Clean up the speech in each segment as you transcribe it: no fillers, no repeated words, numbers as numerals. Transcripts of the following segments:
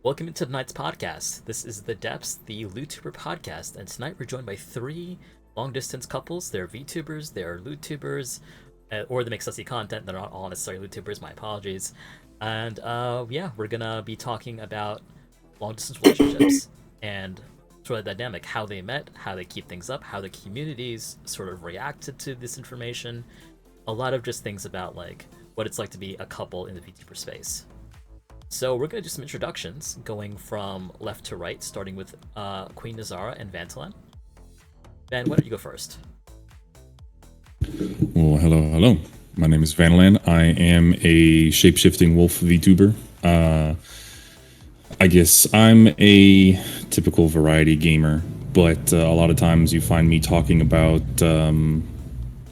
Welcome to tonight's podcast. This is The Depths, the vtuber podcast, and tonight we're joined by three long-distance couples. They're VTubers, they're LootTubers, or they make sussy content. They're not all necessarily LootTubers, my apologies. And yeah, we're gonna be talking about long-distance relationships and sort of the dynamic, how they met, how they keep things up, how the communities sort of reacted to this information. A lot of just things about like what it's like to be a couple in the VTuber space. So we're going to do some introductions, going from left to right, starting with Queen Nezara and Vantalan. Ben, why don't you go first? Well, hello. My name is Vantalan. I am a shape-shifting wolf VTuber. I guess I'm a typical variety gamer, but a lot of times you find me talking about, dom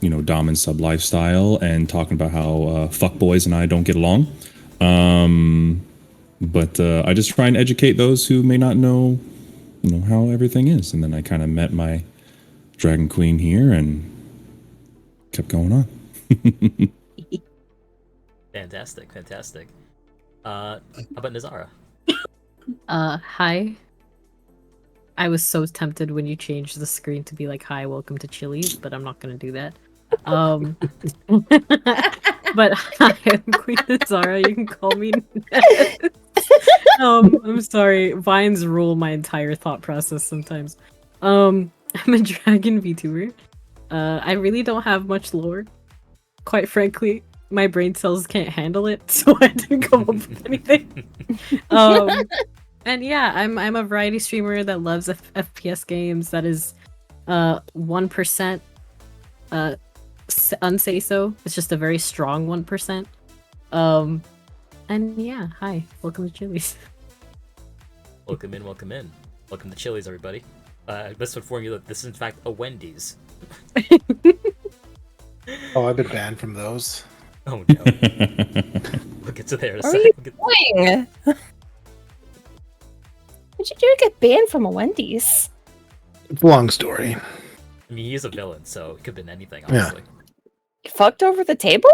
and sub lifestyle and talking about how fuckboys and I don't get along. But I just try and educate those who may not know, how everything is. And then I kind of met my dragon queen here and kept going on. Fantastic. How about Nezara? Hi. I was so tempted when you changed the screen to be like, "Hi, welcome to Chili's," but I'm not gonna do that. But hi, I'm Queen Nezara. You can call me Nez. I'm sorry. Vines rule my entire thought process sometimes. I'm a dragon VTuber. I really don't have much lore. Quite frankly, my brain cells can't handle it, so I didn't come up with anything. And yeah, I'm a variety streamer that loves FPS games. That is 1% unsay so. It's just a very strong 1%. And yeah, hi, welcome to Chili's. Welcome in. Welcome to Chili's, everybody. Let's inform you that this is in fact a Wendy's. Oh, I've been banned from those. Oh no. We'll get to there in a What are second. you doing? What'd you do to get banned from a Wendy's? It's a long story. I mean, he is a villain, so it could have been anything, Yeah. honestly. You fucked over the table?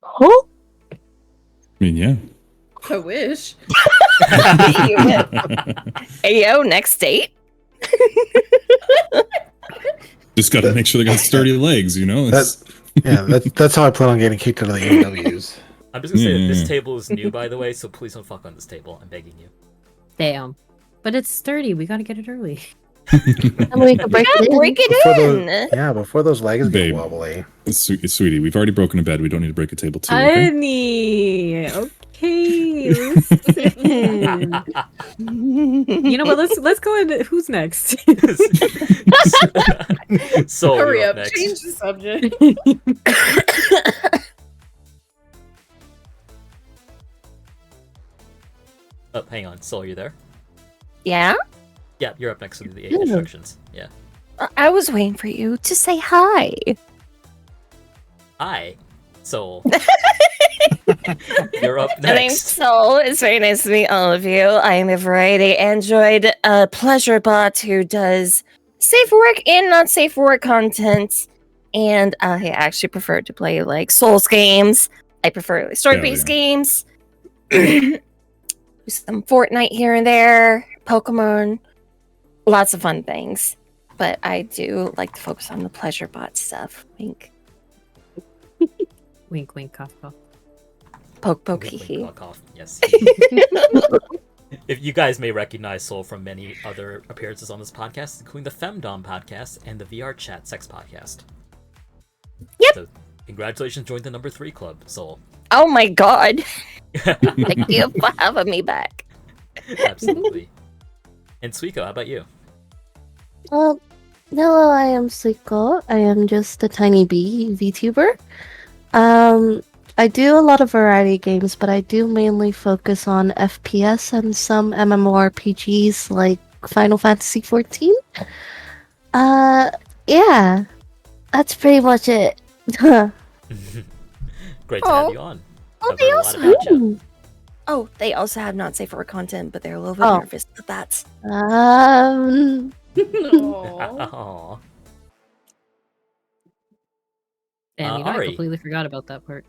Huh? I mean, yeah. I wish. Hey, yo, next date? Just got to make sure they got sturdy legs, It's, That's how I plan on getting kicked out of the AWs. I'm just gonna say that Yeah. this table is new, by the way, so please don't fuck on this table. I'm begging you. Damn. But it's sturdy. We gotta get it early. And we can break it in. Break it Before in! before those legs Babe. get wobbly. sweetie, we've already broken a bed. We don't need to break a table too. Okay? Honey, okay. Listen. You know what? Let's go into who's next. So Hurry you're up, next. change the subject. Oh, hang on. Soul, you there? Yeah? Yeah, you're up next to the instructions. Yeah. I was waiting for you to say hi. Hi, Soul. You're up My name's next. Sol. It's very nice to meet all of you. I am a variety android pleasure bot who does safe for work and not safe for work content. And I actually prefer to play like Souls games. I prefer story-based games. Some Fortnite here and there, Pokemon, lots of fun things. But I do like to focus on the pleasure bot stuff. Wink. Wink, wink, cough, cough. Poke, poke, Wink, hee wink, cough, cough. Yes. If you guys may recognize Soul from many other appearances on this podcast, including the Femdom podcast and the VR Chat Sex podcast. Yep. So, congratulations, joined the number 3 club, Soul. Oh my god. Thank you for having me back. Absolutely. And Suiko, how about you? Hello, I am Suiko. I am just a tiny bee VTuber. I do a lot of variety games, but I do mainly focus on FPS and some MMORPGs like Final Fantasy XIV. Yeah, that's pretty much it. Great to have you on. Oh, I've they heard a lot also about you. Oh, they also have not safe for work content, but they're a little bit Oh. nervous with that. Um, Aw. Aw. Damn, I Ari. completely forgot about that part.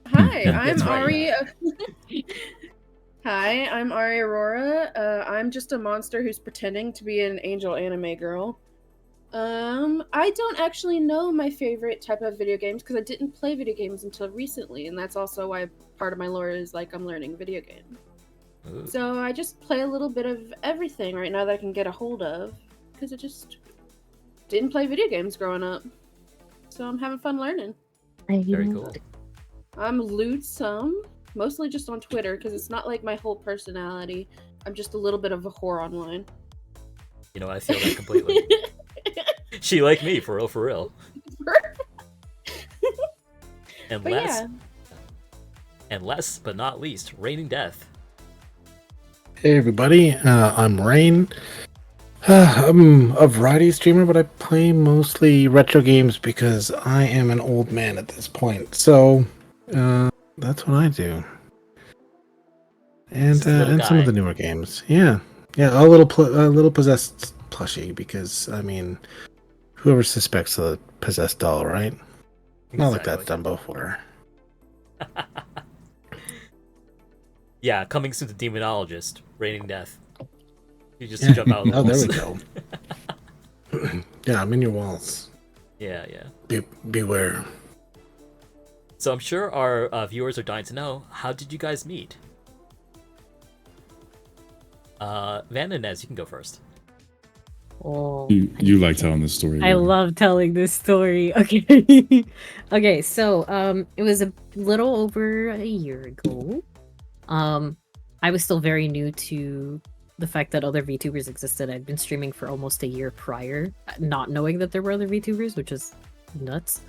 Hi, Yeah, I'm that's right, Ari. Hi, I'm Aurora. I'm just a monster who's pretending to be an angel anime girl. I don't actually know my favorite type of video games because I didn't play video games until recently, and that's also why part of my lore is like I'm learning video game. Ooh. So I just play a little bit of everything right now that I can get a hold of because I just didn't play video games growing up. So I'm having fun learning. Very cool. I'm lewd some, mostly just on Twitter because it's not like my whole personality. I'm just a little bit of a whore online. You know, I feel that completely. She like me, for real, for real. And But last, yeah. and last but not least, Reigning Death. Hey everybody, I'm Rain. I'm a variety streamer, but I play mostly retro games because I am an old man at this point. So that's what I do. And Just a little some of guy. the newer games, yeah, a little possessed plushie because I mean, whoever suspects a possessed doll, right? Not like that's done before. Yeah, coming soon to Demonologist, Reigning Death. You just jump out of the Oh, there walls. we go. Yeah, I'm in your walls. Yeah. Beware. So I'm sure our viewers are dying to know, how did you guys meet? Van and Nez, you can go first. Oh, You like telling this story. I yeah. love telling this story. Okay. Okay, so it was a little over a year ago. I was still very new to the fact that other VTubers existed. I'd been streaming for almost a year prior, not knowing that there were other VTubers, which is nuts.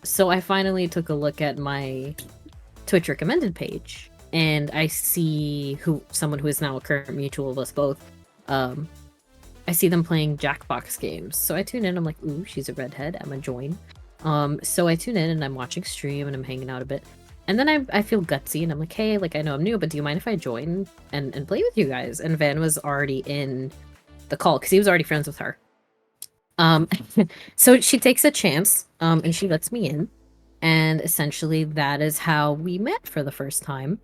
So I finally took a look at my Twitch recommended page, and I see someone who is now a current mutual of us both. I see them playing Jackbox games. So I tune in, I'm like, ooh, she's a redhead, I'm gonna join. So I tune in and I'm watching stream and I'm hanging out a bit. And then I feel gutsy and I'm like, hey, like I know I'm new, but do you mind if I join and play with you guys? And Van was already in the call because he was already friends with her. So she takes a chance, and she lets me in. And essentially that is how we met for the first time.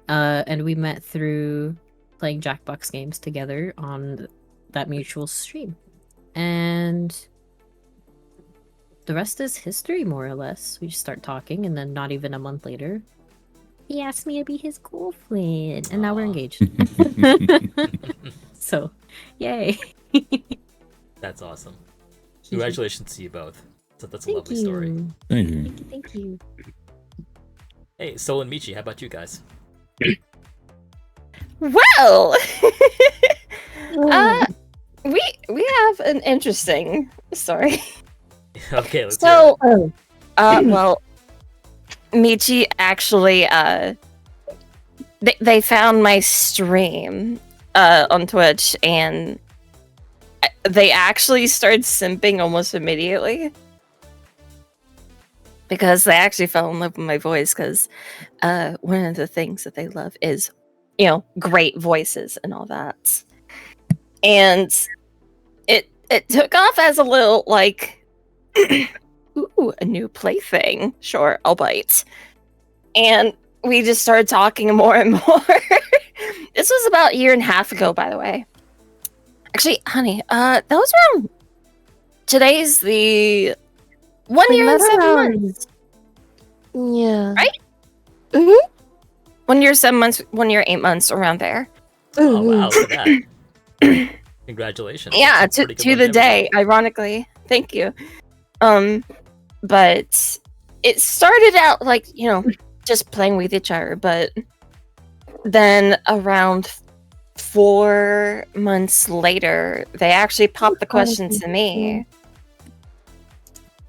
And we met through playing Jackbox games together on that mutual stream, and the rest is history, more or less. We just start talking, and then not even a month later, he asked me to be his girlfriend, and now we're engaged. So, yay! That's awesome. Congratulations to you both. So that's a Thank lovely you. story. Thank you. Thank you. Hey, Sol and Michi, how about you guys? Well, we have an interesting story. Okay, let's So, well, Michi actually, they found my stream on Twitch, and they actually started simping almost immediately because they actually fell in love with my voice. Because one of the things that they love is, great voices and all that. And it took off as a little like, ooh, a new plaything. Sure, I'll bite. And we just started talking more and more. This was about a year and a half ago, by the way. Actually, honey, that was around. Today's the 1 year and 7 months. Yeah. Right? Mm-hmm. 1 year, 7 months, 1 year, 8 months, around there. Oh wow, look at that. Congratulations. Yeah, That's to pretty good the longevity. day, ironically. Thank you. But it started out like, just playing with each other, but then around 4 months later, they actually popped the question to me.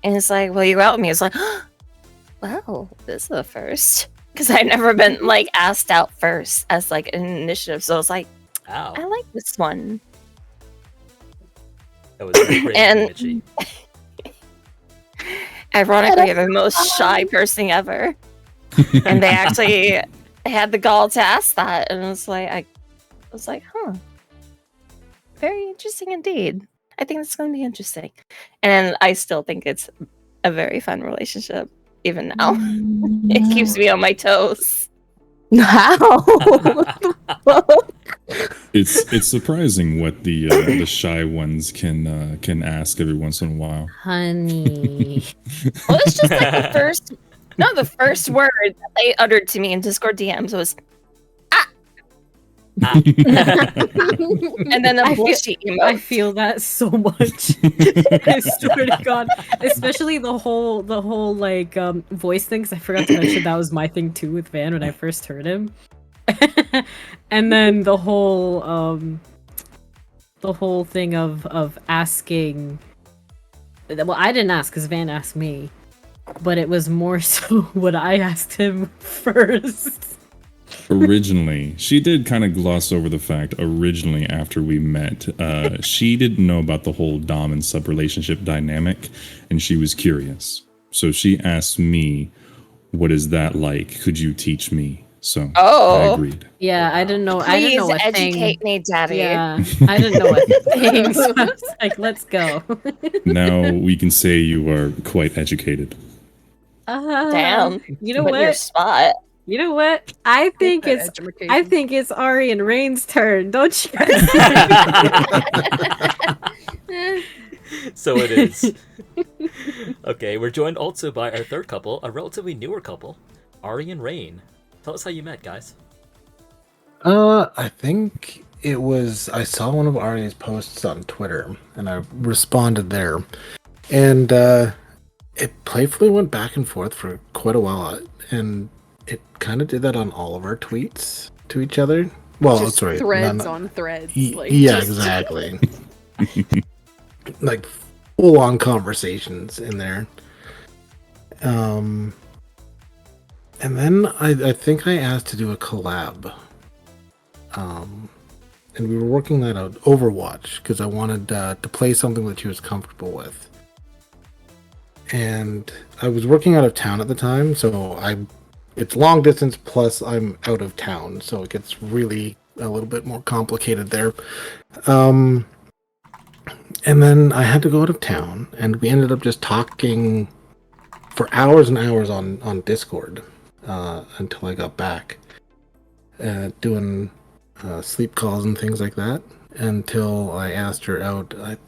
And it's like, will you go out with me? It's like, well, this is a first. Because I've never been like asked out first as like an initiative. So I was like, Ow. I like this one. That was very brave, And- Michi. Ironically, the most shy person ever. And they actually had the gall to ask that. And I was like, huh. Very interesting indeed. I think it's going to be interesting. And I still think it's a very fun relationship, even now. It keeps me on my toes. How? What the fuck? It's surprising what the shy ones can ask every once in a while. Honey. Well, it's just like the first word that they uttered to me in Discord DMs was, and then a I feel- blushy emote. I feel that so much. I swear to God, especially the whole like voice thing. 'Cause I forgot to mention that was my thing too with Van when I first heard him. And then the whole thing of asking. Well, I didn't ask because Van asked me, but it was more so what I asked him first. Originally, she did kind of gloss over the fact, originally after we met, she didn't know about the whole dom and sub relationship dynamic, and she was curious. So she asked me, what is that like? Could you teach me? So I agreed. Yeah, I didn't know. Please I didn't know a educate thing. me, Daddy. Yeah, I didn't know a thing. So I was like, let's go. Now we can say you are quite educated. Damn. You know Put in your what? spot. You know what? I think that it's education. I think it's Ari and Rain's turn. Don't you? So it is. Okay, we're joined also by our third couple, a relatively newer couple, Ari and Rain. Tell us how you met, guys. I think it was I saw one of Ari's posts on Twitter and I responded there. And it playfully went back and forth for quite a while, and it kind of did that on all of our tweets to each other. Well, Just sorry, threads on threads. Like, yeah, just- exactly. Like full-on conversations in there. And then I think I asked to do a collab. And we were working that out, Overwatch, because I wanted to play something that she was comfortable with. And I was working out of town at the time, so it's long distance plus I'm out of town, so it gets really a little bit more complicated there. And then I had to go out of town, and we ended up just talking for hours and hours on Discord until I got back, doing sleep calls and things like that, until I asked her out at,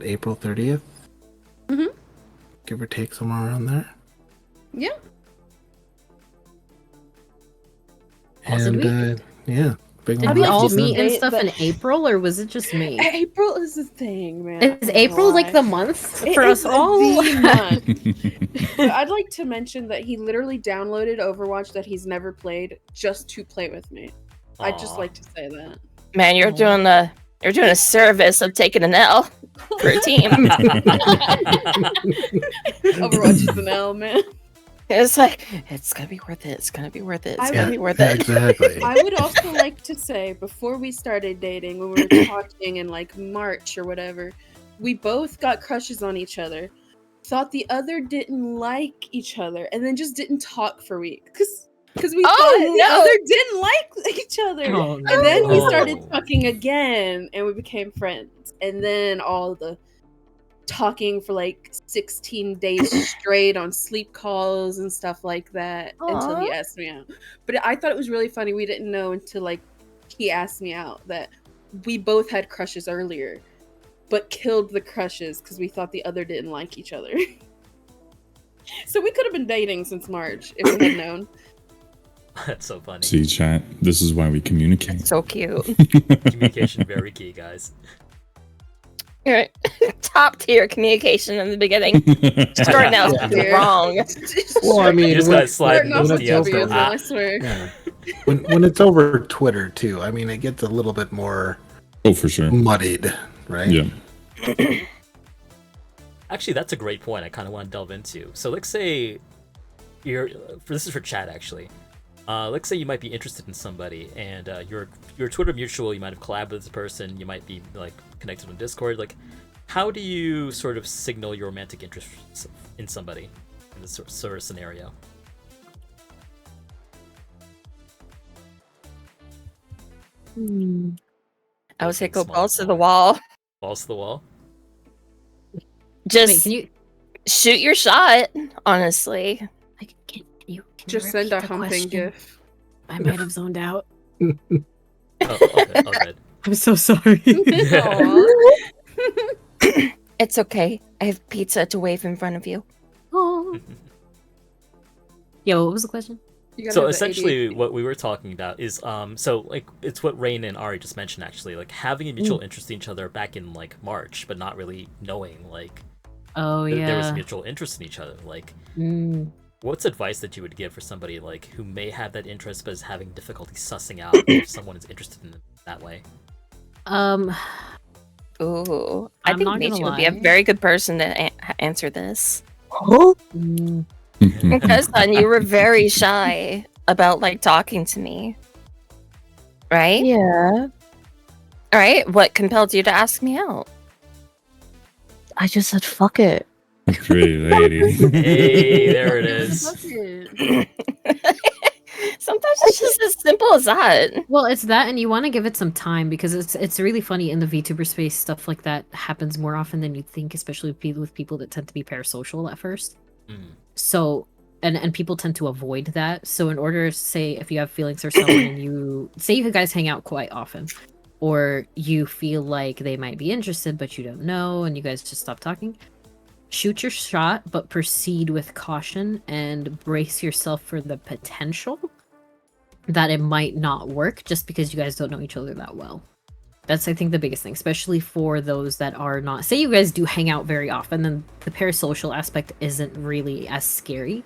April 30th? Mhm. Give or take somewhere around there. Yeah. Awesome. And yeah, big Did one. we like all to meet and say stuff in that- April, or was it just me? April is the thing, man. Is April like the month It for is us all? the month. But I'd like to mention that he literally downloaded Overwatch that he's never played just to play with me. I'd just Aw. like to say that. Man, you're doing a service of taking an L for a team. Overwatch is an L, man. It's like, it's gonna be worth it. It's gonna be worth it. It's I gonna would- be worth Yeah, it. exactly. I would also like to say, before we started dating, when we were talking in like March or whatever, we both got crushes on each other, thought the other didn't like each other, and then just didn't talk for weeks. Because we Oh, thought the no. other didn't like each other. Oh, And then we no. started talking again, and we became friends. And then all the talking for like 16 days straight on sleep calls and stuff like that until he Aw. asked me out. But I thought it was really funny. We didn't know until like he asked me out that we both had crushes earlier, but killed the crushes because we thought the other didn't like each other. So we could have been dating since March if we had known. That's so funny. See, chat, this is why we communicate. So cute. Communication very key, guys. You're top tier communication in the beginning. Starting out Yeah. wrong. Well, I mean, You just when- gotta slide Starting in off those with DMs. W's, Go, I swear. Yeah. When it's over Twitter too, I mean, it gets a little bit more Oh, for sure. muddied, right? Yeah. Actually, that's a great point. I kind of want to delve into. So, let's say this is for chat actually. Let's say you might be interested in somebody, and you're Twitter mutual. You might have collabed with this person. You might be like connected on Discord. Like, how do you sort of signal your romantic interest in somebody in this sort of scenario? I would say go Small balls to the boy. wall. Balls to the wall. Just Wait, can you? shoot your shot, honestly. Like, can you Just send a repeat the humping question? gif. I might have zoned out. Oh, okay, all good. I'm so sorry. It's okay. I have pizza to wave in front of you. Oh. Yo, what was the question? You gotta So have the essentially, ADHD. what we were talking about is, so like it's what Rain and Ari just mentioned. Actually, like having a mutual interest in each other back in like March, but not really knowing like Oh there was yeah. mutual interest in each other. Like, Mm. what's advice that you would give for somebody like who may have that interest but is having difficulty sussing out if someone is interested in it that way? Ooh, I I'm think not gonna Michi would be a lie. very good person to answer this. Mm. Because son, you were very shy about like talking to me, right? Yeah. All right. What compelled you to ask me out? I just said fuck it. Pretty lady. Hey, there it is. Sometimes it's just as simple as that. Well, it's that, and you want to give it some time because it's really funny in the VTuber space. Stuff like that happens more often than you'd think, especially with people that tend to be parasocial at first. Mm. So, and people tend to avoid that. So, in order, say, if you have feelings for someone and you say you guys hang out quite often, or you feel like they might be interested but you don't know, and you guys just stop talking, shoot your shot, but proceed with caution and brace yourself for the potential that it might not work just because you guys don't know each other that well. That's, I think, the biggest thing, especially for those that are not. Say you guys do hang out very often, then the parasocial aspect isn't really as scary.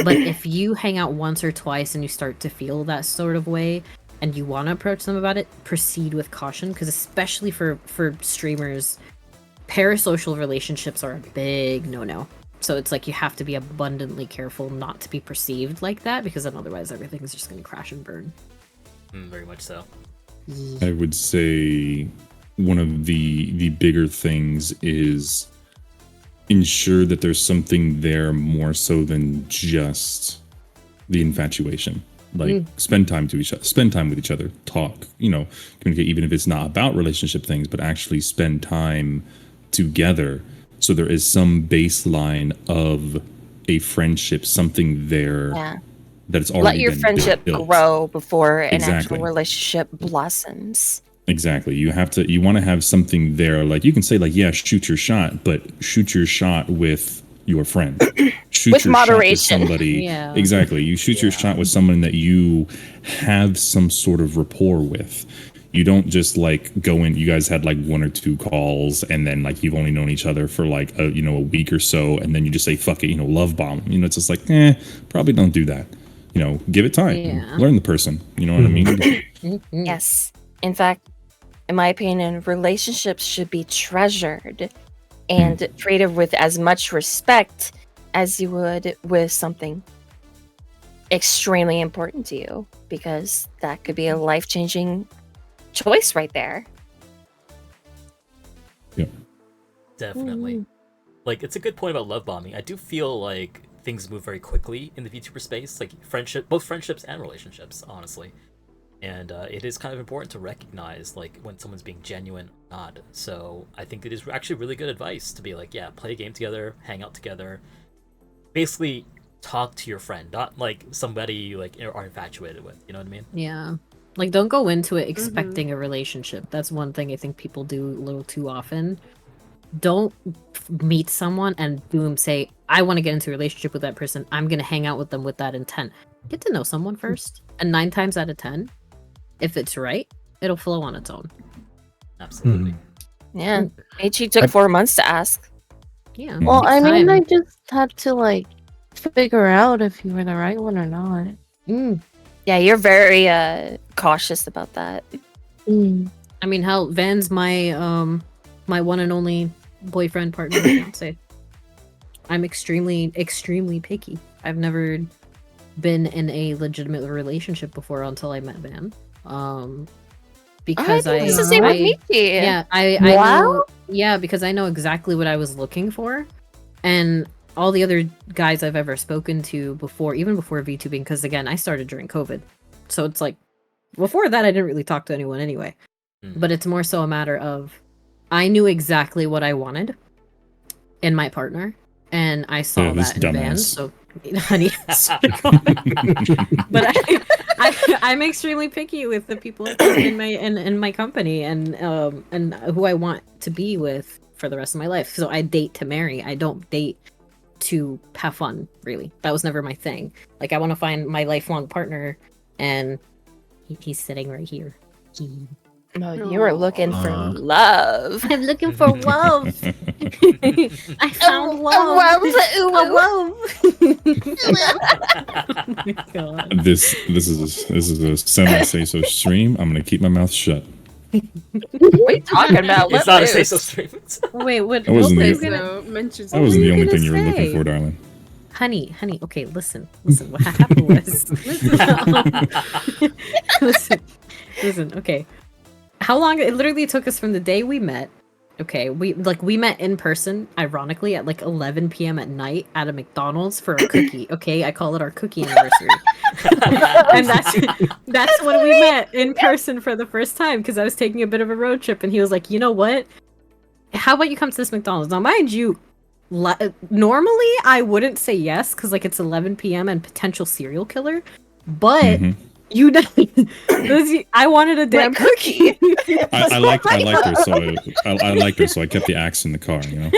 But if you hang out once or twice and you start to feel that sort of way and you want to approach them about it, proceed with caution, because especially for streamers, parasocial relationships are a big no-no. So it's like you have to be abundantly careful not to be perceived like that, because then otherwise everything's just going to crash and burn. Very much so. I would say one of the bigger things is ensure that there's something there more so than just the infatuation. Like spend time with each other, talk, communicate, even if it's not about relationship things, but actually spend time together. So there is some baseline of a friendship, something there that's already Let your been friendship built. grow before an Exactly. actual relationship blossoms. Exactly. You want to have something there. Like you can say like, yeah, shoot your shot, but shoot your shot with your friend. Shoot With your moderation. shot with somebody. Yeah. Exactly. You shoot your shot with someone that you have some sort of rapport with. You don't just like go in. You guys had like one or two calls, and then like you've only known each other for like a week or so, and then you just say fuck it, love bomb. It's just like probably don't do that. Give it time. Yeah. Learn the person. You know what I mean? Yes. In fact, in my opinion, relationships should be treasured and treated with as much respect as you would with something extremely important to you, because that could be a life-changing choice right there. Yeah. Definitely. Like, it's a good point about love bombing. I do feel like things move very quickly in the VTuber space, like both friendships and relationships, honestly. And it is kind of important to recognize like when someone's being genuine or not. So I think it is actually really good advice to be like, yeah, play a game together, hang out together, basically talk to your friend, not like somebody you like are infatuated with. You know what I mean? Yeah. Like, don't go into it expecting a relationship. That's one thing I think people do a little too often. Don't meet someone and boom, say, I want to get into a relationship with that person. I'm going to hang out with them with that intent. Get to know someone first. And 9 times out of 10, if it's right, it'll flow on its own. Absolutely. Yeah. Michi took 4 months to ask. Yeah. Well, takes I mean, time. I just had to like figure out if you were the right one or not. Yeah, you're very cautious about that. I mean, hell, Van's my my one and only boyfriend, partner, fiance. I'm extremely, extremely picky. I've never been in a legitimate relationship before until I met Van. Because It's the same with Michi. Yeah, I Wow. know, yeah, because I know exactly what I was looking for, and all the other guys I've ever spoken to before, even before VTubing, because again, I started during COVID, so it's like before that I didn't really talk to anyone anyway. But it's more so a matter of I knew exactly what I wanted in my partner, and I saw Yeah, this that in Van. dumbass. So honey. But I'm extremely picky with the people in my company and who I want to be with for the rest of my life. So I date to marry. I don't date to have fun, really. That was never my thing. Like, I want to find my lifelong partner, and he's sitting right here. Oh, you were looking for love. I'm looking for love. I found love. Love. Oh my god. This is a semi say so stream. I'm gonna keep my mouth shut. What are you talking about? It's Let not a loose. say so stream. Wait, what? That wasn't what the- was So, mention That wasn't were the you only gonna thing you were looking say? for, darling. Honey, okay, listen. What happened was, listen, okay. How long? It literally took us from the day we met. Okay, we met in person, ironically, at like 11 p.m. at night at a McDonald's for a cookie. Okay, I call it our cookie anniversary, and that's when we met in person for the first time because I was taking a bit of a road trip, and he was like, you know what? How about you come to this McDonald's? Now, mind you, normally I wouldn't say yes because like it's 11 p.m. and potential serial killer, but Mhm. you know, I wanted a damn cookie. I liked her, so I liked her, so I kept the axe in the car. You know.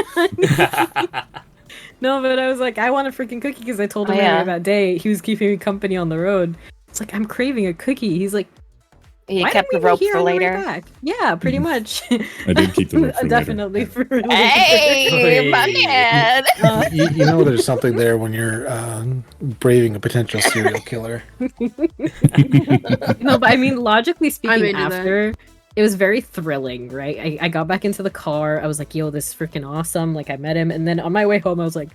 No, but I was like, I want a freaking cookie because I told him Oh, yeah. earlier that day he was keeping me company on the road. It's like I'm craving a cookie. He's like, You why kept the didn't we rope meet here for on the way later. back? Yeah, pretty much. I did keep the rope for later. Definitely for later. Hey, my man. You know, there's something there when you're braving a potential serial killer. No, but I mean, logically I'm speaking, into that. after it was very thrilling, right? I got back into the car. I was like, yo, this is freaking awesome. Like, I met him. And then on my way home, I was like,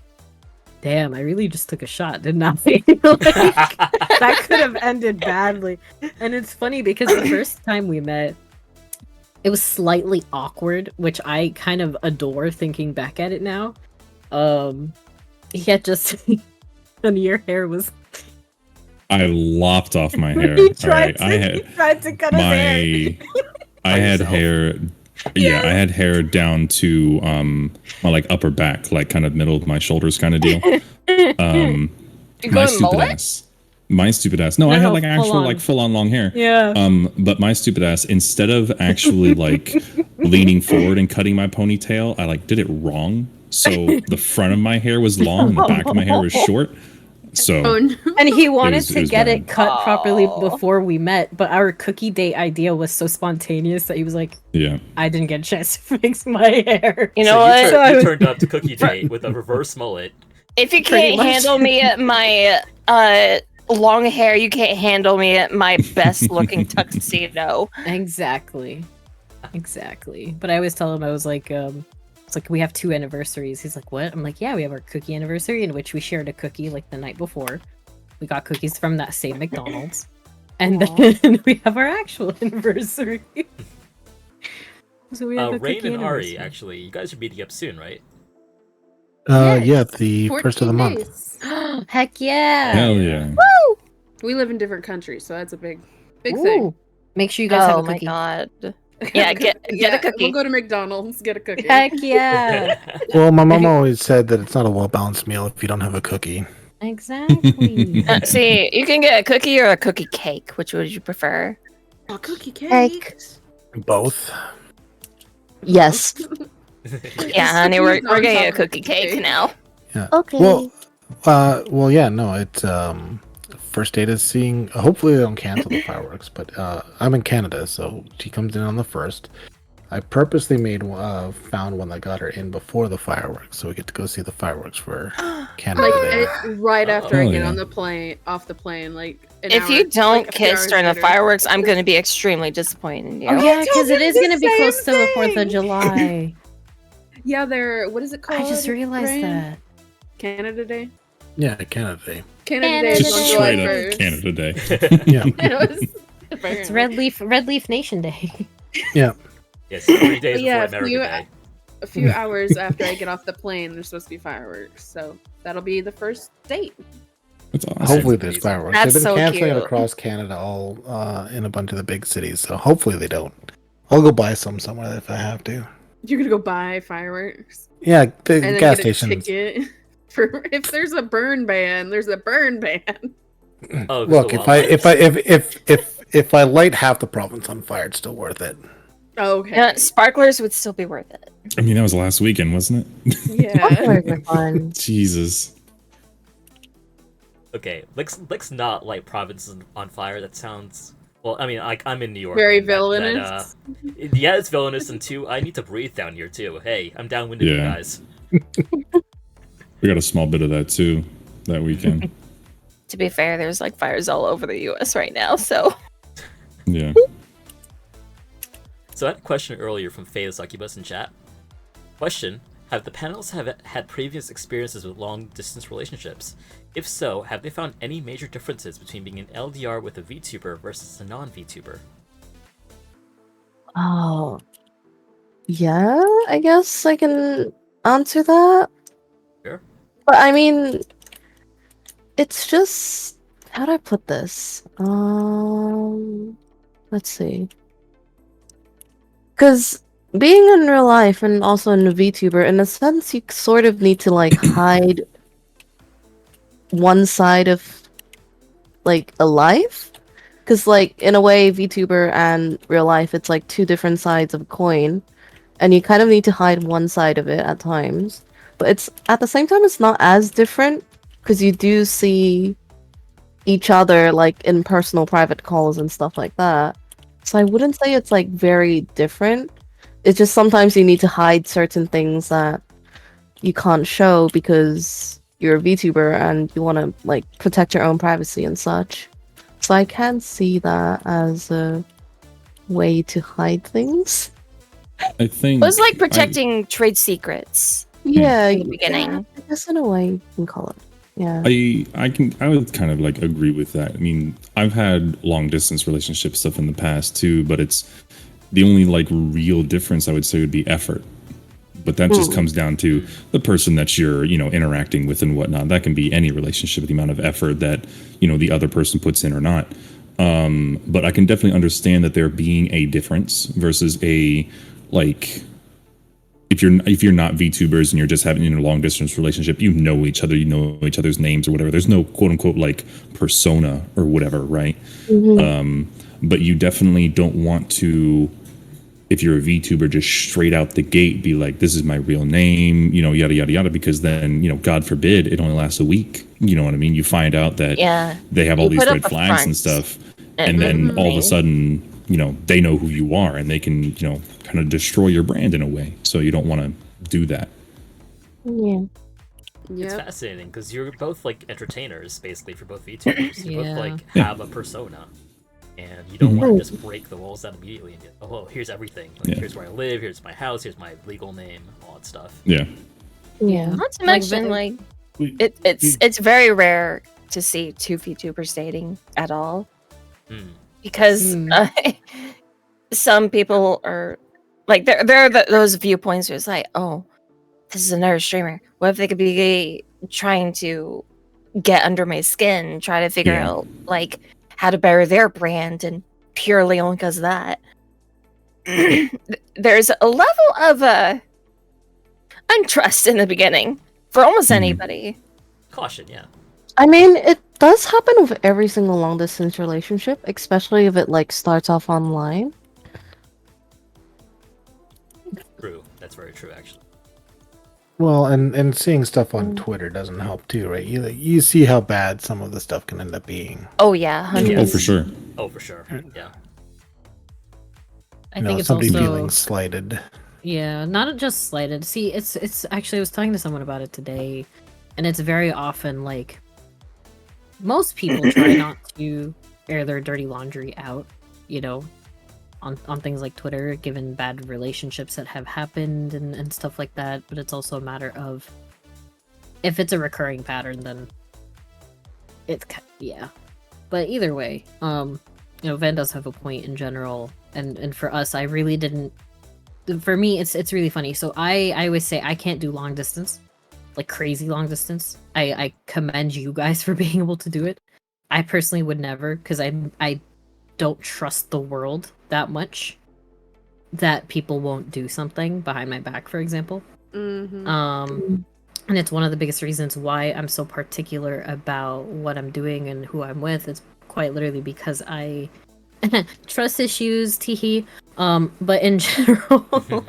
damn, I really just took a shot, didn't I? Like, that could have ended badly. And it's funny because the first time we met, it was slightly awkward, which I kind of adore thinking back at it now. He had just, and your hair was. I lopped off my hair. He All tried right, he tried to cut his hair. I had yourself? hair. Yeah, I had hair down to my like upper back, like kind of middle of my shoulders, kind of deal. You My going stupid mullet? ass. My stupid ass. No, I No, had like full actual on. like full on long hair. Yeah. But my stupid ass, instead of actually like leaning forward and cutting my ponytail, I like did it wrong. So the front of my hair was long and the back of my hair was short. So Oh no. And he wanted was- to it was get bad. it cut properly Aw. before we met, but our cookie date idea was so spontaneous that he was like, yeah. I didn't get a chance to fix my hair. You So know what? So I You was- turned up to cookie date with a reverse mullet. If you Pretty can't much. handle me at my long hair, you can't handle me at my best looking tuxedo. Exactly. But I always tell him, I was like, it's like we have 2 anniversaries. He's like, what? I'm like, yeah, we have our cookie anniversary in which we shared a cookie like the night before. We got cookies from that same McDonald's. And then we have our actual anniversary. So we have a Rain cookie and Ari, anniversary. actually, you guys are meeting up soon, right? Yeah, the first of the 14 month. days. Heck yeah! Hell yeah. We live in different countries, so that's a big thing. Ooh. Make sure you guys have Oh a my cookie. god. Yeah, get a cookie. We'll go to McDonald's, get a cookie. Heck yeah! Well, my mom always said that it's not a well-balanced meal if you don't have a cookie. Exactly. See, you can get a cookie or a cookie cake. Which would you prefer? Oh, cookie cake. Cake. Both. Yes. Yeah, honey, we're cookies on getting a top of cookie the cake cake. now. Okay. Well, yeah, no, it's first date is seeing. Hopefully, they don't cancel the fireworks, but I'm in Canada, so she comes in on the 1st. I purposely found one that got her in before the fireworks, so we get to go see the fireworks for Canada Like Day. right after I Hell get yeah. on the plane, off the plane, like an If hour- you don't like a few kiss hours during the later. fireworks, I'm going to be extremely disappointed in you. Oh yeah, because it told is him going to the be close to same the 4th of thing. July. Yeah, they're what is it called? I just realized Ryan? that. Canada Day. Yeah, Canada Day. Canada Day Canada is on Just July straight 1st. up Canada Day. Yeah, It's Red Leaf Nation Day. yeah. Yes, 3 days Yeah, before American Day. A few hours after I get off the plane, there's supposed to be fireworks, so that'll be the first date. That's awesome. Hopefully, there's fireworks. That's They've been so canceling it cute. across Canada, all in a bunch of the big cities. So hopefully they don't. I'll go buy some somewhere if I have to. You're gonna go buy fireworks Yeah, the and then gas get a stations. ticket. For if there's a burn ban, there's a burn ban. Oh, Look, so if I light half the province on fire, it's still worth it. Okay. Yeah, sparklers would still be worth it. I mean, that was last weekend, wasn't it? Yeah. Sparklers are fun. Jesus. Okay, let's not light provinces on fire. That sounds. Well, I mean, I'm in New York. Very and villainous. Yeah, it's villainous, and two, I need to breathe down here too. Hey, I'm downwind of you Yeah. guys. We got a small bit of that too that weekend. To be fair, there's like fires all over the U.S. right now, so. Yeah. So I had a question earlier from Faye the Succubus in chat. Question: have the panels had previous experiences with long-distance relationships? If so, have they found any major differences between being an LDR with a VTuber versus a non-VTuber? Oh. Yeah, I guess I can answer that. Sure. But I mean, it's just, how do I put this? Let's see. Because being in real life and also in a VTuber, in a sense, you sort of need to like hide one side of like a life. Because like in a way, VTuber and real life, it's like two different sides of a coin, and you kind of need to hide one side of it at times. But it's at the same time, it's not as different because you do see each other like in personal private calls and stuff like that. So I wouldn't say it's like very different. It's just sometimes you need to hide certain things that you can't show because you're a VTuber and you want to like protect your own privacy and such. So I can see that as a way to hide things. I think It was like protecting trade secrets. Yeah, In the beginning. yeah, I guess in a way you can call it. Yeah. I would kind of like agree with that. I mean, I've had long distance relationship stuff in the past too, but it's the only like real difference I would say would be effort. But that just comes down to the person that you're, interacting with and whatnot. That can be any relationship, the amount of effort that, the other person puts in or not. But I can definitely understand that there being a difference versus a like if you're not VTubers and you're just having a long distance relationship, you know each other, you know each other's names or whatever. There's no quote unquote like persona or whatever, right? But you definitely don't want to, if you're a VTuber, just straight out the gate be like, this is my real name, yada yada yada, because then, God forbid, it only lasts a week. You know what I mean? You find out that they have all You these put up red a flags front. and stuff, and then all of a sudden, they know who you are and they can, kind of destroy your brand in a way. So you don't want to do that. Yeah. It's Yep. fascinating because you're both like entertainers, basically, for both VTubers. You Yeah. both like have a persona, and you don't want to just break the walls down immediately and get, oh, here's everything. Like, Yeah. here's where I live, here's my house, here's my legal name, all that stuff. Yeah. Yeah. Not to Like, mention, the- like, We- it's very rare to see two VTubers dating at all Hmm. because some people are like there are those viewpoints where it's like, oh, this is another streamer. What if they could be trying to get under my skin, try to figure Yeah. out like how to better their brand, and purely only because of that. There's a level of untrust in the beginning for almost anybody. Caution, yeah. I mean, it does happen with every single long distance relationship, especially if it like starts off online. True. That's very true, actually. Well, and seeing stuff on Twitter doesn't help too, right? You see how bad some of the stuff can end up being. Oh yeah, 100%. Oh, for sure. Oh, for sure. Yeah. I think it's somebody also feeling slighted. yeah, not just slighted. See, it's actually I was talking to someone about it today, and it's very often like most people try not to air their dirty laundry out, on things like Twitter, given bad relationships that have happened and stuff like that. But it's also a matter of if it's a recurring pattern, then yeah. But either way, Van does have a point in general, and for us, I really didn't. For me, it's really funny. So I always say I can't do long distance, like crazy long distance. I commend you guys for being able to do it. I personally would never, because I don't trust the world that much that people won't do something behind my back, for example. Mm-hmm. And it's one of the biggest reasons why I'm so particular about what I'm doing and who I'm with. It's quite literally because I trust issues, teehee. But in general,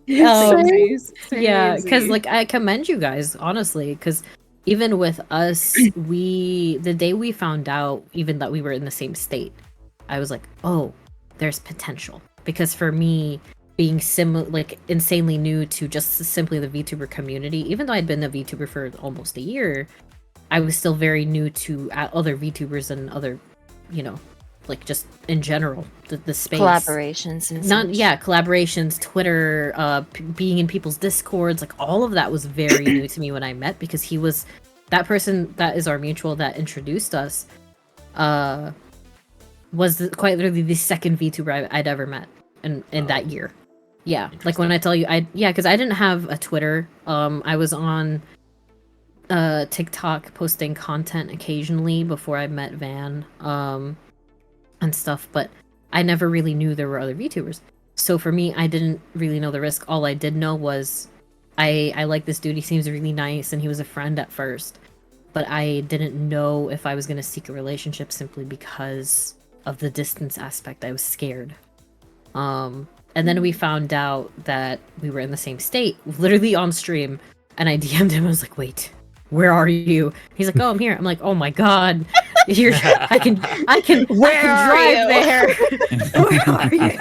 yeah, because like I commend you guys honestly, because even with us, the day we found out even that we were in the same state, I was like, oh, there's potential. Because for me, being like insanely new to just simply the VTuber community, even though I'd been a VTuber for almost a year, I was still very new to other VTubers and other, like just in general, the space. Collaborations and collaborations, Twitter, being in people's Discords, like all of that was very new to me when I met, because he was that person that is our mutual that introduced us, was quite literally the second VTuber I'd ever met in that year. Yeah, like when I tell you, because I didn't have a Twitter. I was on TikTok posting content occasionally before I met Van, and stuff, but I never really knew there were other VTubers. So for me, I didn't really know the risk. All I did know was I like this dude, he seems really nice, and he was a friend at first, but I didn't know if I was going to seek a relationship simply because of the distance aspect. I was scared. And then we found out that we were in the same state, literally on stream, and I DM'd him. I was like, wait, where are you? He's like, oh, I'm here. I'm like, oh my god, I can drive there. Where are you?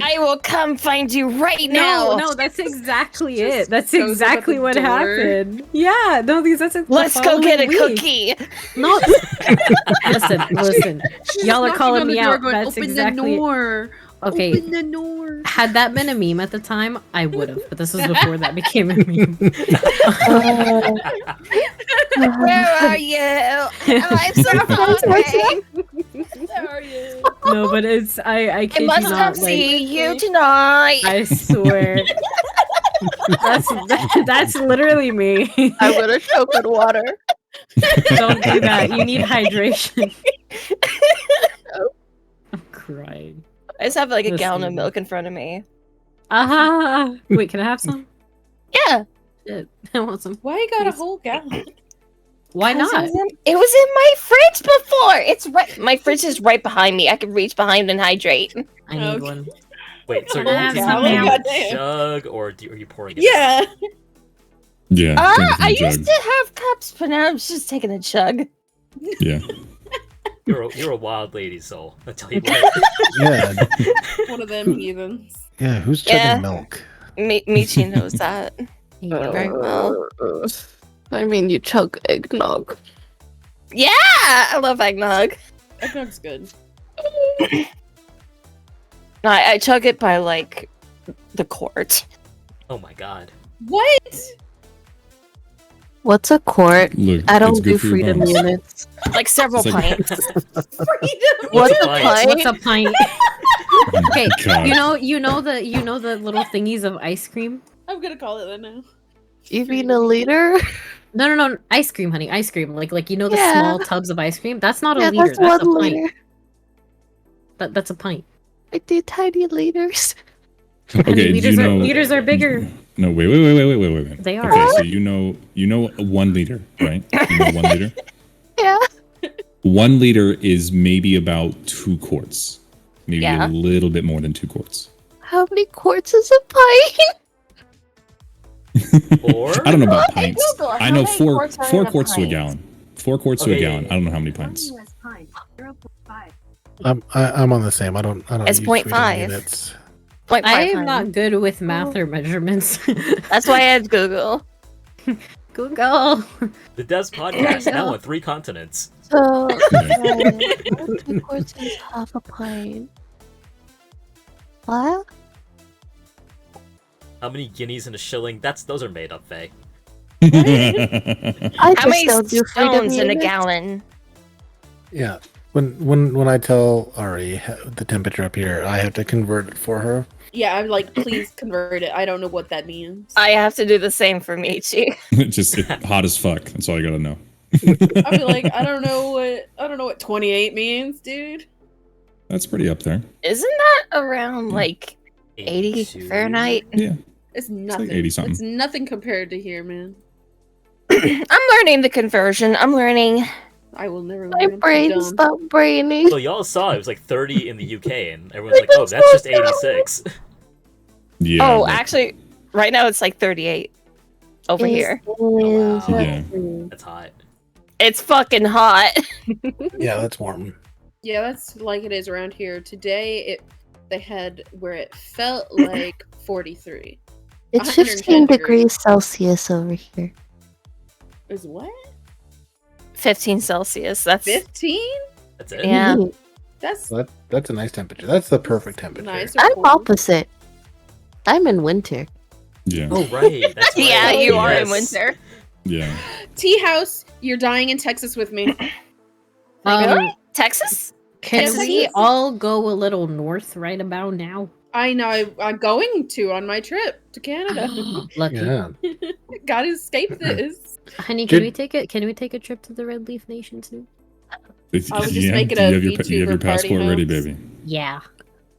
I will come find you right now. No, that's exactly it. That's exactly what happened. Yeah, no, that's it. Let's go get a cookie. No, listen. Y'all are calling me out. That's exactly. Okay, had that been a meme at the time, I would have, but this was before that became a meme. Where are you? I'm so sorry. Where are you? No, but I kid must you come not, see you tonight. I swear. That's literally me. I'm gonna choke in water. Don't do that. You need hydration. I'm crying. I just have like a gallon of milk in front of me. Wait, can I have some? Yeah. Shit, I want some. Why you got a whole gallon? Why not? It was in my fridge before. It's right. My fridge is right behind me. I can reach behind and hydrate. I need one. Wait, so have do you some have now. a jug, or are you pouring it? Yeah. Yeah. I used to have cups, but now I'm just taking a chug. Yeah. You're a wild lady, soul. I tell you what. Yeah. One of them heathens. Yeah. Who's chugging milk? Michi knows that very well. I mean, you chug eggnog. Yeah, I love eggnog. Eggnog's good. No, I chug it by like the quart. Oh my god. What? What's a quart? Look, I it's don't good do for your freedom bones. units. Like several It's like- pints. Freedom. What's a pint? pint? What's a pint? Okay, God. you know the little thingies of ice cream. I'm gonna call it that now. You mean a liter? No, ice cream, honey, ice cream. Like you know the Yeah. small tubs of ice cream. That's not a Yeah, liter. that's That's a one pint. liter. That's a pint. I do tiny liters. Okay, do you know liters are bigger. No, wait. They are. Okay, so you know 1 liter, right? You know 1 liter. Yeah. 1 liter is maybe about 2 quarts, maybe Yeah. a little bit more than 2 quarts. How many quarts is a pint? Or I don't know about Okay, pints. Google, I how know many 4 quarts are in four a quarts to a pint? gallon. 4 quarts to a Okay. gallon. I don't know how many pints. I'm on the same. I don't. It's use 0.5. freedom units. 0.5 I am pint. not good with math or measurements. That's why I had Google. Google. the Des podcast now on 3 continents. So, 2 quarts is half a pint. What? How many guineas in a shilling? Those are made up, Faye. I How just many don't do freedom stones in a units. gallon? Yeah. When I tell Ari the temperature up here, I have to convert it for her. Yeah, I'm like, please convert it. I don't know what that means. I have to do the same for Michi. Just hot as fuck. That's all I gotta know. I'll be like, I don't know what 28 means, dude. That's pretty up there. Isn't that around like 80 82. Fahrenheit? Yeah. It's nothing. 80 something. It's nothing compared to here, man. I'm learning the conversion. I'm learning. I will never My learn. brain Dumb. stopped braining. Well, y'all saw it was like 30 in the UK, and everyone's like, "Oh, that's just 86." Yeah. Oh, but- actually, right now it's like 38 over here. wow. Yeah. That's hot. It's fucking hot. Yeah, that's warm. Yeah, that's like it is around here. Today, they had where it felt like 43. It's 110 15 degrees Celsius over here. Is what? 15 Celsius. That's 15? That's it. Yeah. That's So that's a nice temperature. That's the perfect temperature. nice. or I'm cold. opposite. I'm in winter. Yeah. Oh right. That's right. Yeah, you are in Yes. winter. Yeah. Tea House, you're dying in Texas with me. Texas? Can Texas? we all go a little north right about now? I know. I'm going to on my trip to Canada. Lucky. Yeah. Gotta escape this. Honey, Did- can we take it? Can we take a trip to the Red Leaf Nation too? I would just Yeah, make it do you a have your, you have your VTuber party passport ready, house. baby? Yeah.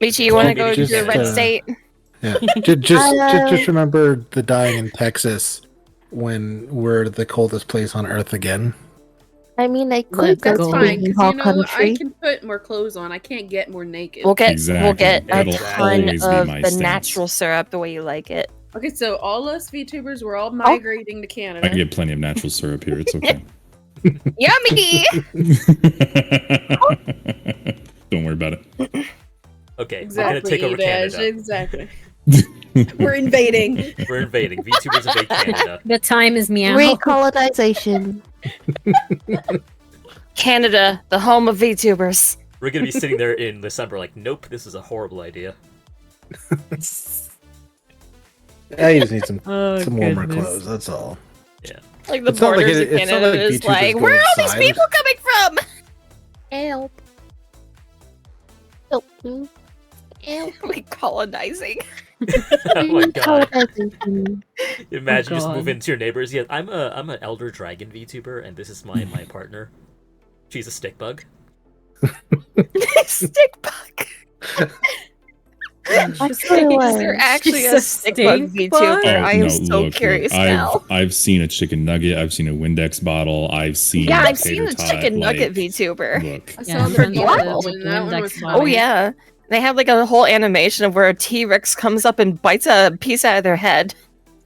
Michi, you want to Well, go to maybe your red just, state? Yeah. Just remember the dying in Texas when we're the coldest place on Earth again. I mean, I could Let's go That's go. to fine, the because whole you know country. I can put more clothes on. I can't get more naked. We'll get Exactly. a That'll ton always be of my the stance. natural syrup the way you like it. Okay, so all us VTubers, we're Oh. all migrating to Canada. I can get plenty of natural syrup here. It's okay. Yummy! Don't worry about it. Okay, Exactly, we're gonna take over Dash, Canada. Exactly. We're invading. We're invading. VTubers invade Canada. The time is meow. Recolonization. Canada, the home of VTubers. We're gonna be sitting there in December, like, nope, this is a horrible idea. Yeah, you just need some Oh, warmer goodness. clothes. That's all. Like the It's not like borders it- of it's not Canada like is VTubers like, go where are all these outside. people coming from? Help. Help me. Help. Like colonizing. Oh my god. Colonization. Imagine just God. move into your neighbors. Yeah, I'm an elder dragon VTuber, and this is my partner. She's a stick bug. Stick bug. I Is tell you what, there actually she's a a stick bug stink VTuber? bug? I am so look, curious now. I've seen a chicken nugget. I've seen a Windex bottle. I've seen. Yeah, a I've seen tater the tot, chicken nugget like, VTuber. Look, I Yeah, saw friends the with Yelp the- one, with and the that one index was bottle. Oh yeah. They have like a whole animation of where a T-Rex comes up and bites a piece out of their head.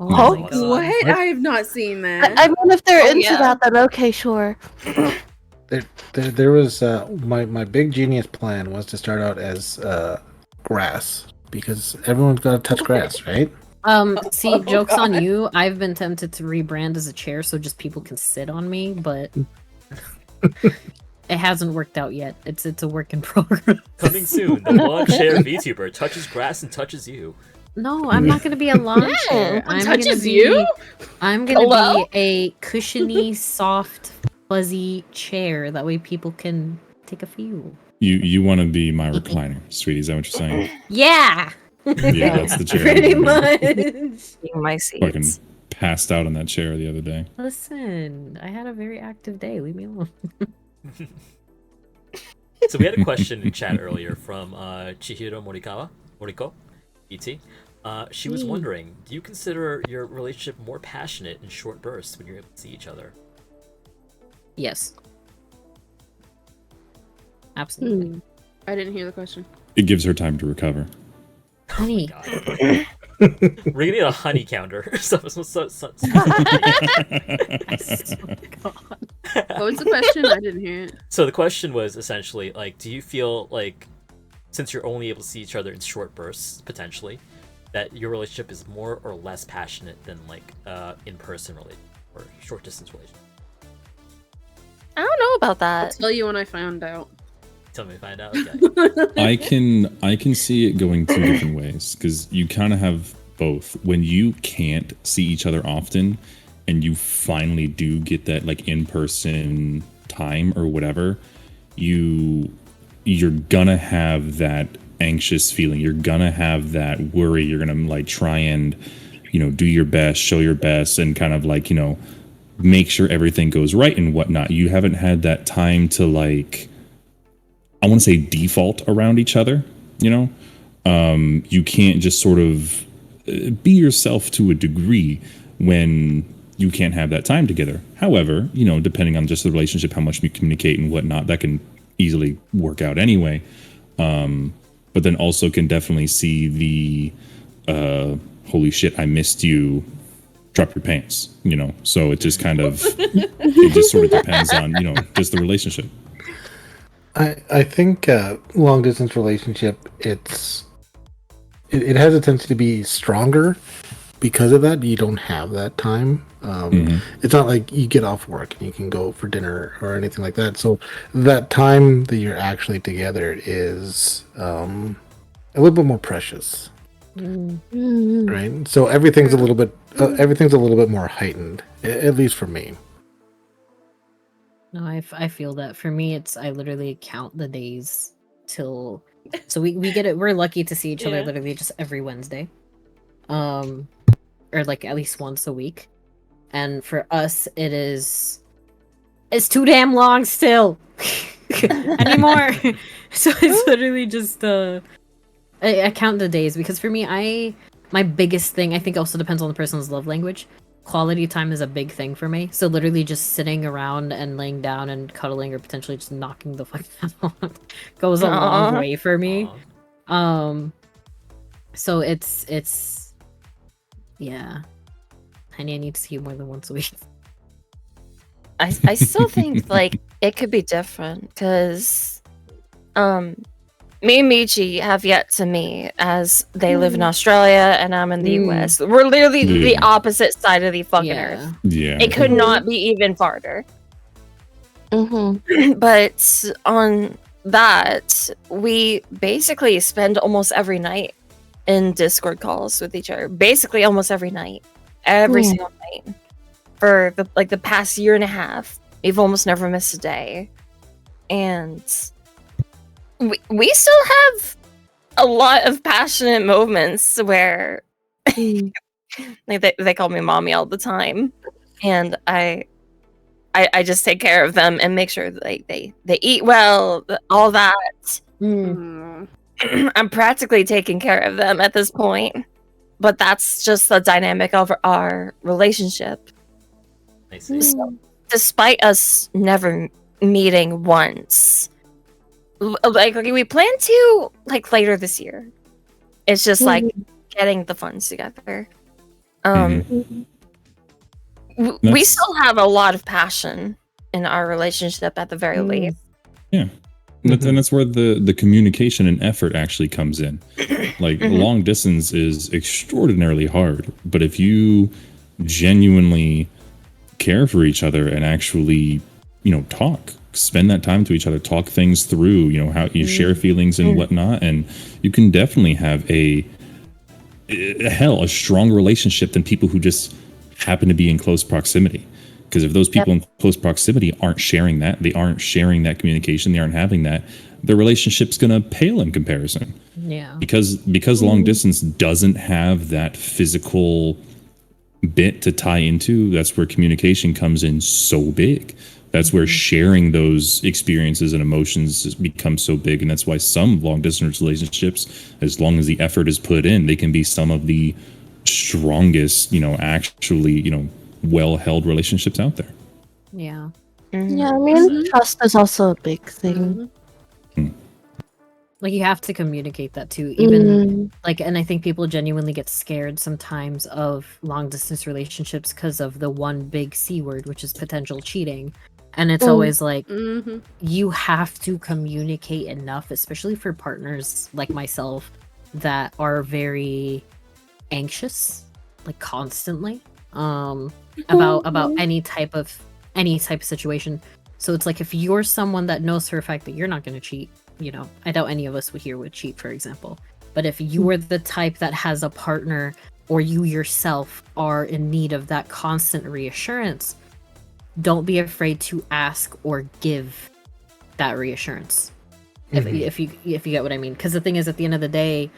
Oh, Oh, my god. What? I have not seen that. I mean, if they're Oh, into yeah. that, then okay, sure. There was my big genius plan was to start out as grass because everyone's got to touch grass, right? See, Oh, joke's on God. you. I've been tempted to rebrand as a chair so just people can sit on me, but it hasn't worked out yet. It's a work in progress. Coming soon, the lawn chair VTuber touches grass and touches you. No, I'm not gonna be a lawn chair. What I'm touches gonna be, you? I'm gonna Hello? be a cushiony, soft, fuzzy chair. That way people can take a feel. you want to be my recliner, sweetie? Is that what you're saying? Yeah, Yeah, that's the chair. pretty I'm gonna much. My be. Fucking seats. passed out on that chair the other day. Listen, I had a very active day. Leave me alone. So we had a question in chat earlier from Chihiro Moriko, ET. She was wondering, do you consider your relationship more passionate in short bursts when you're able to see each other? Yes, absolutely. I didn't hear the question. It gives her time to recover. Honey, God. We're gonna need a honey counter. God. What was the question? I didn't hear it. So the question was essentially like, do you feel like, since you're only able to see each other in short bursts potentially, that your relationship is more or less passionate than like in-person relationship or short distance relationship? I don't know about I'll that. tell you when I found out. Tell me to find out. Okay. I can see it going two different ways because you kind of have both. When you can't see each other often, and you finally do get that like in-person time or whatever, you're gonna have that anxious feeling. You're gonna have that worry. You're gonna like try and do your best, show your best, and kind of like make sure everything goes right and whatnot. You haven't had that time to like, I want to say, default around each other. You can't just sort of be yourself to a degree when you can't have that time together. However, depending on just the relationship, how much you communicate and whatnot, that can easily work out anyway. But then also can definitely see the holy shit, I missed you, drop your pants, so it just kind of it just sort of depends on just the relationship. I think long distance relationship, it has a tendency to be stronger because of that. You don't have that time. It's not like you get off work and you can go for dinner or anything like that. So that time that you're actually together is a little bit more precious, right? So everything's a little bit more heightened, at least for me. No, I feel that. For me, I literally count the days till. So we get it. We're lucky to see each other literally just every Wednesday, or like at least once a week. And for us, it's too damn long still anymore. So it's literally just I count the days because for me, my biggest thing, I think also depends on the person's love language. Quality time is a big thing for me. So literally just sitting around and laying down and cuddling or potentially just knocking the fuck out goes a long way for me. So it's yeah. Honey, I need to see you more than once a week. I still think like it could be different because me and Michi have yet to meet, as they live in Australia and I'm in the US. We're literally the opposite side of the fucking earth. Yeah. It could not be even farther. But on that, we basically spend almost every night in Discord calls with each other. Basically almost every night. Every single night. For the past year and a half. We've almost never missed a day. And we still have a lot of passionate moments where like they call me mommy all the time, and I just take care of them and make sure that they eat well, all that. I'm practically taking care of them at this point, but that's just the dynamic of our relationship. I see. So, despite us never meeting once, like we plan to later this year. It's just like getting the funds together. We still have a lot of passion in our relationship at the very least. Yeah. And that's where the communication and effort actually comes in. Like long distance is extraordinarily hard, but if you genuinely care for each other and actually, talk, spend that time to each other, talk things through, how you share feelings and whatnot, and you can definitely have a strong relationship than people who just happen to be in close proximity. Because if those people in close proximity aren't sharing that, they aren't sharing that communication, they aren't having that, their relationship's gonna pale in comparison. Yeah. Because long distance doesn't have that physical bit to tie into, that's where communication comes in so big. That's where sharing those experiences and emotions becomes so big. And that's why some long distance relationships, as long as the effort is put in, they can be some of the strongest, actually, well held relationships out there. Yeah. Yeah, I mean, trust is also a big thing. Like you have to communicate that too. Even and I think people genuinely get scared sometimes of long distance relationships because of the one big C word, which is potential cheating. And it's always like you have to communicate enough, especially for partners like myself that are very anxious, like constantly, about any type of situation. So it's like if you're someone that knows for a fact that you're not going to cheat, I doubt any of us here would cheat, for example. But if you are the type that has a partner or you yourself are in need of that constant reassurance, don't be afraid to ask or give that reassurance. If you get what I mean. Because the thing is, at the end of the day,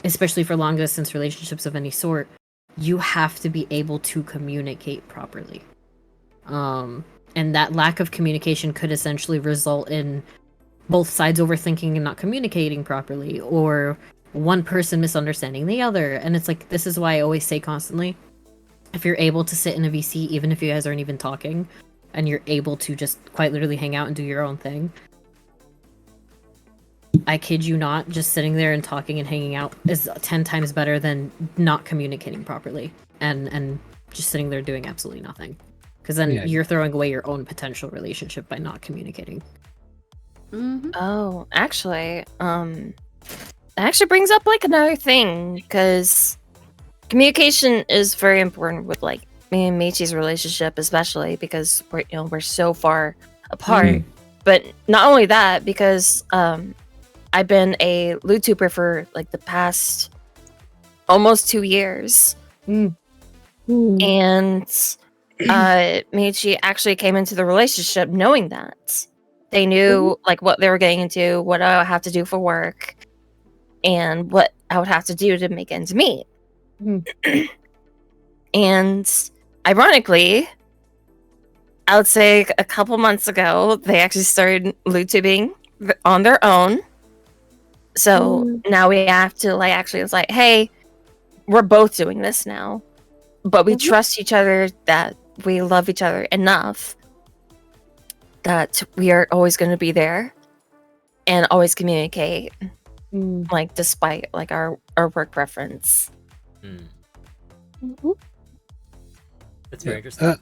especially for long distance relationships of any sort, you have to be able to communicate properly. And that lack of communication could essentially result in both sides overthinking and not communicating properly, or one person misunderstanding the other. And it's like, this is why I always say constantly, if you're able to sit in a VC, even if you guys aren't even talking, and you're able to just quite literally hang out and do your own thing, I kid you not, just sitting there and talking and hanging out is 10 times better than not communicating properly and just sitting there doing absolutely nothing. Because then you're throwing away your own potential relationship by not communicating. Mm-hmm. Oh, actually, that actually brings up like another thing, because communication is very important with like me and Michi's relationship, especially because we're so far apart. But not only that, because I've been a LootTuber for like the past almost 2 years, and Michi actually came into the relationship knowing that. They knew like what they were getting into, what I would have to do for work, and what I would have to do to make ends meet. And ironically, I would say a couple months ago, they actually started LootTubing on their own. So now we have to like actually, it's like, hey, we're both doing this now, but we trust each other, that we love each other enough that we are always going to be there and always communicate, like despite like our work preference. That's very interesting.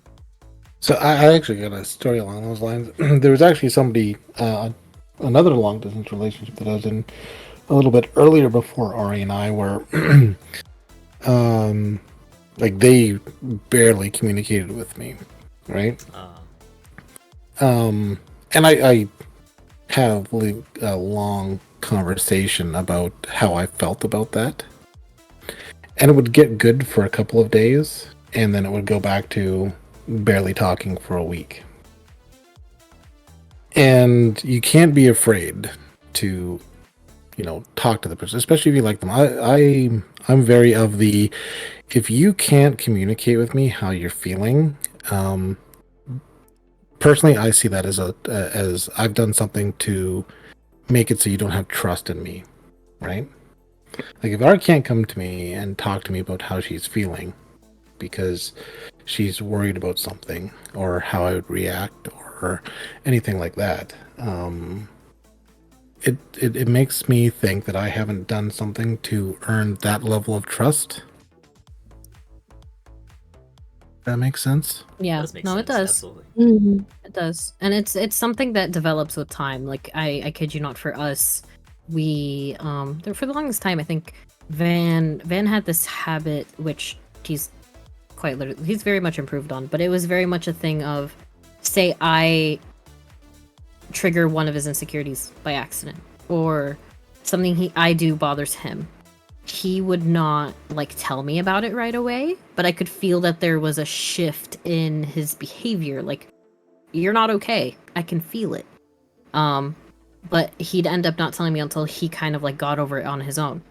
So I actually got a story along those lines. There was actually somebody, another long distance relationship that I was in a little bit earlier before Ari and I were, like they barely communicated with me, right? And I had a long conversation about how I felt about that, and it would get good for a couple of days, and then it would go back to barely talking for a week. And you can't be afraid to, talk to the person, especially if you like them. I'm very of the, if you can't communicate with me how you're feeling, personally, I see that as I've done something to make it so you don't have trust in me, right? Like if Art can't come to me and talk to me about how she's feeling because she's worried about something or how I would react or anything like that, it makes me think that I haven't done something to earn that level of trust. That makes sense? Yeah, Does make no, it sense, does. absolutely. It does, and it's something that develops with time. Like I kid you not, for us, we for the longest time, I think Van had this habit, which he's quite literally, he's very much improved on, but it was very much a thing of, say I trigger one of his insecurities by accident, or something I do bothers him. He would not like tell me about it right away, but I could feel that there was a shift in his behavior. Like, you're not okay. I can feel it. But he'd end up not telling me until he kind of like got over it on his own,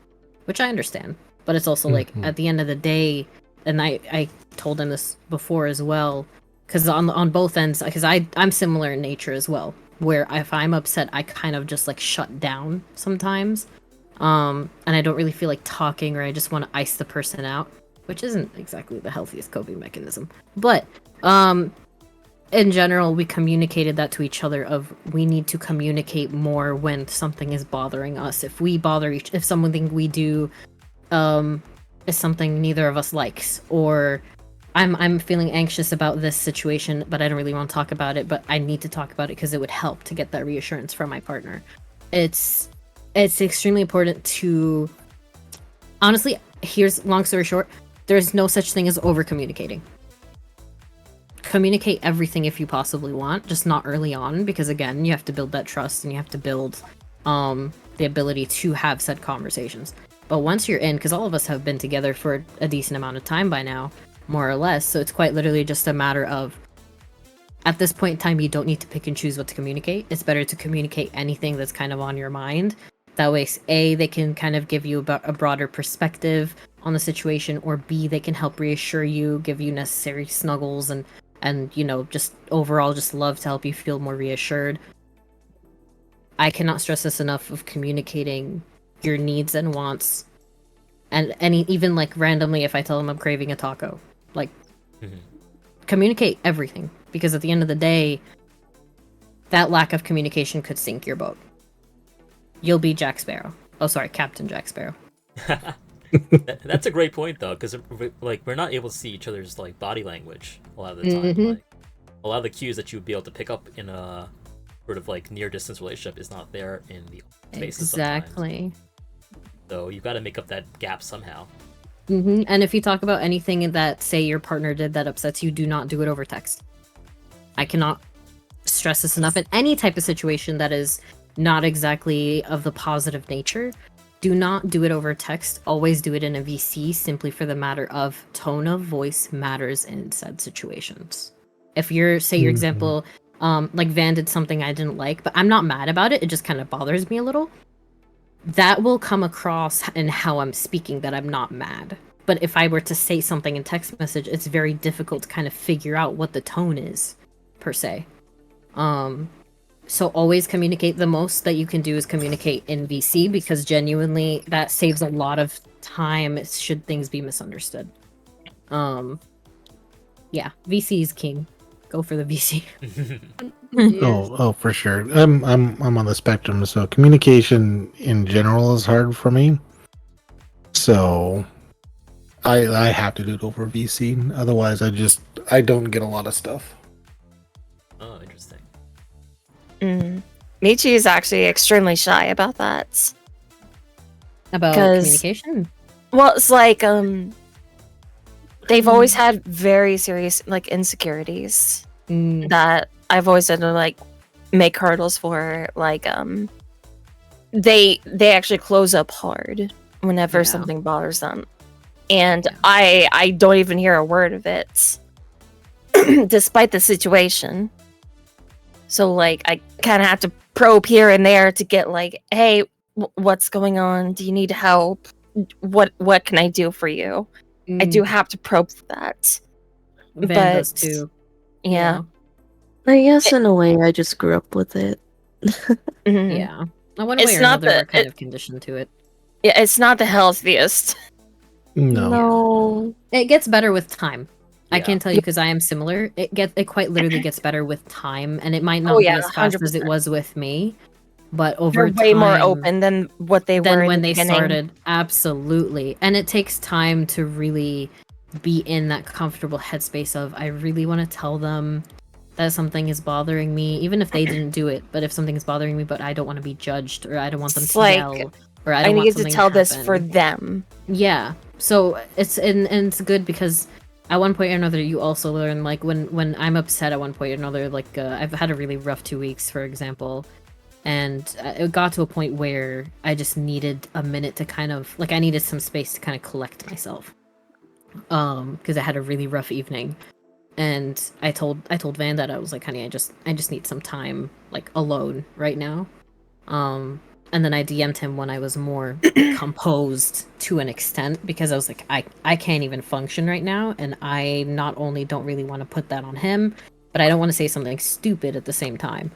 which I understand. But it's also like at the end of the day, and I told him this before as well, because on both ends, because I'm similar in nature as well, where if I'm upset, I kind of just like shut down sometimes. And I don't really feel like talking, or I just want to ice the person out, which isn't exactly the healthiest coping mechanism. But in general, we communicated that to each other of we need to communicate more when something is bothering us. If we bother if something we do is something neither of us likes, or I'm feeling anxious about this situation, but I don't really want to talk about it, but I need to talk about it because it would help to get that reassurance from my partner. It's extremely important to, honestly, here's long story short, there's no such thing as over communicating. Communicate everything if you possibly want, just not early on, because again, you have to build that trust and you have to build the ability to have said conversations. But once you're in, because all of us have been together for a decent amount of time by now, more or less, so it's quite literally just a matter of, at this point in time, you don't need to pick and choose what to communicate. It's better to communicate anything that's kind of on your mind. That way, A, they can kind of give you a broader perspective on the situation, or B, they can help reassure you, give you necessary snuggles, and just overall just love to help you feel more reassured. I cannot stress this enough of communicating your needs and wants, and even like randomly, if I tell them I'm craving a taco, like Mhm. Communicate everything, because at the end of the day, that lack of communication could sink your boat. You'll be Jack Sparrow. Oh, sorry, Captain Jack Sparrow. That's a great point though, because like we're not able to see each other's like body language a lot of the time. Mhm. Like a lot of the cues that you would be able to pick up in a sort of like near distance relationship is not there in the spaces sometimes. Exactly. So you've got to make up that gap somehow. And if you talk about anything that, say, your partner did that upsets you, do not do it over text. I cannot stress this enough. In any type of situation that is not exactly of the positive nature, do not do it over text. Always do it in a VC, simply for the matter of tone of voice matters in said situations. If you're, say, your example, like Van did something I didn't like, but I'm not mad about it, it just kind of bothers me a little. That will come across in how I'm speaking, that I'm not mad. But if I were to say something in text message, it's very difficult to kind of figure out what the tone is, per se. So always communicate. The most that you can do is communicate in VC, because genuinely that saves a lot of time should things be misunderstood. Yeah, VC is king. Go for the VC. Oh, for sure. I'm on the spectrum, so communication in general is hard for me. So I have to do it over VC. Otherwise, I don't get a lot of stuff. Oh, interesting. Michi is actually extremely shy about that. About 'Cause- communication? Well, it's like they've always had very serious like insecurities that I've always had to like make hurdles for. Like they actually close up hard whenever Yeah. something bothers them, and I don't even hear a word of it, despite the situation. So like I kind of have to probe here and there to get like, hey, what's going on? Do you need help? What can I do for you? I do have to probe for that. Van but- does too. Yeah. I guess in a way, I just grew up with it. Mhm. Yeah. One It's way or not another, the- we're kind of conditioned to it. Yeah, it's not the healthiest. No. It gets better with time. I Yeah. can tell you, because I am similar. It quite literally gets better with time, and it might not Oh, be yeah, as fast as it 100%. was with me, but over They're way more time, open than what they were than in when the they beginning. started. Absolutely. And it takes time to really be in that comfortable headspace of, I really want to tell them that something is bothering me, even if they didn't do it. But if something is bothering me, but I don't want to be judged, or I don't want them It's to like, yell, or I I don't want need to something tell this happen. for them. Yeah. So it's and it's good, because at one point or another you also learn, like when I'm upset at one point or another, like I've had a really rough 2 weeks, for example, and it got to a point where I just needed a minute to kind of, like, I needed some space to kind of collect myself, because I had a really rough evening. And I told Van that I was like, honey, I just need some time, like, alone right now. And then I DM'd him when I was more composed to an extent, because I was like, I can't even function right now, and I not only don't really want to put that on him, but I don't want to say something stupid at the same time.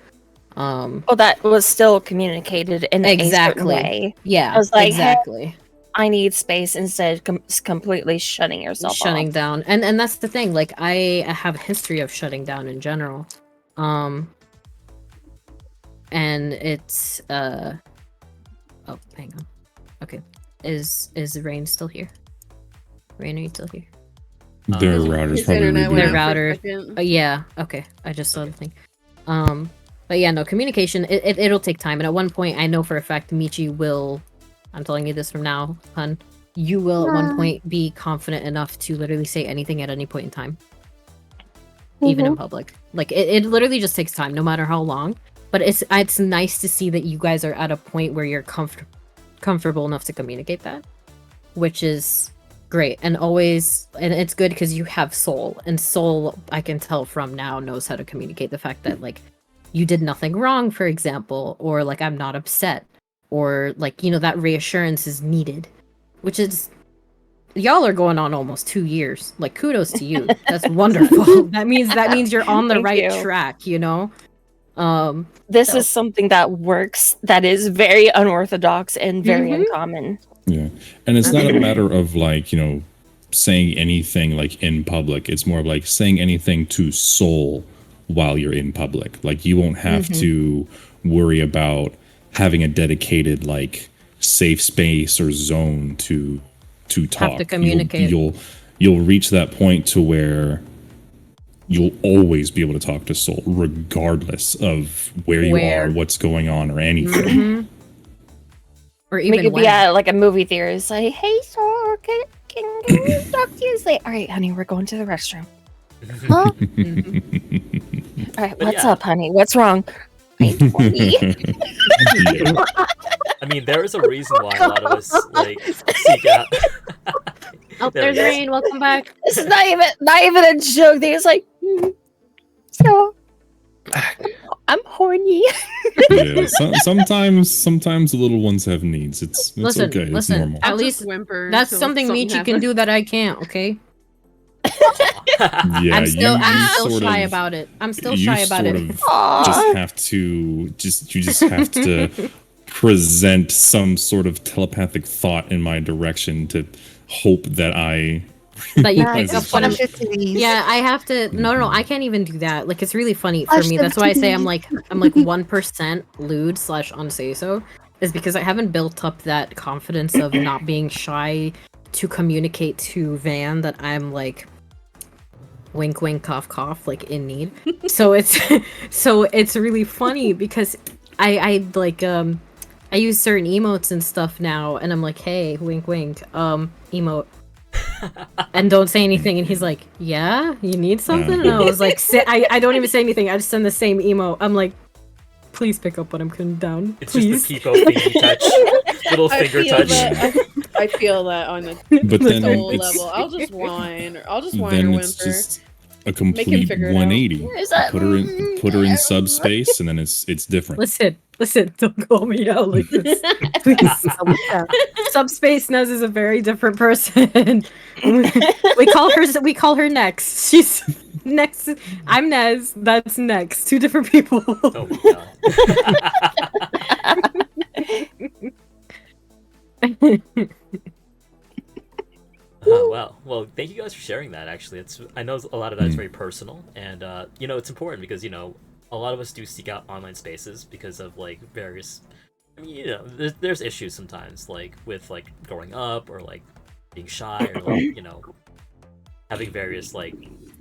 Well, that was still communicated in a certain Exactly. way. Yeah, I was like, hey, exactly. I need space, instead of completely shutting yourself Shutting off. down, and that's the thing. Like, I have a history of shutting down in general, and it's oh, hang on. Okay, is Rain still here? Rain, are you still here? Their His router's His probably internet rebooting. went Their out for a router. second. Yeah. Okay, I just saw the thing. But yeah, no, communication. It'll take time, and at one point, I know for a fact Michi will. I'm telling you this from now, hun. You will at one point be confident enough to literally say anything at any point in time, even in public. Like, it literally just takes time, no matter how long. But it's nice to see that you guys are at a point where you're comfortable enough to communicate that, which is great. And it's good because you have Soul, and Soul, I can tell from now, knows how to communicate the fact that, like, you did nothing wrong, for example, or like, I'm not upset, or like, you know, that reassurance is needed, which is, y'all are going on almost 2 years. Like, kudos to you. That's wonderful. That means you're on the Thank right you. track, you know. This So- is something that works, that is very unorthodox and very Mhm. uncommon. Yeah. And it's not a matter of like, saying anything like in public. It's more of like saying anything to Soul while you're in public. Like you won't have to worry about having a dedicated like safe space or zone to talk. Have to communicate. You'll reach that point to where you'll always be able to talk to Soul regardless of where you are, what's going on, or anything. Or We even could when. be at like a movie theater. It's like, hey, so can we talk to you? It's like, all right, honey, we're going to the restroom. Huh? All right, what's up, honey? What's wrong? I'm 20. I mean, there is a reason why a lot of us like seek out. Oh, There there's we go. Rain. Welcome back. This is not even a joke. They're just like, so I'm horny. Yeah, sometimes the little ones have needs. It's Listen, okay. It's listen. normal. At I'll least just whimper that's until something Michi can happens. do that I can't. Okay. Yeah, I'm still sort shy of- about it. I'm still you shy about sort it. of just have to you just have to present some sort of telepathic thought in my direction to hope that I That you Yeah, pick up just what I'm. flash your titties. Yeah, I have to. No, I can't even do that. Like, it's really funny for Flash me. them That's why I say I'm titties. like 1% lewd / unsay so, is because I haven't built up that confidence of not being shy to communicate to Van that I'm like wink wink cough cough like in need. So it's really funny because I like I use certain emotes and stuff now, and I'm like, hey, wink wink emote. And don't say anything, and he's like, yeah, you need something? And I was like, I don't even say anything, I just send the same emote. I'm like, please pick up what I'm putting down, It's please. just the Pipo fingy touch, little I finger feel touch. that. I feel that on a but then soul it's level. I'll just whine or then whimper. it's just a complete figure it out. 180. Is that- Put her in subspace, and then it's different. Listen, don't call me out like this, please. Subspace Nez is a very different person. we call her Next. She's Next. I'm Nez. That's Next. Two different people. Oh my god. Well, thank you guys for sharing that. Actually, I know a lot of that is very personal, and it's important because a lot of us do seek out online spaces because of like various. I mean, there's issues sometimes, like with like growing up or like being shy or like having various like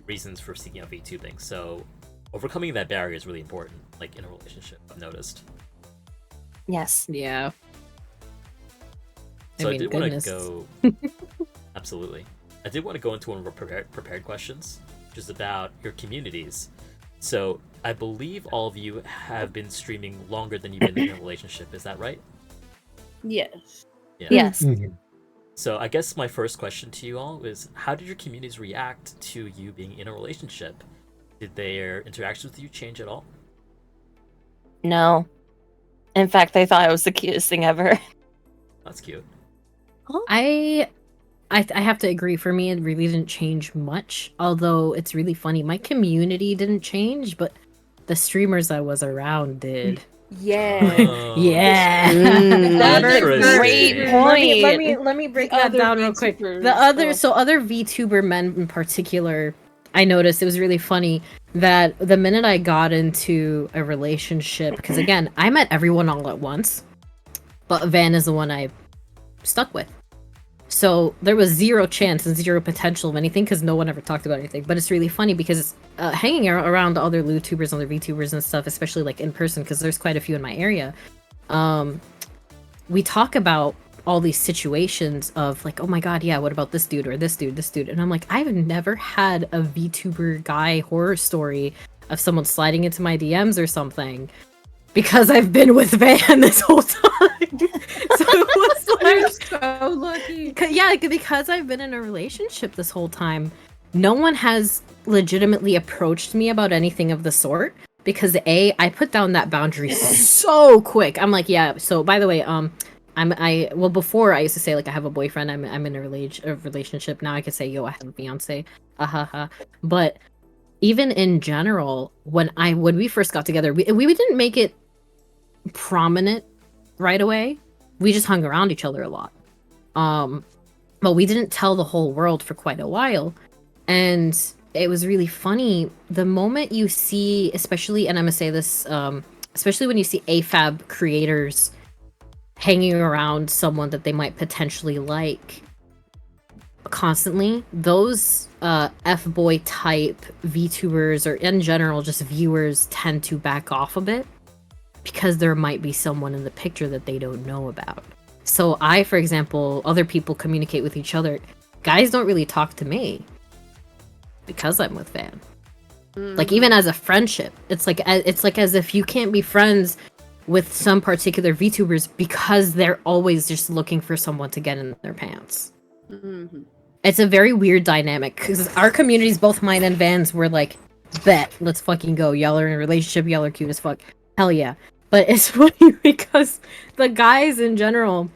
reasons for seeking out VTubing. So overcoming that barrier is really important, like in a relationship. I've noticed. Yes. Yeah. So I, mean, did want goodness. to go. Absolutely, I did want to go into one of our prepared questions, which is about your communities. So I believe all of you have been streaming longer than you've been in a relationship. Is that right? Yes. Yeah. Yes. So I guess my first question to you all is, how did your communities react to you being in a relationship? Did their interactions with you change at all? No. In fact, they thought it was the cutest thing ever. That's cute. I have to agree. For me, it really didn't change much. Although it's really funny, my community didn't change, but the streamers I was around did. Yeah. Oh, Yeah, That's a Interesting. great point. Let me break The that other down real quick. VTubers, The other VTuber men in particular, I noticed it was really funny that the minute I got into a relationship, because again, I met everyone all at once, but Van is the one I stuck with. So there was zero chance and zero potential of anything because no one ever talked about anything. But it's really funny because hanging around other LootTubers, other VTubers and stuff, especially like in person, because there's quite a few in my area, we talk about all these situations of like, oh my god, yeah, what about this dude or this dude? And I'm like, I've never had a VTuber guy horror story of someone sliding into my DMs or something. Because I've been with Van this whole time. So it was like, so lucky. yeah, because I've been in a relationship this whole time, no one has legitimately approached me about anything of the sort. Because I put down that boundary so quick. I'm like, yeah. So by the way, before I used to say like I have a boyfriend. I'm in a relationship now. I could say, yo, I have a fiance. But even in general, when we first got together, we didn't make it prominent right away. We just hung around each other a lot. but we didn't tell the whole world for quite a while. And it was really funny. The moment you see, especially, and I'm gonna say this, especially when you see AFAB creators hanging around someone that they might potentially like constantly, those F-boy type VTubers, or in general just viewers, tend to back off a bit because there might be someone in the picture that they don't know about. So I, for example, other people communicate with each other. Guys don't really talk to me because I'm with Van. Like, even as a friendship, it's like as if you can't be friends with some particular VTubers because they're always just looking for someone to get in their pants. Mm-hmm. It's a very weird dynamic because our communities, both mine and Van's, were like, bet, let's fucking go. Y'all are in a relationship, y'all are cute as fuck. Hell yeah. But it's funny because the guys in general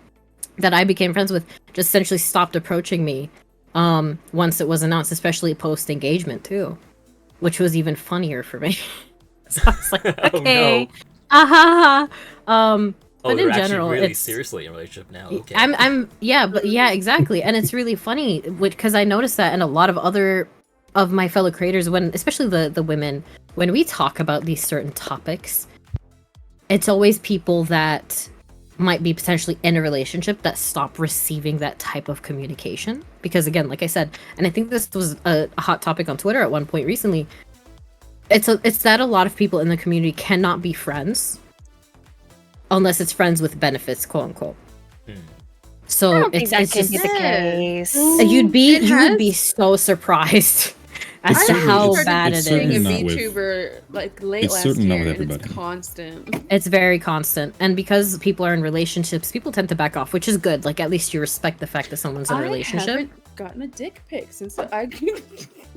that I became friends with just essentially stopped approaching me once it was announced, especially post-engagement too, which was even funnier for me. So I was like, okay. Oh, But they're in general, actually really it's seriously in a relationship now. Okay. yeah, exactly. And it's really funny because I noticed that, and a lot of other of my fellow creators, when especially the women, when we talk about these certain topics, it's always people that might be potentially in a relationship that stop receiving that type of communication. Because again, like I said, and I think this was a hot topic on Twitter at one point recently, it's that a lot of people in the community cannot be friends unless it's friends with benefits, quote unquote. So I don't think that it's can just be the case. you would be so surprised as to how bad it it's is. certainly Being a not with- VTuber like late it's last certainly not year, with and it's everybody. constant. It's very constant, and because people are in relationships, people tend to back off, which is good. Like, at least you respect the fact that someone's in a I relationship. haven't gotten a dick pic since I. Exactly.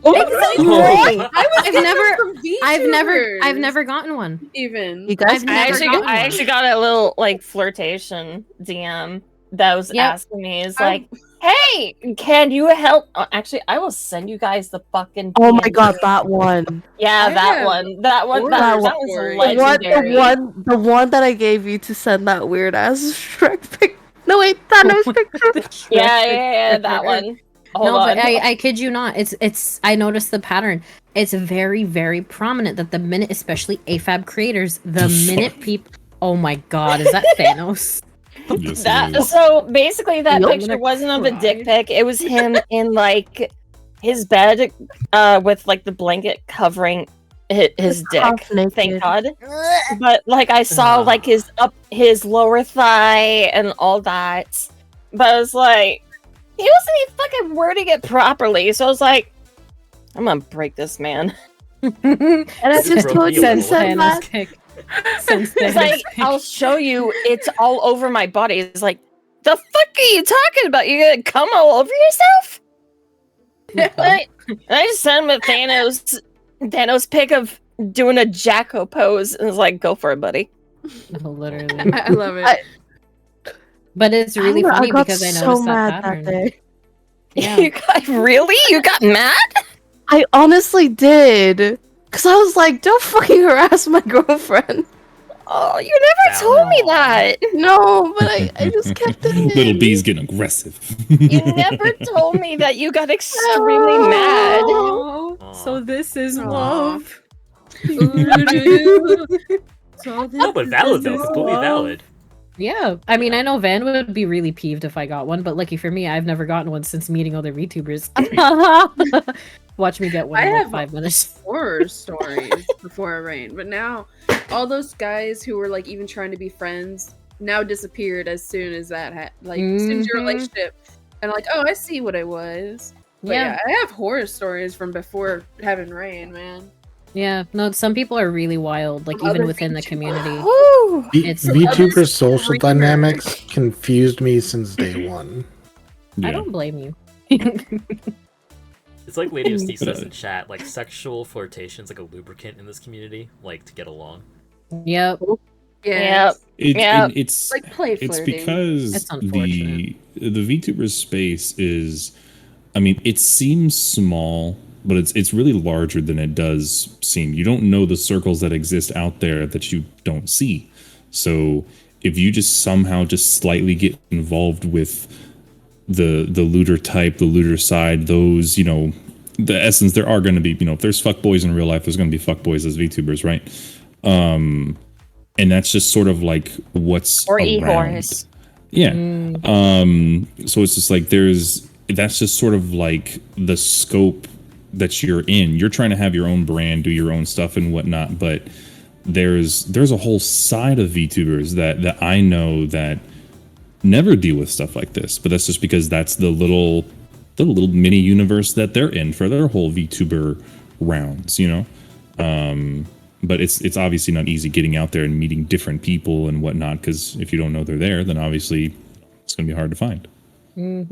I've I've never gotten one. even. You guys I've I never actually, gotten I one. actually got a little like flirtation DM that was Yep. asking me, is like, "Hey, can you help?" Actually, I will send you guys the fucking. Oh my PNG. god, that one. Yeah, I that have one. That horror was stories. legendary. The one that I gave you to send that weird ass Shrek pic. No wait, Thanos picture. Yeah, that one. Hold No, on. but I kid you not. It's I noticed the pattern. It's very, very prominent that the minute, especially AFAB creators, the minute people. Oh my god, is that Thanos? Yes, That it is. so basically that Yup. picture wasn't of a Cry. dick pic. It was him in like his bed, with like the blanket covering his dick. Half naked. Thank God. But like I saw like his lower thigh and all that. But I was like, he wasn't even fucking wording it properly. So I was like, I'm gonna break this man. And I This is just told you revealing. to send Thanos that. kick. Since It's Thanos like, kick. I'll show you. It's all over my body. It's like, the fuck are you talking about? You gonna come all over yourself? I just sent him a Thanos pic of doing a Jacko pose, and it's like, go for it, buddy. Literally. I love it. But it's really I funny got because I so noticed mad that pattern. that day. Yeah. You got really? You got mad? I honestly did. Cause I was like, don't fucking harass my girlfriend. Oh, you never told me that. No, but I just kept it in. Little B's getting aggressive. You never told me that you got extremely mad. Oh, Aw. so this is Aw. love. No, but valid though. Completely valid. Yeah, I mean, I know Van would be really peeved if I got one, but lucky for me, I've never gotten one since meeting other VTubers. Watch me get one I in like have 5 minutes. Horror stories before it rained, but now all those guys who were like even trying to be friends now disappeared as soon as that as soon as your Mhm. relationship, and like, oh, I see what I was. But yeah, I have horror stories from before having rain, man. Yeah, no, some people are really wild, like From even other within the VTubers. community. Woo. It's- VTuber social streamers. dynamics confused me since day one. I Yeah. don't blame you. It's like Lady of Steve But, says in chat, like sexual flirtation is like a lubricant in this community, like to get along. Yep. Yeah, Yep. It's like play it's flirting. because It's the unfortunate. VTuber space is, I mean, it seems small, but it's really larger than it does seem. You don't know the circles that exist out there that you don't see. So if you just somehow just slightly get involved with the looter type, the looter side, those, the essence, there are going to be, if there's fuckboys in real life, there's going to be fuckboys as VTubers, right? And that's just sort of like what's Or around. e-horse. Yeah. So it's just like that's just sort of like the scope that you're in. You're trying to have your own brand, do your own stuff and whatnot, but there's a whole side of VTubers that I know that never deal with stuff like this, but that's just because that's the little mini universe that they're in for their whole VTuber rounds, but it's obviously not easy getting out there and meeting different people and whatnot, because if you don't know they're there, then obviously it's going to be hard to find.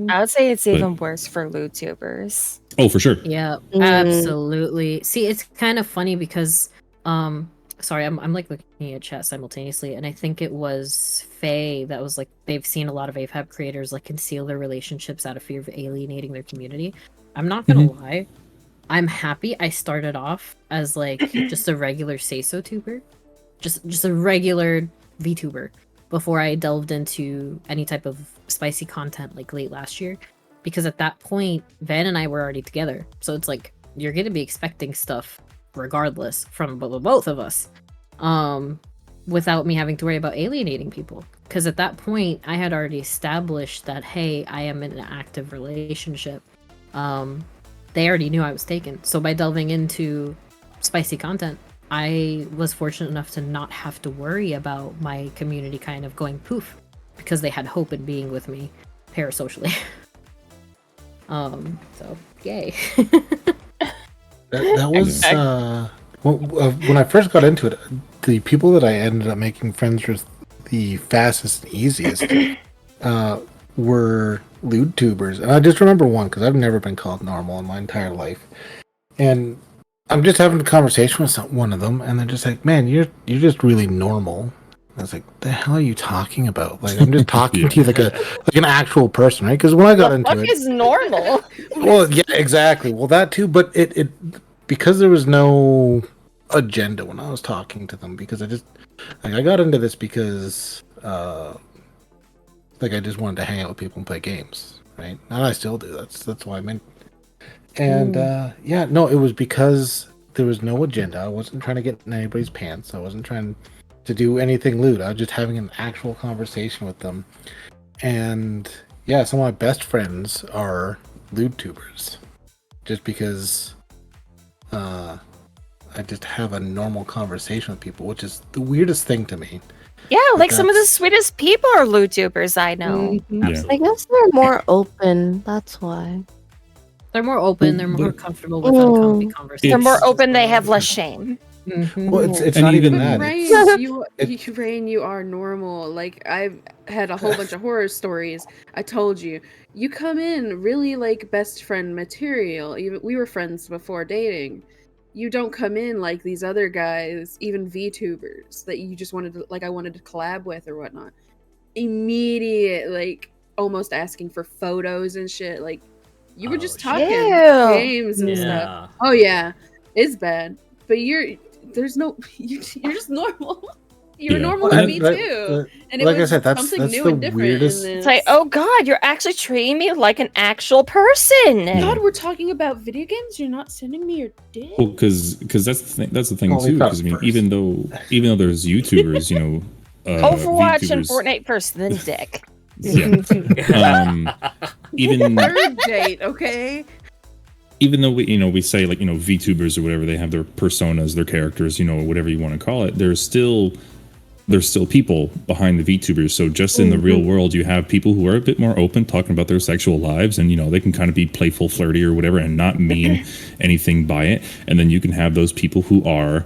I would say it's even worse for LootTubers. Oh, for sure. Yeah, absolutely. See, it's kind of funny because sorry, I'm like looking at chat simultaneously, and I think it was Faye that was like, they've seen a lot of AFAB creators like conceal their relationships out of fear of alienating their community. I'm not gonna lie, I'm happy I started off as like just a regular say-so tuber, just a regular VTuber before I delved into any type of spicy content like late last year, because at that point Van and I were already together, so it's like you're gonna be expecting stuff regardless from both of us, without me having to worry about alienating people, because at that point I had already established that, hey, I am in an active relationship. They already knew I was taken, so by delving into spicy content, I was fortunate enough to not have to worry about my community kind of going poof, because they had hope in being with me parasocially. So yay. That was when I first got into it. The people that I ended up making friends with the fastest and easiest were lewd tubers, and I just remember one because I've never been called normal in my entire life, and I'm just having a conversation with one of them, and they're just like, "Man, you're just really normal." I was like, "The hell are you talking about? Like, I'm just talking to you like an actual person, right?" Because when I got into What it, is normal? well, yeah, exactly. Well, that too, but it because there was no agenda when I was talking to them, because I got into this because I just wanted to hang out with people and play games, right? And I still do. That's why I'm in. And it was because there was no agenda. I wasn't trying to get in anybody's pants. I wasn't trying to do anything lewd. I was just having an actual conversation with them. And yeah, some of my best friends are lewd tubers, just because I just have a normal conversation with people, which is the weirdest thing to me. Yeah, like some of the sweetest people are LootTubers I know. Yeah. I guess they're more open. That's why. They're more open. They're more comfortable with uncomfy conversations. They're more open. They have less shame. Well, it's And not even even- that. Rain, you are normal. Like, I've had a whole bunch of horror stories. I told you. You come in really like best friend material. We were friends before dating. You don't come in like these other guys, even VTubers, that you just wanted to, like, I wanted to collab with or whatnot. Immediate, like, almost asking for photos and shit. Like, you were just talking games and stuff. Oh yeah, it's bad. But you're just normal. You're normal to me too. And it like was I said, that's something new the and different. weirdest. It's like, oh god, you're actually treating me like an actual person. God, we're talking about video games. You're not sending me your dick. Well, because that's the thing Well, we too. thought Because I mean, first. even though there's YouTubers, Overwatch and VTubers, Fortnite first, then dick. even Third date, okay? even though we say, like, VTubers or whatever, they have their personas, their characters, whatever you want to call it, there's still people behind the VTubers. So just in the real world, you have people who are a bit more open, talking about their sexual lives, and they can kind of be playful, flirty, or whatever, and not mean anything by it. And then you can have those people who are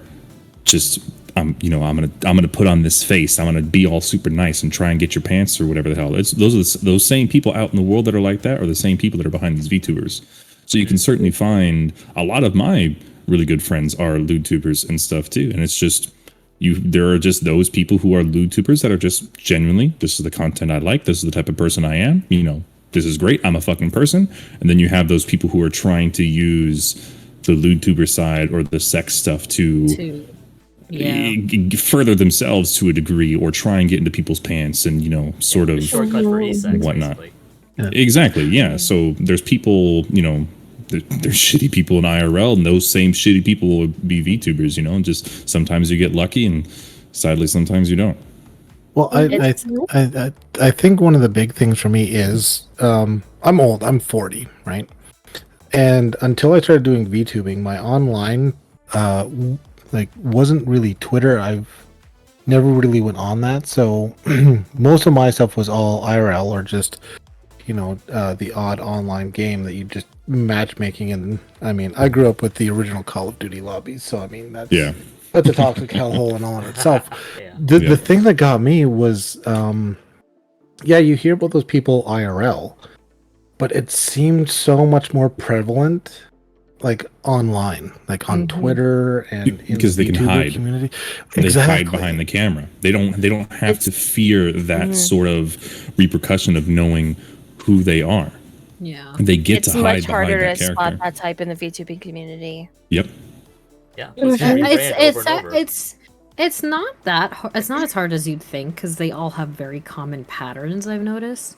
just I'm gonna put on this face, I'm gonna be all super nice and try and get your pants or whatever the hell. Those same people out in the world that are like that are the same people that are behind these VTubers. So you can certainly find a lot of my really good friends are LewdTubers and stuff too. And it's just there are just those people who are LewdTubers that are just genuinely, this is the content I like, this is the type of person I am, this is great, I'm a fucking person. And then you have those people who are trying to use the LewdTuber side or the sex stuff to further themselves to a degree, or try and get into people's pants and sort of shortcut for e-sex, whatnot. basically. Exactly. Yeah. So there's people, there's shitty people in IRL, and those same shitty people will be VTubers. And just sometimes you get lucky, and sadly, sometimes you don't. Well, I think one of the big things for me is I'm old. I'm 40, right? And until I started doing VTubing, my online wasn't really Twitter. I've never really went on that, so most of my stuff was all IRL or just the odd online game that you just matchmaking. And I mean, I grew up with the original Call of Duty lobbies, so I mean that's a toxic hellhole in all in itself. The thing that got me was you hear about those people IRL, but it seemed so much more prevalent like online, like on Twitter and because they can hide community. They hide behind the camera. They don't have to fear that sort of repercussion of knowing who they are. Yeah, they get to hide behind that character. It's much harder to spot that type in the VTubing community. Yep. Yeah, it's not that hard. It's not as hard as you'd think because they all have very common patterns. I've noticed.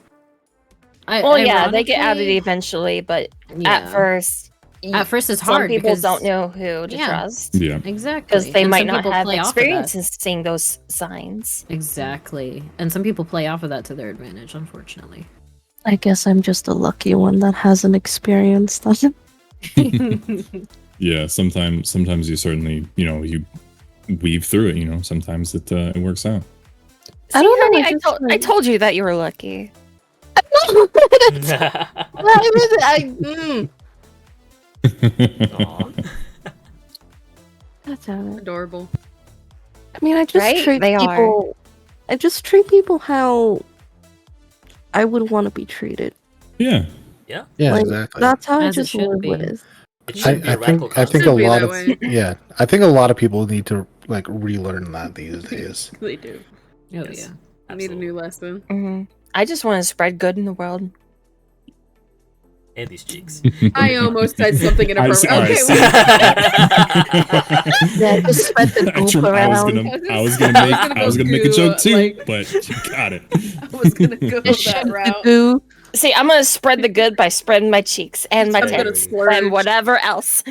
They get added eventually, but at first it's hard. Some people don't know who to trust. Yeah, exactly. Because they might not have experience in seeing those signs. Exactly, and some people play off of that to their advantage. Unfortunately, I guess I'm just a lucky one that hasn't experienced that. Yeah, sometimes you certainly you weave through it. Sometimes it works out. I don't know. I told you that you were lucky. That's adorable. I mean, I just treat people how I would want to be treated. Yeah, exactly. That's how I just live with. I think a lot of I think a lot of people need to like relearn that these days. They do. Oh yeah, I need a new lesson. Mm-hmm. I just want to spread good in the world. And these cheeks. I almost said something inappropriate. Yeah, just spread the goop around. I was gonna make a joke too, but you got it. I was gonna go that route. Goo. See, I'm gonna spread the good by spreading my cheeks and my tits and whatever else.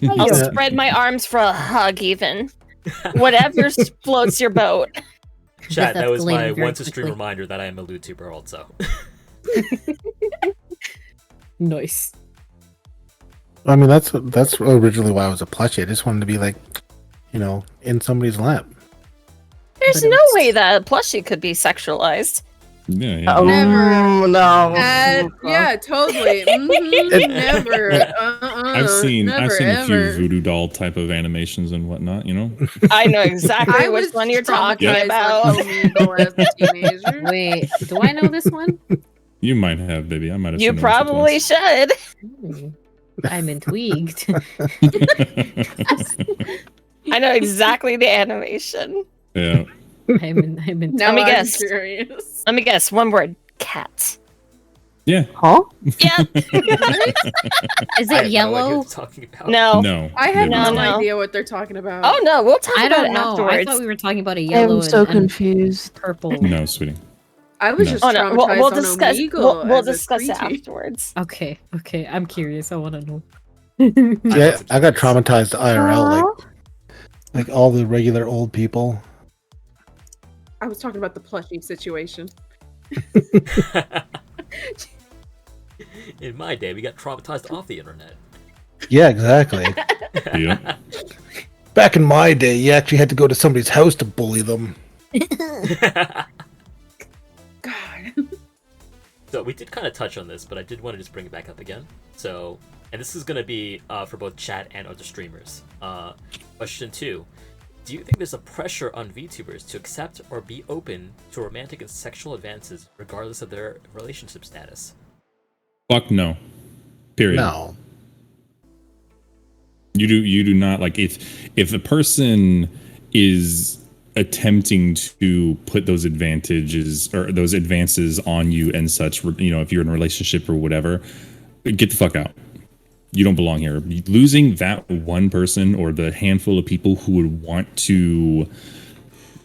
I'll spread my arms for a hug, even. Whatever floats your boat. Chat, that was my once a stream reminder that I am a LootTuber also. Nice. I mean, that's originally why I was a plushie. I just wanted to be like, in somebody's lap. There's no way that a plushie could be sexualized. Yeah. Oh, never. No. Yeah, totally. Never. I've seen a few voodoo doll type of animations and whatnot. I know exactly which one you're talking about. As a teenager. Wait, do I know this one? You might have, baby. I might have. You probably should. I'm intrigued. I know exactly the animation. Yeah. I'm Let me guess. Curious. Let me guess. One word. Cat. Yeah. Huh? Yeah. Is it yellow? No. I have no idea what they're talking about. Oh no, we'll talk about it know. afterwards. I thought we were talking about a yellow. I'm so confused. Purple. No, sweetie. I was just traumatized we'll on discuss. Omegle We'll as a discuss it preteen. afterwards. Okay. I'm curious. I want to know. Yeah, I got traumatized IRL, like all the regular old people. I was talking about the plushie situation. In my day, we got traumatized off the internet. Yeah, exactly. Yeah. Back in my day, you actually had to go to somebody's house to bully them. God. So we did kind of touch on this, but I did want to just bring it back up again. So, and this is going to be for both chat and other streamers. Question 2. Do you think there's a pressure on VTubers to accept or be open to romantic and sexual advances regardless of their relationship status? Fuck no. Period. No. You do not, like, if a person is attempting to put those advantages or those advances on you and such, if you're in a relationship or whatever, get the fuck out. You don't belong here. Losing that one person or the handful of people who would want to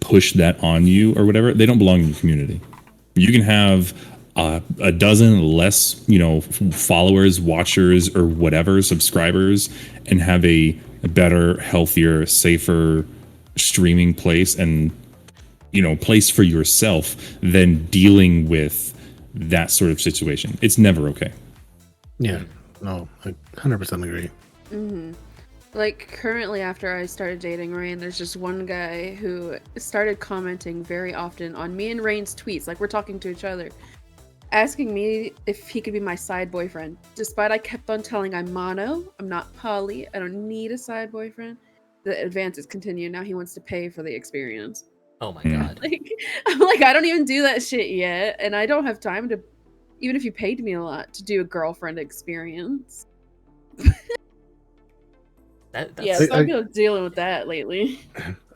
push that on you or whatever, they don't belong in your community. You can have a dozen less, followers, watchers, or whatever, subscribers, and have a better, healthier, safer streaming place and, place for yourself than dealing with that sort of situation. It's never okay. Yeah, no, I 100% agree. Like, currently, after I started dating Rain, there's just one guy who started commenting very often on me and Rain's tweets, like we're talking to each other, asking me if he could be my side boyfriend, despite I kept on telling I'm mono, I'm not poly, I don't need a side boyfriend. The advances continue. Now he wants to pay for the experience. Oh my god. Like, I'm like, I don't even do that shit yet, and I don't have time to, even if you paid me a lot, to do a girlfriend experience. Yeah, so I've been dealing with that lately.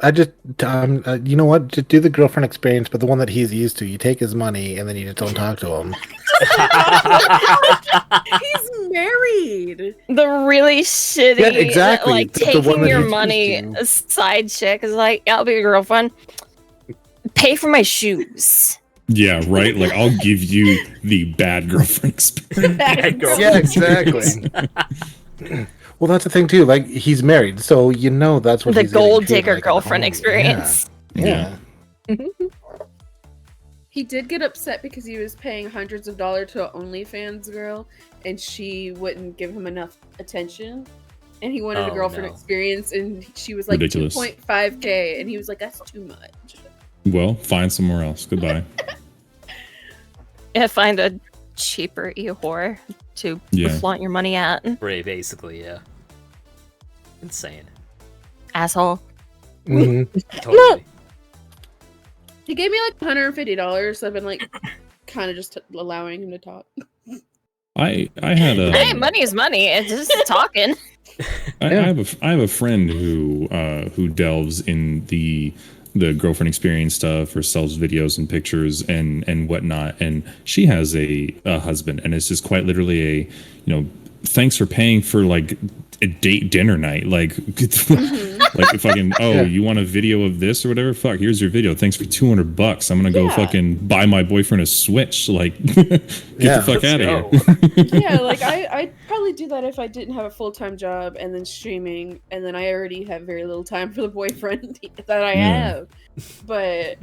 You know what? Just do the girlfriend experience, but the one that he's used to. You take his money, and then you just don't talk to him. He's married. The really shitty, Yeah, exactly. like That's the one taking that your he's money used to. side chick is like, I'll be your girlfriend. Pay for my shoes. Yeah, right. Like I'll give you the bad girlfriend experience. Yeah, exactly. Well, that's the thing too. Like he's married, so that's what The he's getting gold paid, digger like, at girlfriend home. experience. Yeah. He did get upset because he was paying hundreds of dollars to an OnlyFans girl, and she wouldn't give him enough attention. And he wanted a girlfriend experience, and she was like Ridiculous. 2.5K, and he was like, "That's too much." Well, find somewhere else. Goodbye. Yeah, find a cheaper e-whore to flaunt your money at. Right, basically, yeah. Insane. Asshole. Totally. He gave me like $150, so I've been like, kind of just allowing him to talk. I had a. Hey, money is money. It's just talking. I have a friend who delves in the girlfriend experience stuff or sells videos and pictures and whatnot, and she has a husband, and it's just quite literally a thanks for paying for like a date dinner night, like like fucking you want a video of this or whatever, fuck, here's your video, thanks for $200, I'm gonna go fucking buy my boyfriend a Switch, like get the fuck out of here. Yeah, like I'd probably do that if I didn't have a full-time job and then streaming, and then I already have very little time for the boyfriend that I have. But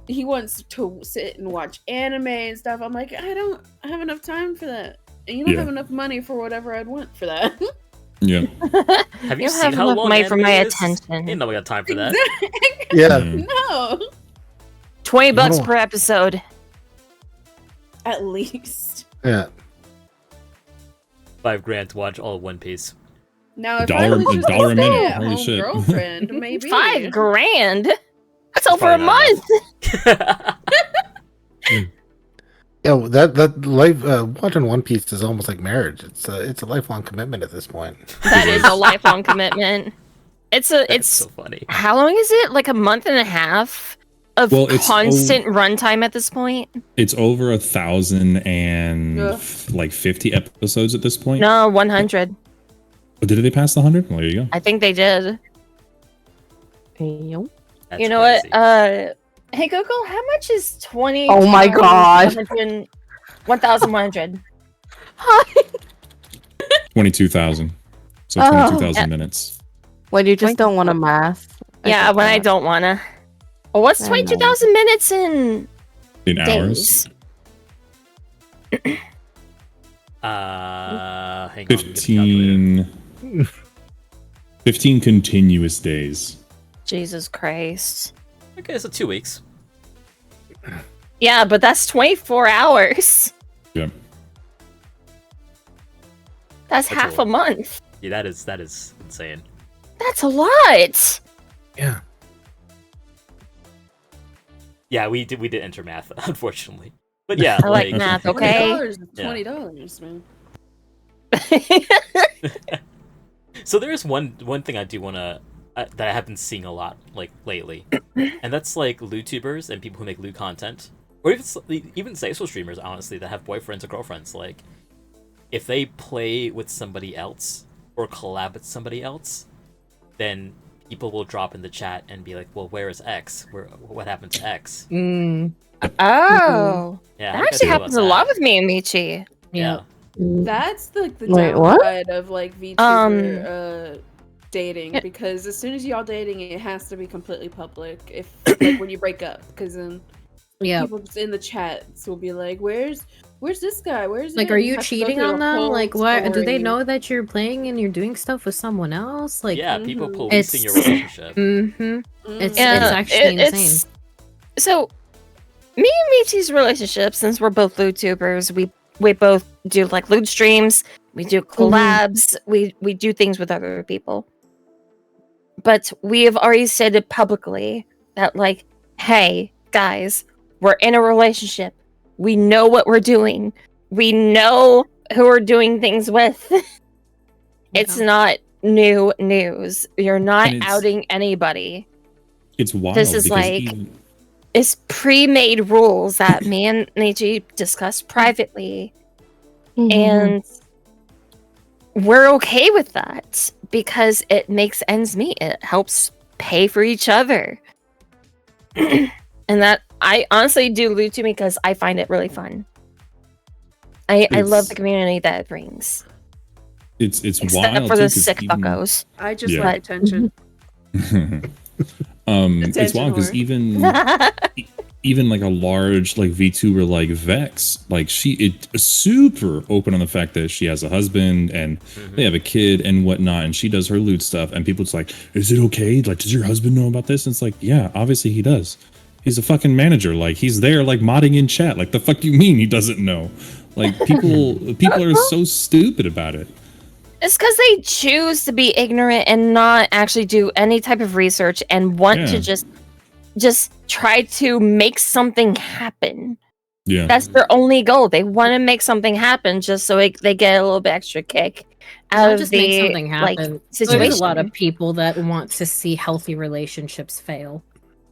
he wants to sit and watch anime and stuff. I'm like, I don't have enough time for that. And you don't have enough money for whatever I'd want for that. Yeah. Have You seen have how enough long money for my anime is? attention. Ain't nobody got time for that. Yeah. No. $20 per episode. At least. Yeah. $5,000 to watch all of One Piece. Now, if $1 I was just $1 a a minute. Holy stay-at-home shit. girlfriend, maybe. $5,000? That's all for a Probably not month. Yeah, that life watching One Piece is almost like marriage. It's a lifelong commitment at this point. That is a lifelong commitment. It's so funny. How long is it? Like a month and a half of constant runtime at this point? It's over 1,050 episodes at this point. No, 100. But did they pass the 100? Well, there you go. I think they did. That's you know crazy. what? Hey Google, how much is 20? Oh my god. 1,100. 22,000. So 22,000 minutes. When you just don't want to math. Yeah, when I don't wanna. Well, what's 22,000 minutes in hours? Hang on. let me get the calculator. 15 continuous days. Jesus Christ. Okay, so 2 weeks. Yeah, but that's 24 hours. Yeah. That's a half lot. a month. Yeah, that is insane. That's a lot. Yeah. Yeah, we did enter math, unfortunately. But yeah, I like math, okay? $20 is $20, man. So there is one thing I do want to that I have been seeing a lot like lately, and that's like LootTubers and people who make loot content, or even social streamers, honestly, that have boyfriends or girlfriends. Like, if they play with somebody else or collab with somebody else, then people will drop in the chat and be like, "Well, where is X? What happened to X?" Oh, Yeah, that how you guys actually feel about happens a lot that? with me and Michi. Yeah. That's the Wait, what? downside of like VTuber dating, because as soon as y'all dating, it has to be completely public. If like when you break up, because then Yeah. people just in the chats will be like, "Where's this guy? Where's Like, it?" are And you have to go cheating through on a them? whole Like, what? Do they story. know that you're playing and you're doing stuff with someone else? Like, Yeah, people Mhm. policing your It's- relationship. mm-hmm. It's Yeah, actually insane. So, me and Michi's relationship, since we're both YouTubers, we both do like loot streams, we do collabs, we do things with other people. But we have already said it publicly that like, hey guys, we're in a relationship. We know what we're doing. We know who we're doing things with. It's not new news. You're not And it's- outing anybody. It's wild. This is because like- even- It's pre-made rules that me and Michi discussed privately, and we're okay with that because it makes ends meet. It helps pay for each other. And that I honestly do loot to me because I find it really fun. I love It's- the community that it brings. it's Except wild for too, the 'cause sick even- buckos. I just Yeah. like attention. It's Attention wild because whore. even like a large like VTuber like Vex, like it super open on the fact that she has a husband and they have a kid and whatnot, and she does her loot stuff, and people just like, is it okay? Like, does your husband know about this? And it's like, yeah, obviously he does. He's a fucking manager. Like, he's there like modding in chat. Like, the fuck you mean he doesn't know? Like, people are so stupid about it. It's because they choose to be ignorant and not actually do any type of research and want to Yeah. just try to make something happen. Yeah. That's their only goal. They want to make something happen just so they get a little bit extra kick out Not of just the make something like happen. situation. There's a lot of people that want to see healthy relationships fail.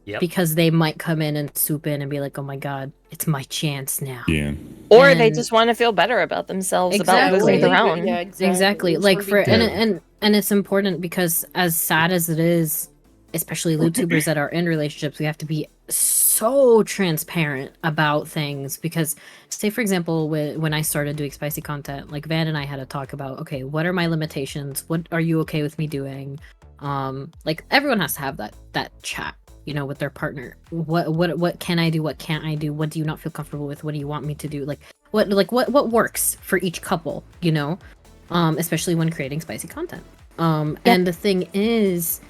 Yep. Because they might come in and swoop in and be like, oh my god, it's my chance now. Yeah. Or they And- just want to feel better about themselves Exactly. about losing their Leave it- own. Yeah, Exactly. They just Like wanna be for good. and it's important because as sad as it is, especially YouTubers that are in relationships, we have to be so transparent about things because say for example when I started doing spicy content, like Van and I had to talk about, okay, what are my limitations? What are you okay with me doing? Like everyone has to have that chat, you know, with their partner. What can I do? What can't I do? What do you not feel comfortable with? What do you want me to do? Like what works for each couple, you know? Especially when creating spicy content. And the thing is,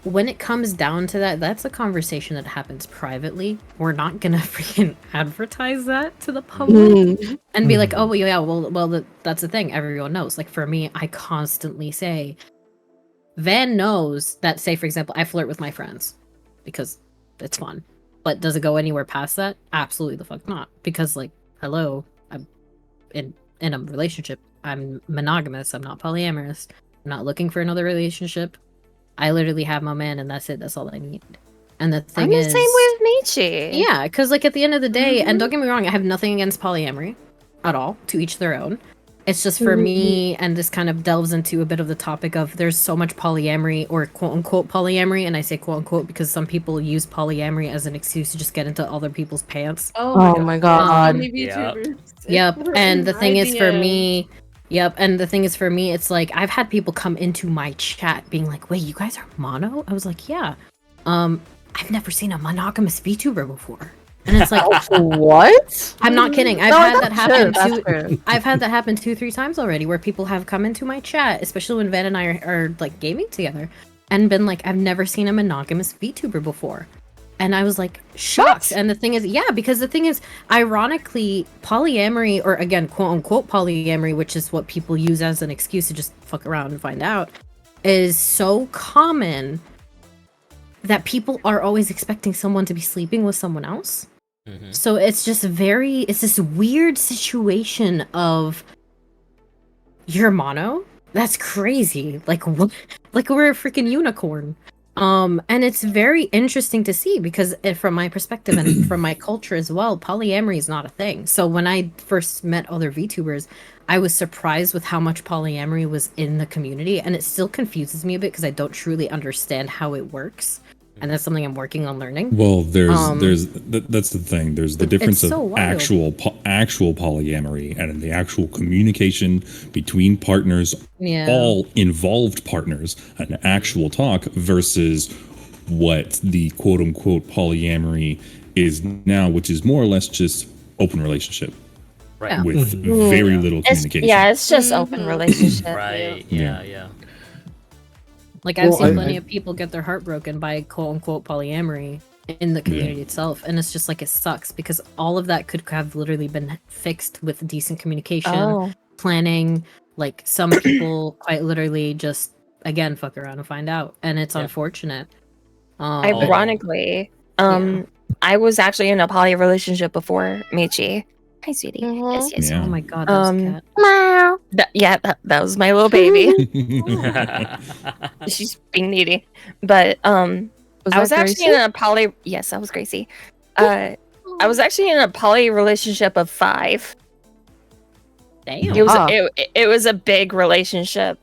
when it comes down to that, that's a conversation that happens privately. We're not gonna freaking advertise that to the public and be like, oh yeah, well, that's the thing. Everyone knows. Like for me, I constantly say, Van knows that. Say for example, I flirt with my friends because it's fun. But does it go anywhere past that? Absolutely the fuck not. Because like, hello, I'm in a relationship. I'm monogamous. I'm not polyamorous. I'm not looking for another relationship. I literally have my man, and that's it. That's all I need. And the thing I'm the is, same with Michi. yeah, because like at the end of the day, and don't get me wrong, I have nothing against polyamory at all. To each their own. It's just for me, and this kind of delves into a bit of the topic of there's so much polyamory or quote unquote polyamory, and I say quote unquote because some people use polyamory as an excuse to just get into other people's pants. Oh my god. So many Yeah. VTubers. Yep, We're and in the thing is for IBM. me, it's like I've had people come into my chat being like, "Wait, you guys are mono?" I was like, "Yeah." I've never seen a monogamous VTuber before. And it's like What? I'm not kidding. I've No, had that that's happen true, that's true. I've had that happen 2-3 times already where people have come into my chat, especially when Van and I are like gaming together, and been like, I've never seen a monogamous VTuber before. And I was like shocked. What? And the thing is, yeah, because the thing is, ironically, polyamory, or again, quote unquote polyamory, which is what people use as an excuse to just fuck around and find out, is so common that people are always expecting someone to be sleeping with someone else. So it's just it's this weird situation of you're mono? That's crazy. Like what? Like we're a freaking unicorn. And it's very interesting to see because from my perspective and from my culture as well, polyamory is not a thing. So when I first met other VTubers, I was surprised with how much polyamory was in the community, and it still confuses me a bit because I don't truly understand how it works. and that's something I'm working on learning. Well, that's the thing. There's the difference it's so of wild. actual polyamory and the actual communication between partners, Yeah. all involved partners, and actual talk versus what the quote unquote polyamory is now, which is more or less just open relationship Right. with very little communication. It's just open relationship. Right. Yeah. Yeah. Like I've Well, seen I- plenty of people get their heart broken by quote unquote polyamory in the community itself, and it's just like it sucks because all of that could have literally been fixed with decent communication, Oh, planning. Like some people quite literally just again fuck around and find out, and it's Yeah. unfortunate. ironically, I was actually in a poly relationship before Michi. Hi, sweetie. Yes, yes. Yeah. Oh my god, that was a cat. Meow. That was my little baby. She's being needy. But I was that actually Gracie? in a poly. Yes, that was Gracie. I was actually in a poly relationship of 5. Damn. It was Ah. it was a big relationship,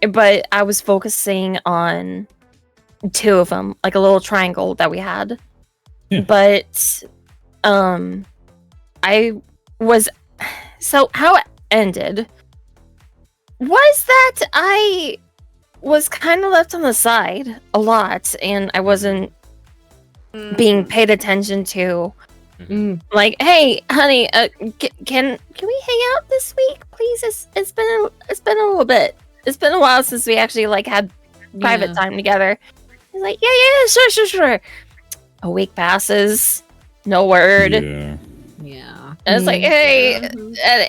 but I was focusing on 2 of them, like a little triangle that we had. Yeah. But I was so how it ended was that I was kind of left on the side a lot, and I wasn't being paid attention to. Mm. Like, hey, honey, can we hang out this week, please? It's been a little bit. It's been a while since we actually like had private Yeah. time together. He's like, yeah, sure. A week passes, no word. Yeah. Yeah. And it's like, hey, Mhm. at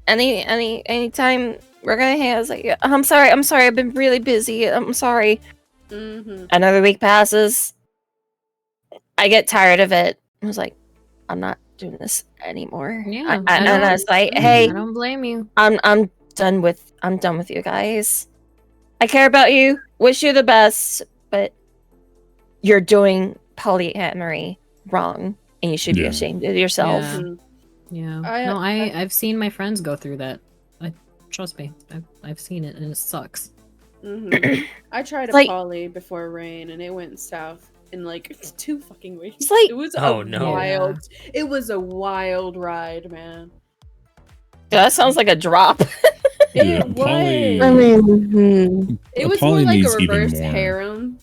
any time we're gonna hang out. I was like, yeah, I'm sorry, I've been really busy. I'm sorry. Mhm. Another week passes. I get tired of it. I was like, I'm not doing this anymore. Yeah, and I was like, I hey, don't blame you. I'm done with you guys. I care about you. Wish you the best, but you're doing polyamory wrong, and you should be Yeah. ashamed of yourself. Yeah. Mhm. Yeah. I- I've seen my friends go through that. Trust me, I've seen it and it sucks. Mhm. I tried a Like- poly before Rain, and it went south in like 2 fucking weeks. It's like- it was Oh, a no. wild. It was a wild ride, man. That sounds like a drop. Yeah, It poly- was. I mean, It a was more poly like a needs even reverse more. harem.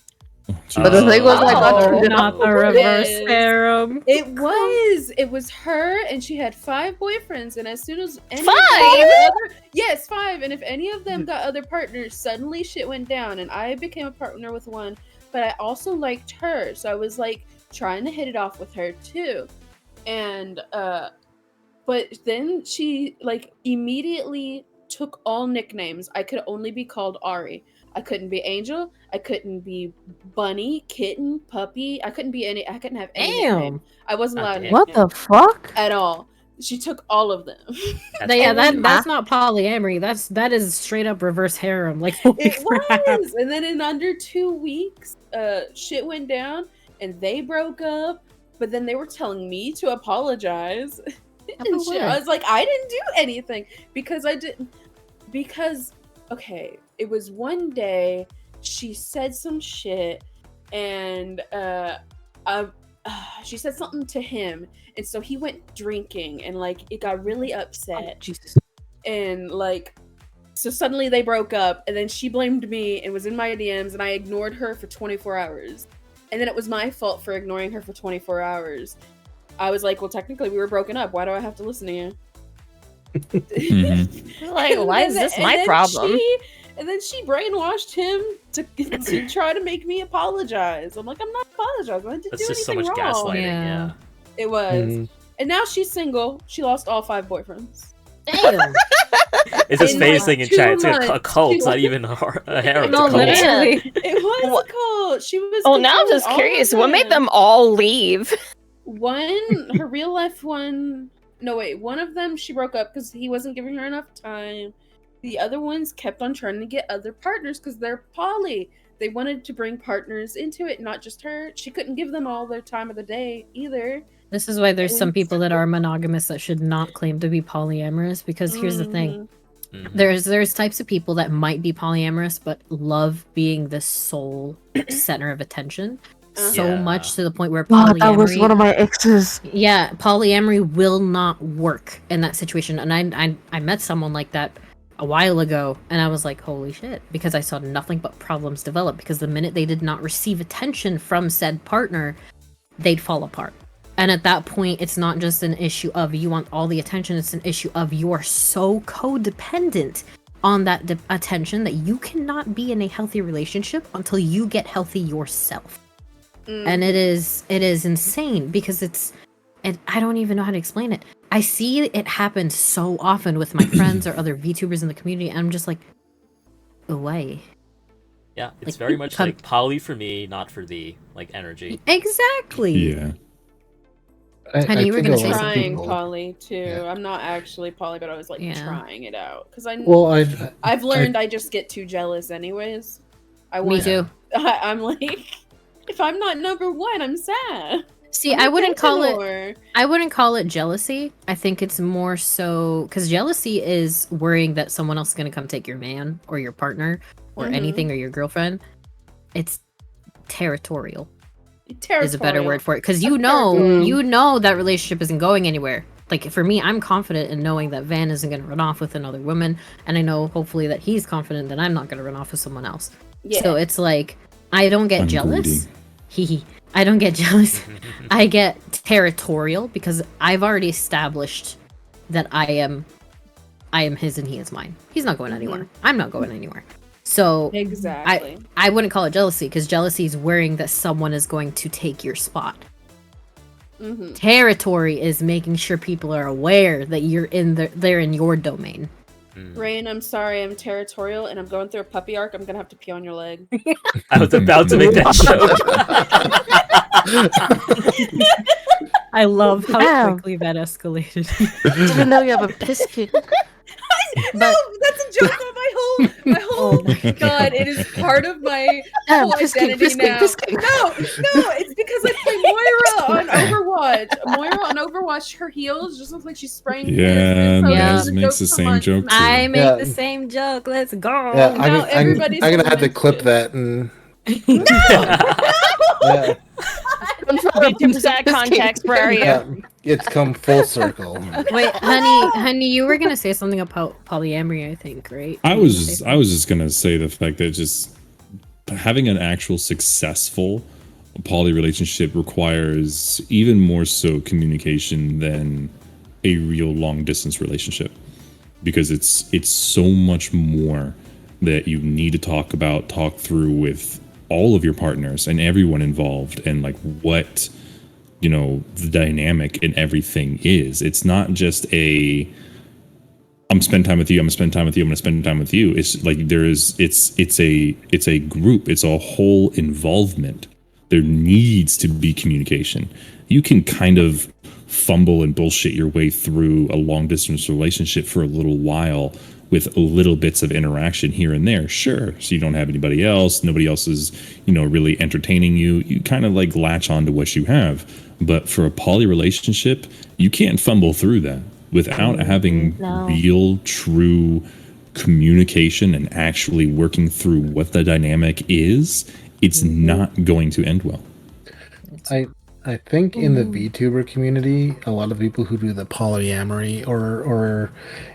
Oh, but the thing was, I got Oh. you Not the It reverse is. harem. It was. It was her, and she had 5 boyfriends. And as soon as any 5? yes, 5. And if any of them got other partners, suddenly shit went down, and I became a partner with one. But I also liked her, so I was like trying to hit it off with her too. And but then she like immediately took all nicknames. I could only be called Ari. I couldn't be Angel. I couldn't be Bunny, Kitten, Puppy. I couldn't have any nickname. Damn. I wasn't God allowed a damn. what nickname the fuck? at all. She took all of them. That's not polyamory. That is straight up reverse harem. Like holy It crap. was. And then in under 2 weeks, shit went down and they broke up. But then they were telling me to apologize. And shit. I was like, I didn't do anything because I didn't. Because, okay, it was one day she said some shit and she said something to him. And so he went drinking and like it got really upset. Jesus. And like so suddenly they broke up and then she blamed me and was in my DMs and I ignored her for 24 hours. And then it was my fault for ignoring her for 24 hours. I was like, well, technically we were broken up. Why do I have to listen to you? Mhm. Like, And why is then- this and my then problem? And then she brainwashed him to try to make me apologize. I'm like, I'm not apologizing. I didn't That's do just so anything much wrong. gaslighting. Yeah. Yeah. It was. Mhm. And now she's single. She lost all 5 boyfriends. Damn. It's just In, Faye's like, thing in 2 chat. It's a months, cult. It's she not even a harem. It's No, a cult. literally. It was What- a cult. She was. Oh, now I'm controlling just all curious. of What made them all leave? One, her real life one. No, wait. One of them she broke up because he wasn't giving her enough time. The other ones kept on trying to get other partners because they're poly. They wanted to bring partners into it, not just her. She couldn't give them all their time of the day either. This is why there's some And- people that are monogamous that should not claim to be polyamorous because here's the thing. Mhm. There's types of people that might be polyamorous but love being the sole center of attention so Yeah. much to the point where Wow, that was polyamory one of my exes. yeah, polyamory will not work in that situation. And I met someone like that a while ago, and I was like, holy shit, because I saw nothing but problems develop. Because the minute they did not receive attention from said partner, they'd fall apart. And at that point, it's not just an issue of you want all the attention; it's an issue of you are so codependent on that attention that you cannot be in a healthy relationship until you get healthy yourself. And it is insane because and I don't even know how to explain it. I see it happen so often with my friends or other VTubers in the community, and I'm just like, away. Yeah, it's Like, very much come- like poly for me, not for thee, like energy. Exactly. Yeah. Honey, you were think gonna a say lot of Trying people- poly too. Yeah. I'm not actually poly, but I was like Yeah. trying it out because Well, I've learned I just get too jealous anyways. Me want, too. I'm like, if I'm not number one, I'm sad. See, I'm I a wouldn't call it Gryffindor. I wouldn't call it jealousy. I think it's more so because jealousy is worrying that someone else is going to come take your man or your partner or Mhm. anything or your girlfriend. It's territorial Territorial. is a better word for it because That's territorial. you know that relationship isn't going anywhere. Like for me, I'm confident in knowing that Van isn't going to run off with another woman, and I know hopefully that he's confident that I'm not going to run off with someone else. Yeah. So it's like I don't get I'm jealous. I don't get jealous. I get territorial because I've already established that I am his and he is mine. He's not going anywhere. I'm not going anywhere. So Exactly. I wouldn't call it jealousy because jealousy is worrying that someone is going to take your spot. Mm-hmm. Territory is making sure people are aware that they're in your domain. Rain, I'm sorry, I'm territorial and I'm going through a puppy arc. I'm gonna have to pee on your leg. I was about to make that joke. I love how Wow. quickly that escalated. Even though you have a piss kink. No, that's a joke on my whole god, it is part of my Damn, whole piss kink, identity piss kink, now. piss kink. No, it's because I play Moira on Overwatch. Moira on Overwatch, her heels just look like she's spraying piss. Yeah, and so Yeah. it's Nez a makes joke the for same months joke now. too. I make Yeah. the same joke. Let's go. Yeah, now everybody's I'm gonna gonna have to miss clip it. that and yeah, VTubers out of context, where are you? yeah, it's come full circle. Wait, honey, you were gonna say something about polyamory, I think, right? I was just gonna say the fact that just having an actual successful poly relationship requires even more so communication than a real long distance relationship, because it's so much more that you need to talk through with all of your partners and everyone involved, and like what the dynamic and everything is. It's not just I'm spend time with you, I'm gonna spend time with you, I'm gonna spend time with you. It's like it's a group, it's a whole involvement. There needs to be communication. You can kind of fumble and bullshit your way through a long distance relationship for a little while with little bits of interaction here and there, sure. So you don't have anybody else, nobody else is really entertaining you. You kind of like latch on to what you have. But for a poly relationship, you can't fumble through that without having No. real, true communication and actually working through what the dynamic is. It's not going to end well. I think in the VTuber community, a lot of people who do the polyamory or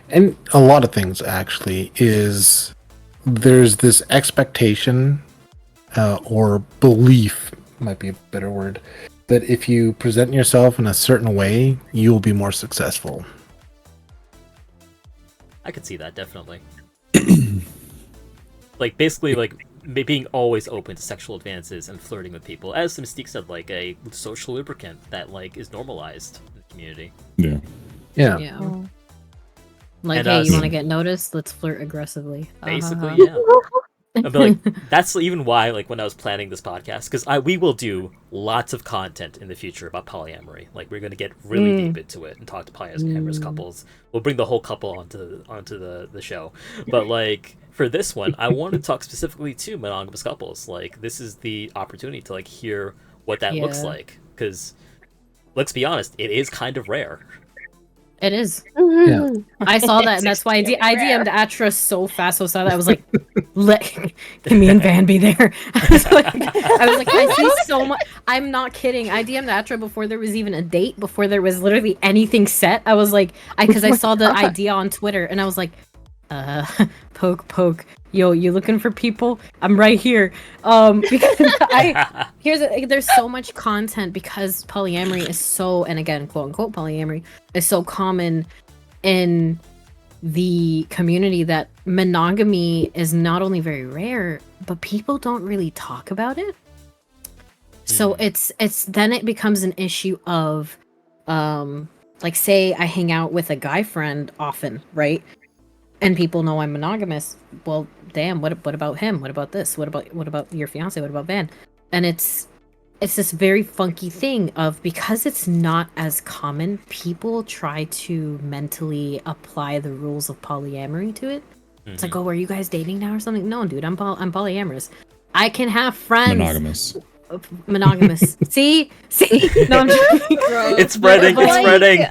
and a lot of things actually is there's this expectation or belief might be a better word that if you present yourself in a certain way, you will be more successful. I could see that definitely. Like basically, like being always open to sexual advances and flirting with people, as Mystique said, like a social lubricant that like is normalized in the community. Yeah. Yeah. Yeah. Yeah. Like, And hey, us. you want to get noticed? Let's flirt aggressively. Basically, yeah. I'd be like, that's even why, like, when I was planning this podcast, because we will do lots of content in the future about polyamory. Like, we're going to get really deep into it and talk to polyamorous couples. We'll bring the whole couple onto the show. But, like, for this one, I want to talk specifically to monogamous couples. Like, this is the opportunity to, like, hear what that looks Yeah. like. Because, let's be honest, it is kind of rare. It is. Yeah. I saw that, and that's why I DM'd Atra so fast. So I saw that I was like, "Can me and Van be there?" I was like, I see so much. I'm not kidding. I DM'd Atra before there was even a date, before there was literally anything set. I was like, because I saw the idea on Twitter, and I was like, poke. Yo, you looking for people? I'm right here. Because there's so much content because polyamory is so, and again, quote unquote, polyamory is so common in the community that monogamy is not only very rare, but people don't really talk about it. So it's then it becomes an issue of, like, say I hang out with a guy friend often, right? And people know I'm monogamous. Well, damn, what about him? What about this? What about your fiance? What about Van? And it's this very funky thing of, because it's not as common, people try to mentally apply the rules of polyamory to it. It's like, oh, are you guys dating now or something? No, dude, I'm polyamorous. I can have friends. Monogamous. See? No, I'm joking. It's spreading. It's spreading.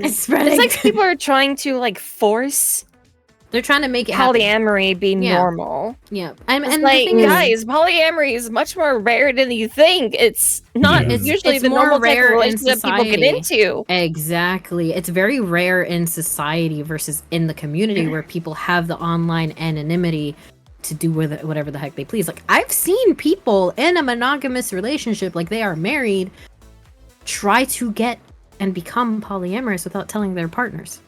It's spreading. It's like people are trying to like force. They're trying to make it polyamory be normal. Yeah, and like, guys, polyamory is much more rare than you think. It's not. It's usually the normal rare relationship people get into. Exactly, it's very rare in society versus in the community where people have the online anonymity to do with it whatever the heck they please. Like, I've seen people in a monogamous relationship, like they are married, try to get and become polyamorous without telling their partners.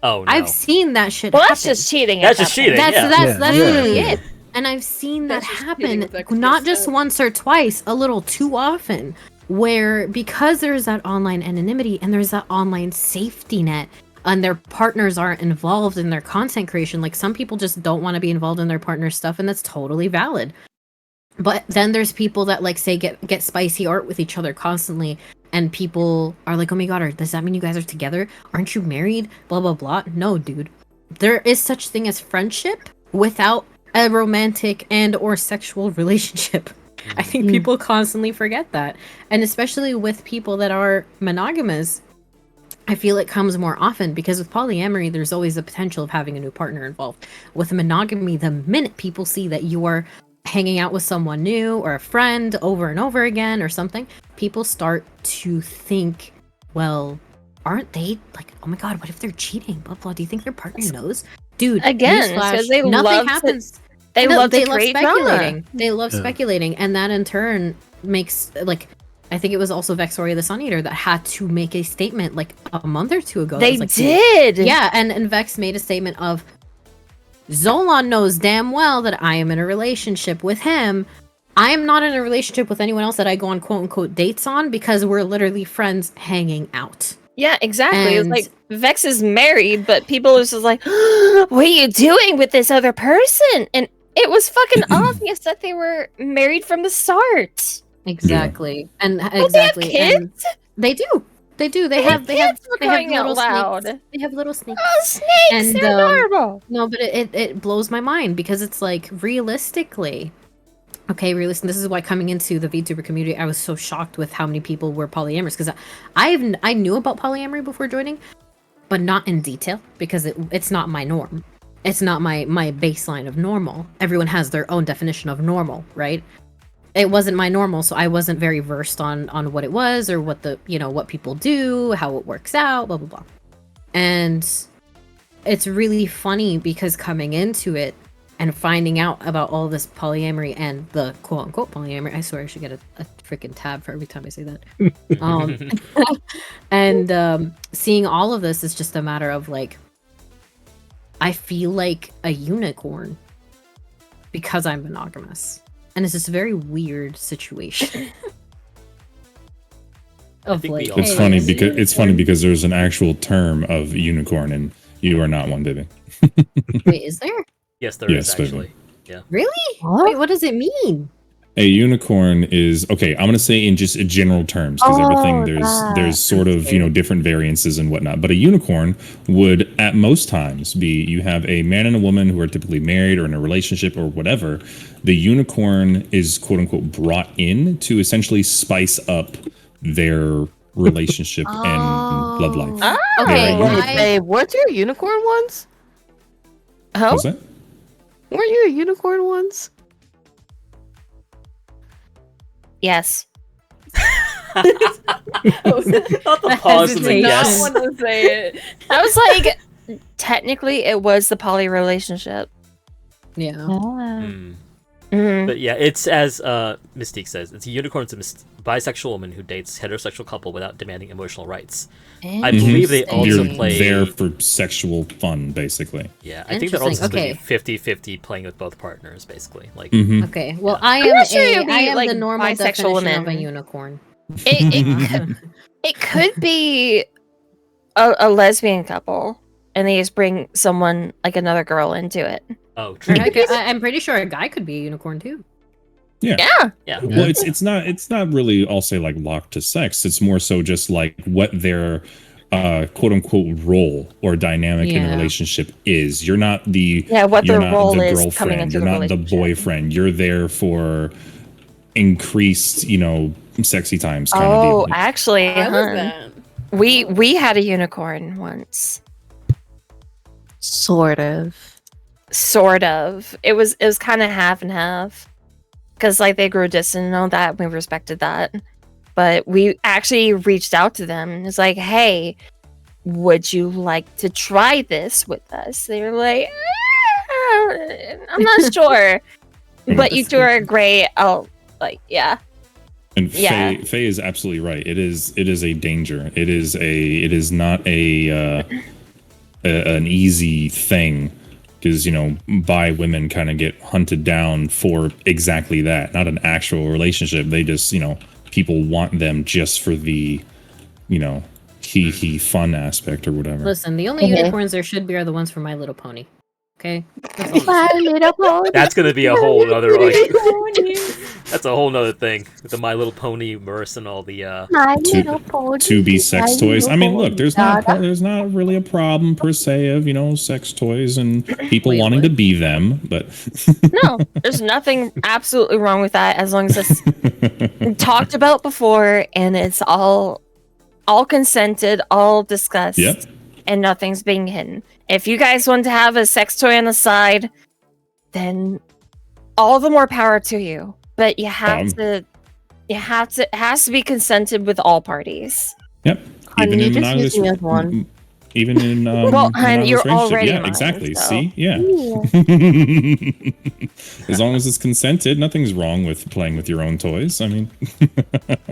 Oh, no. I've seen that shit happen. That's just cheating. That's just cheating. That's literally it. And I've seen that happen not just once or twice, a little too often, where because there's that online anonymity and there's that online safety net and their partners aren't involved in their content creation. Like, some people just don't want to be involved in their partner's stuff, and that's totally valid. But then there's people that, like, say get spicy art with each other constantly, and people are like, oh my god, does that mean you guys are together? Aren't you married? Blah, blah, blah. No, dude. There is such thing as friendship without a romantic and or sexual relationship. I think people constantly forget that. And especially with people that are monogamous, I feel it comes more often, because with polyamory, there's always the potential of having a new partner involved. With monogamy, the minute people see that you are hanging out with someone new or a friend over and over again or something, people start to think, well, aren't they, like, oh my god, what if they're cheating? Blah blah. Do you think their partner knows? Dude, again, because they nothing happens. They love speculating. Drama. They love speculating, and that in turn makes, like, I think it was also Vexoria the Sun Eater that had to make a statement like a month or two ago. They did. Yeah, and Vex made a statement of, Zolan knows damn well that I am in a relationship with him. I am not in a relationship with anyone else that I go on quote unquote dates on, because we're literally friends hanging out. Yeah, exactly. It's like, Vex is married, but people are just like, what are you doing with this other person? And it was fucking obvious that they were married from the start. Exactly. Yeah. And exactly. They have kids? And they do. They have little loud. Snakes. They have little snakes. Oh, snakes! And, they're adorable. No, but it blows my mind, because it's like, realistically, this is why coming into the VTuber community, I was so shocked with how many people were polyamorous, because I knew about polyamory before joining, but not in detail, because it's not my norm. It's not my baseline of normal. Everyone has their own definition of normal, right? It wasn't my normal, so I wasn't very versed on what it was, or what what people do, how it works out, blah blah blah. And it's really funny, because coming into it and finding out about all this polyamory and the quote unquote polyamory, I swear I should get a freaking tab for every time I say that. And seeing all of this is just a matter of, like, I feel like a unicorn because I'm monogamous. And it's just a very weird situation. It's funny because there's an actual term of unicorn, and you are not one, Vivi. Wait, is there? Yes, there is actually. Vivi. Yeah. Really? What? Wait, what does it mean? A unicorn is, okay, I'm going to say in just general terms, because everything there's sort of, different variances and whatnot. But a unicorn would at most times be, you have a man and a woman who are typically married or in a relationship or whatever. The unicorn is quote unquote brought in to essentially spice up their relationship and love life. Ah, Okay, Yeah, wait, babe, weren't you a unicorn once? Oh, Was that? Weren't you a unicorn once? yes. Not the pause and the hesitation. yes. Not want to say it. I was like, technically, it was the poly relationship. Yeah. Hmm. Mhm. But yeah, it's as Mystique says, it's a unicorn. It's a bisexual woman who dates heterosexual couple without demanding emotional rights. I believe they also You're play. there for sexual fun, basically. Yeah, I think they're also Interesting, supposed to be 50-50 playing with both partners, basically. Like, Mhm. Okay. Well, Yeah. I I'm am not sure it'll be, I am the like, normal bisexual definition of a women. unicorn. It could be a lesbian couple, and they just bring someone like another girl into it. oh, true. I'm pretty sure a guy could be a unicorn too. Yeah. Yeah. Well, it's not really, I'll say, like, locked to sex. It's more so just like what their quote unquote role or dynamic in a Yeah. relationship is. You're not the What you're their not role the is girlfriend. coming into You're the not the relationship. boyfriend. You're there for increased, sexy times kind of Oh, deal. actually, I was hun, that. we had a unicorn once. Sort of. Sort of. It was kind of half and half, because like they grew distant and all that. We respected that, but we actually reached out to them. It's like, hey, would you like to try this with us? They were like, I'm not sure, but you two are great. I'll yeah. And Yeah. Faye is absolutely right. It is a danger. It is not an easy thing, because bi women kind of get hunted down for exactly that. Not an actual relationship. They just people want them just for the he fun aspect or whatever. Listen, the only Okay. unicorns there should be are the ones from My Little Pony. Okay. That's all I'm My little pony. That's gonna be a whole other like. Pony. That's a whole nother thing with the My Little Pony verse and all the. My To- little pony. To be sex My toys. I mean, little look, there's pony. not really a problem per se of sex toys and people Wait, wanting what? to be them, but No, there's nothing absolutely wrong with that as long as it's talked about before and it's all consented, all discussed, Yep. and nothing's being hidden. If you guys want to have a sex toy on the side, then all the more power to you. But you have to, it has to be consented with all parties. Yep. Honey, you just monogamous- use me as one. Even in Well, hun, you're monogamous relationship. already yeah, mine, exactly. so- See, yeah. As long as it's consented, nothing's wrong with playing with your own toys. I mean,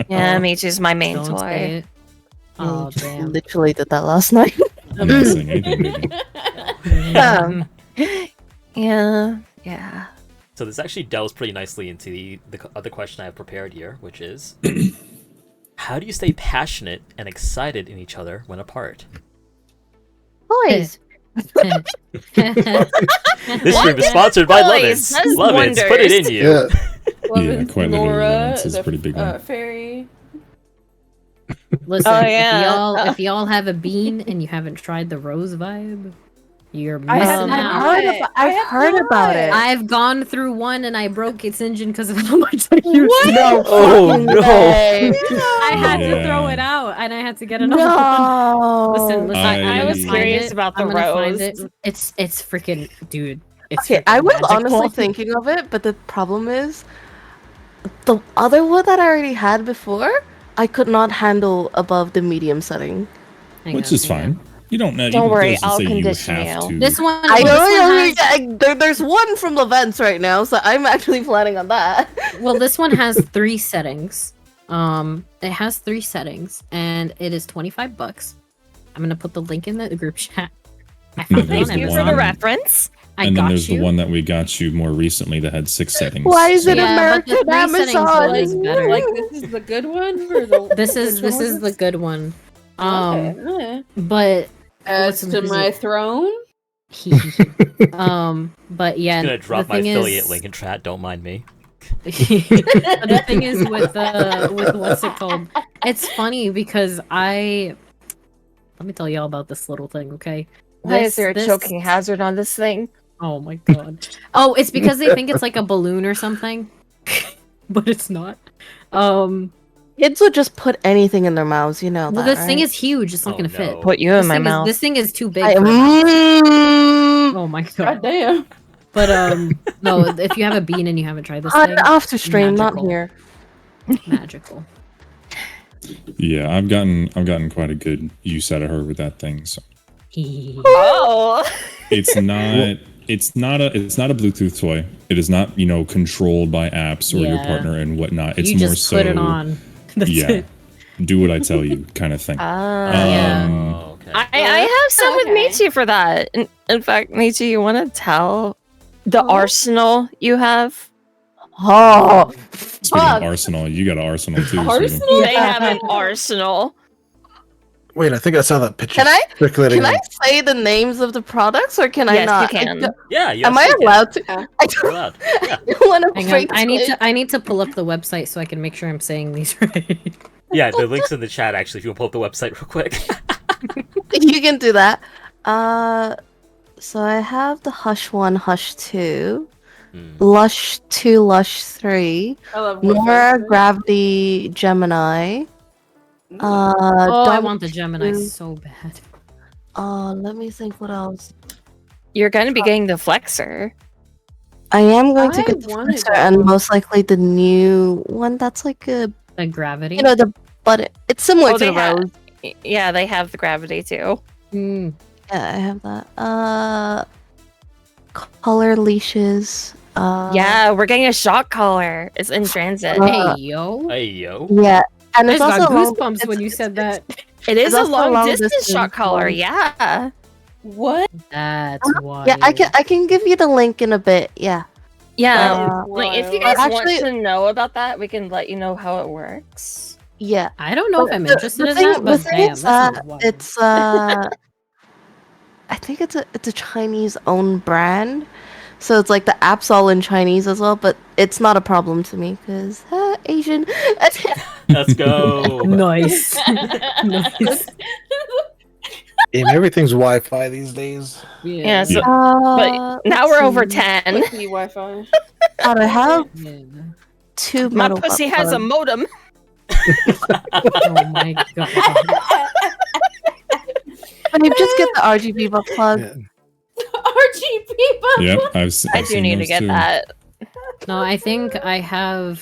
Yeah, Michi's my main Don't say toy. it. Oh, damn. Literally did that last night. I'm not saying anything. Maybe. Yeah. So this actually delves pretty nicely into the other question I have prepared here, which is, how do you stay passionate and excited in each other when apart? Boys. This stream is sponsored by Boys, Lovins. does Lovins, put it in wonders. you. Yeah, quite literally, Laura, Lawrence is a the pretty big one. fairy. Listen, Oh, yeah. if y'all have a bean and you haven't tried the rose vibe, you're I missing have out. not. I've heard about it. I've gone through one and I broke its engine because of how much I used it. No. Oh, fucking no. way. I had to Yeah. throw it out and I had to get another one. No. Listen, I I'm was gonna find curious it. about the I'm gonna find rose. it. It's freaking, dude. It's Okay, freaking I was magical. honestly thinking of it, but the problem is the other one that I already had before, I could not handle above the medium setting. Hang Which on, is hang on. fine. You don't know. Don't worry, doesn't I'll say condition you have you. to. This one, I well, this one has, know there's one from events right now, so I'm actually planning on that. well, this one has 3 settings. It has 3 settings, and it is $25. I'm gonna put the link in the group chat. I No, found it there's on Thank you the for the one- Amazon. reference. I And then got there's you. the one that we got you more recently that had 6 settings. Why is it Yeah, but the American 3 settings Amazon? is better. Like this is the good one, or the This is the good one. Okay. But As what's to amazing- my throne. but yeah, I'm gonna drop the my thing affiliate is- link in chat. Don't mind me. the thing is with what's it called? It's funny because let me tell y'all about this little thing, okay? Why is there a This- choking hazard on this thing? Oh my god. Oh, it's because they think it's like a balloon or something. But it's not. Kids would just put anything in their mouths, you know. Well, that, this thing right? is huge. It's not Oh, gonna fit. no. Put you in This my thing mouth. This thing is too big. I, For mm, Oh my God god. damn. But no. If you have a bean and you haven't tried this thing, after stream, not magical. here. Magical. Yeah, I've gotten quite a good use out of her with that thing. So Oh. it's not a Bluetooth toy. It is not, controlled by apps or your Yeah. partner and whatnot. It's you more just so put it on. That's yeah, it. do what I tell you kind of thing. Yeah. Oh, okay. I have some with Michi for that. In fact, Michi, you want to tell the arsenal you have? Oh, Speaking of Arsenal, you got an Arsenal too. Suiko. Arsenal? They have an arsenal. Wait, I think I saw that picture. Can I- circulating. can I say the names of the products, or can I Yes, not? you can. Yeah, you Am I absolutely can. allowed to? Yeah. I You're allowed. Yeah. don't want to Hang on. break. I need to pull up the website so I can make sure I'm saying these right. Yeah, the link's in the chat actually if you want to pull up the website real quick. You can do that. So I have the Hush 1, Hush 2, Lush 2, Lush 3, I love Nora, Gravity, Gemini. Oh, I Dom- want the Gemini so bad. let me think what else. You're going to be getting the flexor. I am going to I get the wanted Flexor that and one. most likely the new one that's like a, The gravity. the button. It's similar Oh, to the they ha- Rose. Yeah, they have the gravity too. Mm. Yeah, I have that. Color leashes. Yeah, we're getting a shock collar. It's in transit. Uh, Hey yo. Hey, yo. Yeah, and I it's just also got long- goosebumps when you said that. It is It's a also long, long distance, distance shock collar. one. Yeah. What? That's why. Yeah, I can give you the link in a bit. Yeah. Yeah. Uh, Like, if you wild. guys Actually- want to know about that, we can let you know how it works. Yeah. I don't know if I'm The- interested the in thing- that, but the thing damn, is that that sounds wild. it's I think it's a Chinese owned brand. So it's like the app's all in Chinese as well, but it's not a problem to me because Asian. Let's go. Nice. Nice. Damn, everything's Wi-Fi these days. Yeah, so But now we're over 10. Pussy Wi-Fi. God, I have Yeah. 2 My metal pussy butt has a plugs. modem. Oh my god. But you just get the RGB butt plug. Yeah. RGB button. Yep, I I've do seen need to those get too. that. No, I think I have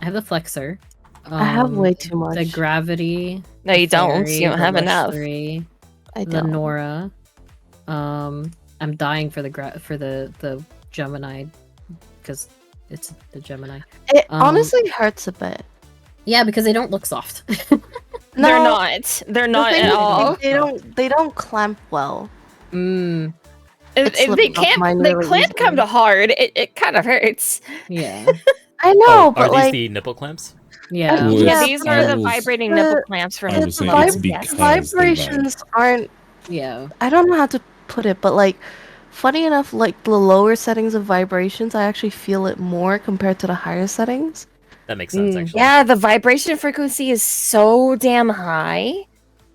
the flexor. I have way too much. The gravity. No, the you don't. fairy, You don't the have Lush enough. 3, I the don't. Nora. I'm dying for the Gemini because it's the Gemini. It Um, honestly hurts a bit. Yeah, because they don't look soft. They're No, not. They're the not thing at is, all. They don't clamp well. Mm, It's If they slipping off can't. mine They really clamp easily. kind of hard. It kind of hurts. yeah. I know, Oh, but are like these the nipple clamps? Yeah. Well, Yeah, Yeah, these are the I was- vibrating the- nipple clamps for I him. was saying vib- it's Yes. because they vibrations aren't. Yeah. I don't know how to put it, but like, funny enough, like the lower settings of vibrations, I actually feel it more compared to the higher settings. That makes sense, Mm. actually. Yeah, the vibration frequency is so damn high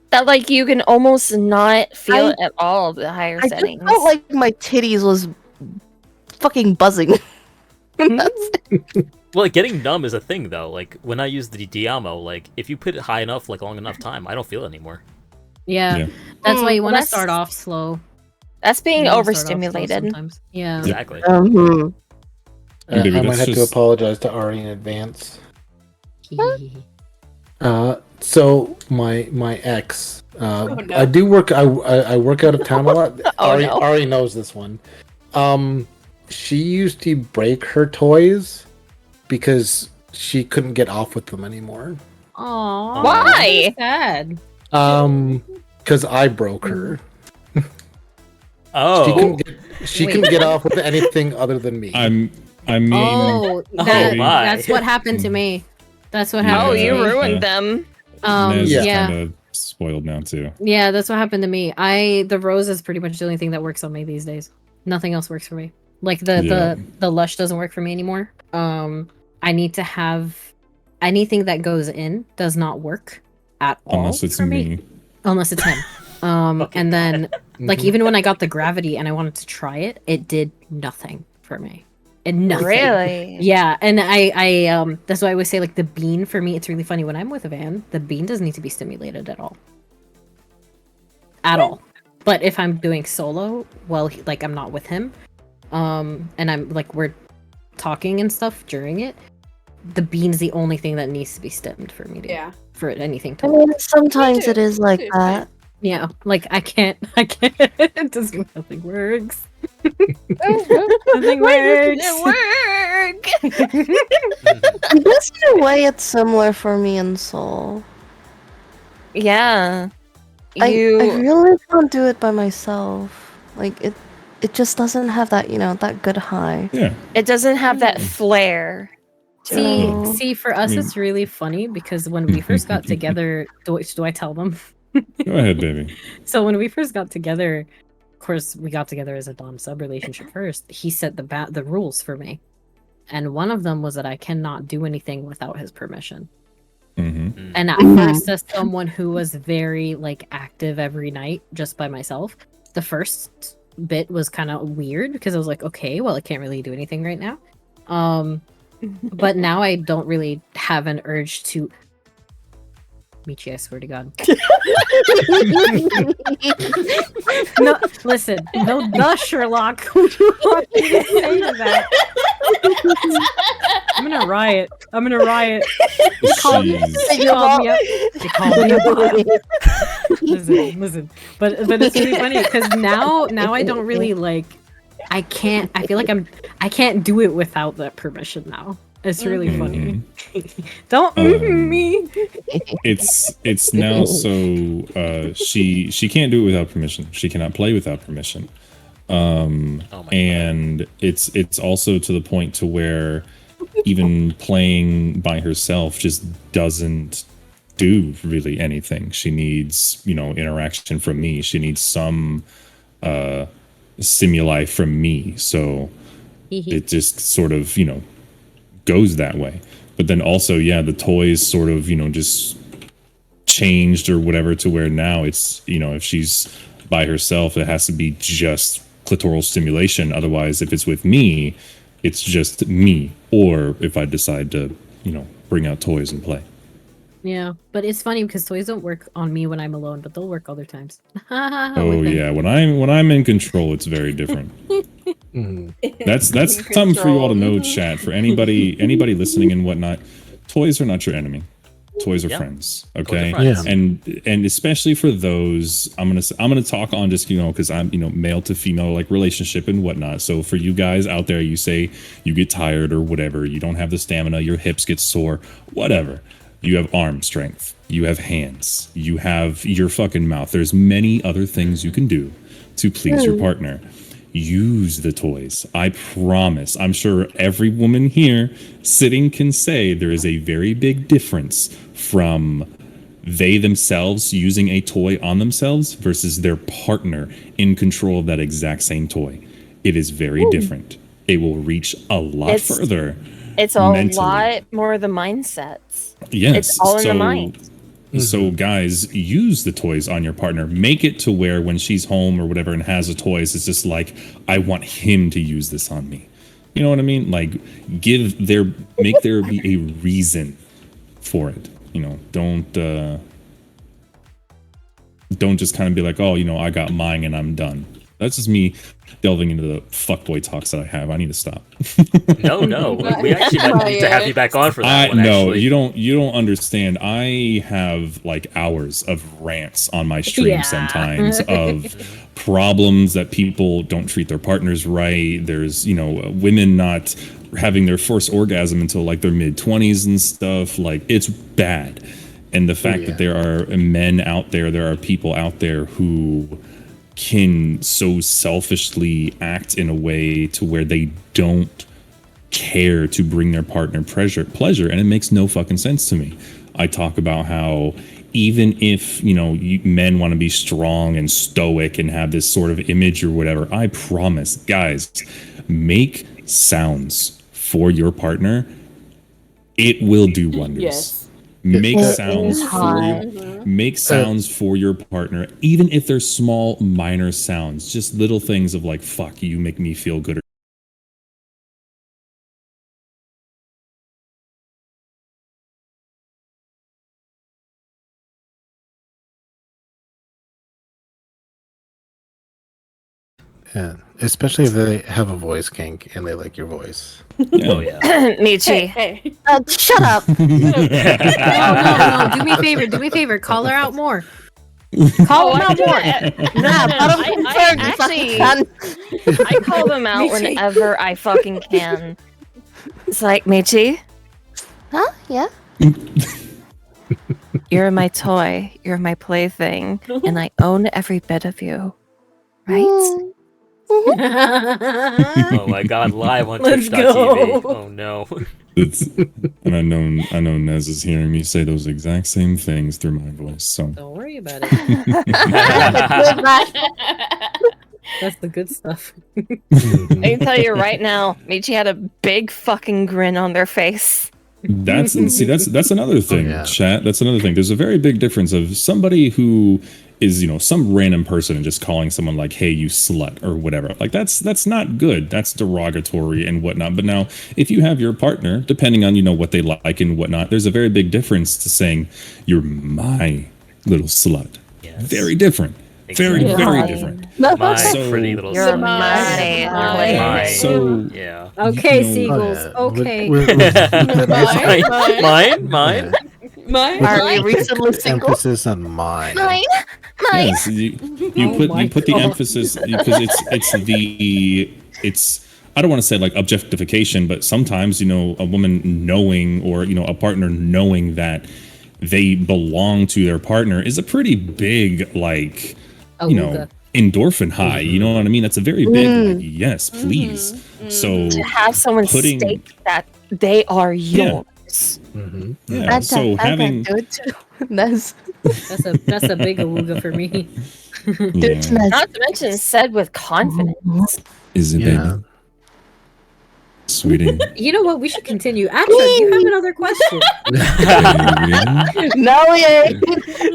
that like you can almost not feel I- it at all. The higher I just settings. felt like my titties was fucking buzzing. That's Well, like, getting numb is a thing, though. Like, when I use the Diamo, like, if you put it high enough, like, long enough time, I don't feel it anymore. Yeah. Yeah. That's why you want to that's- start off slow. That's being You wanna start off slow overstimulated. sometimes. Yeah. Exactly. Mhm. David, I might that's have to just- apologize to Ari in advance. So my ex, no. I do work. I work out of town a lot. Oh, Ari, no. Ari knows this one. She used to break her toys because she couldn't get off with them anymore. Aww. Why? Sad. Because I broke her. She Oh. couldn't get off with anything other than me. I mean, Oh, that, my. that's what happened to me. That's what Yeah. happened. Oh, to you me. ruined them. Nez Yeah. is Yeah. kind of spoiled now too. Yeah, that's what happened to me. The rose is pretty much the only thing that works on me these days. Nothing else works for me. Like Yeah. the lush doesn't work for me anymore. I need to have anything that goes in does not work at all. Unless it's for me. me. Unless it's him. And then like Mhm. even when I got the gravity and I wanted to try it, it did nothing for me. and nothing. Really? Yeah, and I that's why I always say like the bean for me. It's really funny when I'm with a Van. The bean doesn't need to be stimulated at all. At all. But if I'm doing solo, well, like I'm not with him, and I'm like we're talking and stuff during it, the bean's the only thing that needs to be stemmed for me to for anything to I work. mean, sometimes too, it is like too. that. Yeah, like I can't it just nothing works. Nothing works. It work. I guess in a way it's similar for me and Soul. Yeah. I You really can't do it by myself. Like it just doesn't have that, that good high. Yeah. it doesn't have that flair. No. See, for us, it's really funny because when we first got together, do I tell them? Go ahead, baby. So when we first got together, of course, we got together as a dom sub relationship first. He set the rules for me, and one of them was that I cannot do anything without his permission. Mm-hmm. And at first, as someone who was very like active every night just by myself, the first bit was kind of weird because I was like, okay, well, I can't really do anything right now. But now I don't really have an urge to. Michi, I swear to God. No, listen, no, the Sherlock. Who do you want me to say to that? I'm gonna riot. They called me up. They called me up. Listen. But it's really funny because now I don't really like. I feel like I can't do it without that permission now. It's really funny. Don't me. It's now so she can't do it without permission. She cannot play without permission. And it's also to the point to where even playing by herself just doesn't do really anything. She needs, interaction from me. She needs some stimuli from me. So it just sort of, goes that way. But then also, the toys sort of, just changed or whatever to where now it's, if she's by herself, it has to be just clitoral stimulation. Otherwise, if it's with me, it's just me. Or if I decide to, bring out toys and play. Yeah, but it's funny because toys don't work on me when I'm alone, but they'll work other times. Oh yeah, when I'm in control, it's very different. That's something for you all to know, chat. For anybody listening and whatnot, toys are not your enemy. Toys are friends. Okay, friends. And especially for those, I'm gonna talk on just because I'm male to female like relationship and whatnot. So for you guys out there, you say you get tired or whatever, you don't have the stamina, your hips get sore, whatever. You have arm strength, you have hands, you have your fucking mouth. There's many other things you can do to please your partner. Use the toys. I promise. I'm sure every woman here sitting can say there is a very big difference from they themselves using a toy on themselves versus their partner in control of that exact same toy. It is very different. It will reach a lot further. It's a mentally. lot more the mindsets. Yes. It's all in the mind. So guys, use the toys on your partner. Make it to where when she's home or whatever and has a toy, it's just like, I want him to use this on me. You know what I mean? Like make there be a reason for it. Don't just kind of be like, oh, I got mine and I'm done. That's just me delving into the fuckboy talks that I have. I need to stop. No, we actually might need to have you back on for that one. No, actually. you don't understand. I have like hours of rants on my stream sometimes of problems that people don't treat their partners right. There's women not having their first orgasm until like their mid-20s and stuff. Like it's bad. And the fact that there are men out there are people out there who can so selfishly act in a way to where they don't care to bring their partner pleasure, and it makes no fucking sense to me. I talk about how even if men want to be strong and stoic and have this sort of image or whatever, I promise, guys, make sounds for your partner. It will do wonders. Yes. Make sounds for your partner, even if they're small, minor sounds, just little things of like, fuck, you make me feel good. Yeah, especially if they have a voice kink and they like your voice. Oh yeah. Michi. Hey. Shut up. No. Do me a favor. Call her out more. Call her out more. I call them out Michi. whenever I fucking can. It's like, Michi, Huh? Yeah. you're my toy, you're my plaything, and I own every bit of you. Right? Mm. Oh my god, live on Let's Twitch.tv. go. Oh no. And I know Nez is hearing me say those exact same things through my voice. So Don't worry about it. That's the good stuff. I can tell you right now, Michi had a big fucking grin on their face. that's another thing, yeah. chat. That's another thing. There's a very big difference of somebody who is, some random person and just calling someone like, "Hey, you slut," or whatever. Like that's not good. That's derogatory and whatnot. But now, if you have your partner, depending on what they like and whatnot, there's a very big difference to saying you're my little slut. Yes. Very different. Very, Exactly. very different. My So- pretty little You're son. my Mine. So Yeah. Okay, You know- seagulls. Oh, yeah. Okay. Mine. Mine. Are you recently single? Emphasis on mine. Mine. Yes, you Oh my put the God. emphasis because it's I don't want to say like objectification, but sometimes a woman knowing or a partner knowing that they belong to their partner is a pretty big like Awooga. endorphin high. You know what I mean? That's a very big like, yes, please. So To have someone Putting- state that they are Yeah. yours. Mhm. yeah, so having do it too. Nez. That's a big awooga for me. Do it to Nez. Not to mention said with confidence. is it Yeah. baby, sweetie. You know what? We should continue. Actually, do you have another question? No, yeah.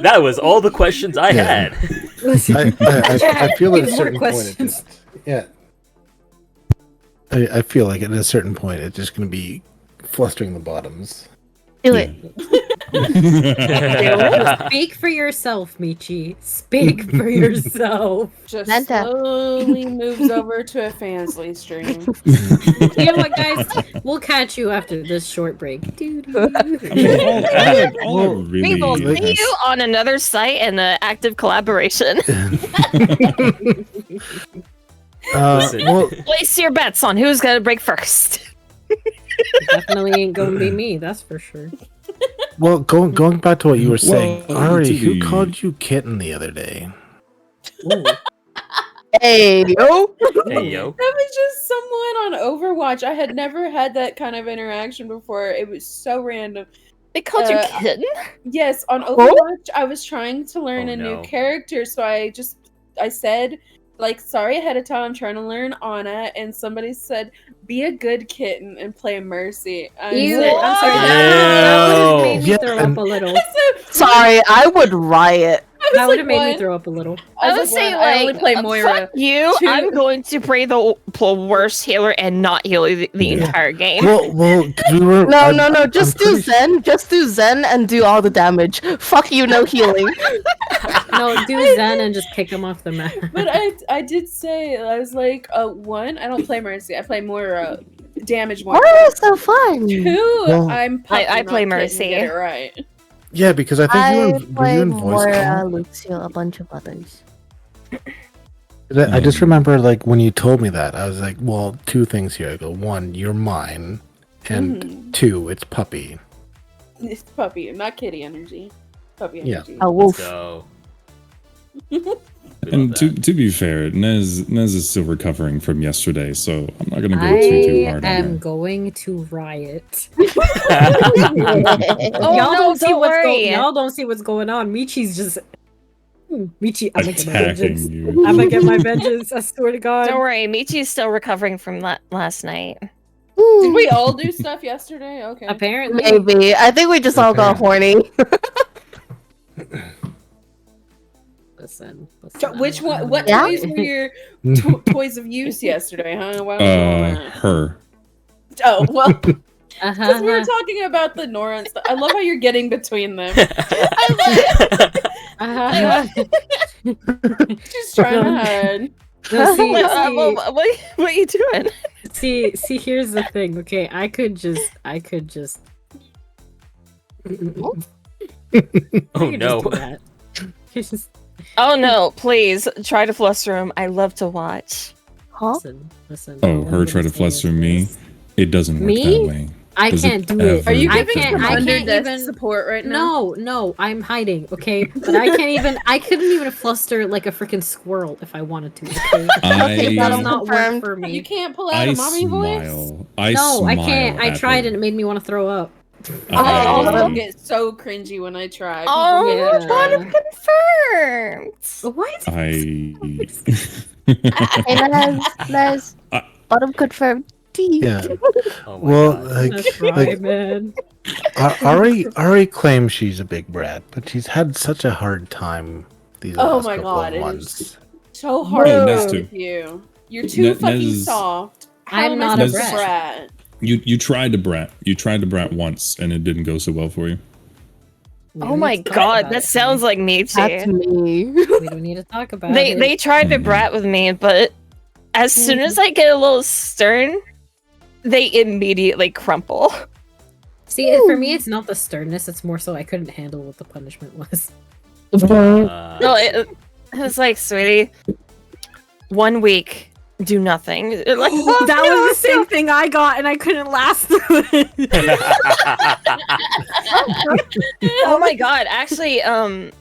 That was all the questions I Yeah. had. I feel at a More certain point, questions. I feel like at a certain point, it's just going to be flustering the bottoms. Do it. Speak for yourself, Michi. Speak for yourself. Just Vanta. slowly moves over to a fansly stream. You know what, guys? We'll catch you after this short break. all I We will really see you on another site in an active collaboration. Listen. Well, Place your bets on who's gonna break first. Definitely ain't gonna be me, that's for sure. well, going back to what you were saying, Well, Ari, to who the- called you kitten the other day? Hey, yo. Hey yo. That was just someone on Overwatch. I had never had that kind of interaction before. It was so random. They called you Uh, kitten? Yes, on Overwatch, I was trying to learn Oh, a no. new character, so I said, like, sorry ahead of time, I'm trying to learn Anna, and somebody said, be a good kitten and play Mercy. I Ew, said, I'm sorry, Ew. that would have made me Yeah, throw up a little. Sorry, I would riot. That would have made me throw up a little. I was like, I only play Moira. Fuck you. Two- I'm going to play the worst healer and not heal the entire game. Well, 'cause we were. No, I'm- no, no. I'm Just do pretty Zen. Just do Zen and do all the damage. Fuck you, no healing. No, do Zen and just kick him off the map. But I did say, I was like, one, I don't play Mercy. I play Moira. Damage Moira. Oh, so fun. Two, Well- I'm I puppy, play not kitten, Mercy. Get it right. Yeah, because I think I were you play in voice Moira, call? Lucio, a bunch of others. I just remember, like, when you told me that, I was like, well, two things here. I go, one, you're mine, and Mhm. two, it's puppy. It's puppy, not kitty energy. Puppy Yeah. energy. A Let's wolf. go. We love And to that. be fair, Nez is still recovering from yesterday, so I'm not gonna go I too hard on am her. going to riot. Oh, Y'all no, don't see don't what's worry. y'all don't see what's going on. Michi's just Michi. I'm gonna get my Attacking vengeance. you. I'm gonna get my vengeance. I swear to God. Don't worry, Michi's still recovering from last night. Did we all do stuff yesterday? Okay. Apparently, Maybe. I think we just all got horny. listen. So which one? What Yeah? toys were your toys of use yesterday? Huh? Why was all that? Her. Oh well, because Uh-huh. we were talking about the Nora and stuff. I love how you're getting between them. I Uh-huh. love. She's trying to hide. No, see, What are you doing? see, here's the thing. Okay, I could just. Oh no. Oh no, please try to fluster him. I love to watch. Huh? Listen. Oh, all her I'm try gonna to say fluster is me? this. It doesn't work Me? that way. I Does can't it do it. ever? Are you I giving can't- some I can't under-desk even- support right now? No, I'm hiding, okay? But I can't even. I couldn't even fluster like a freaking squirrel if I wanted to. Okay, Okay, it that does I'm not work confirmed. for me. You can't pull out I a mommy voice? smile. No, I can't. I at tried her. and it made me want to throw up. I also I- get so cringy when I try. People Oh, get- yeah. confirmed. What? Hey, Nez. Bottom confirmed. Yeah. Oh my Well, god. like, That's right, like man. Ari claims she's a big brat, but she's had such a hard time these Oh last my couple God, of it is months. So hard Oh, to Nez work too. with you. You're too fucking Nez- soft. How I'm am I not a supposed to brat. You tried to brat. You tried to brat once, and it didn't go so well for you. We Oh don't my need to talk god, about that it, sounds like That's Michi. me. We don't need to talk about it. They tried to brat with me, but as soon as I get a little stern, they immediately crumple. See, for me, it's not the sternness. It's more so I couldn't handle what the punishment was. No, it was like, sweetie, 1 week, do nothing. Like, oh, That no, was the same thing I got, and I couldn't last through it. Oh my god! Actually, I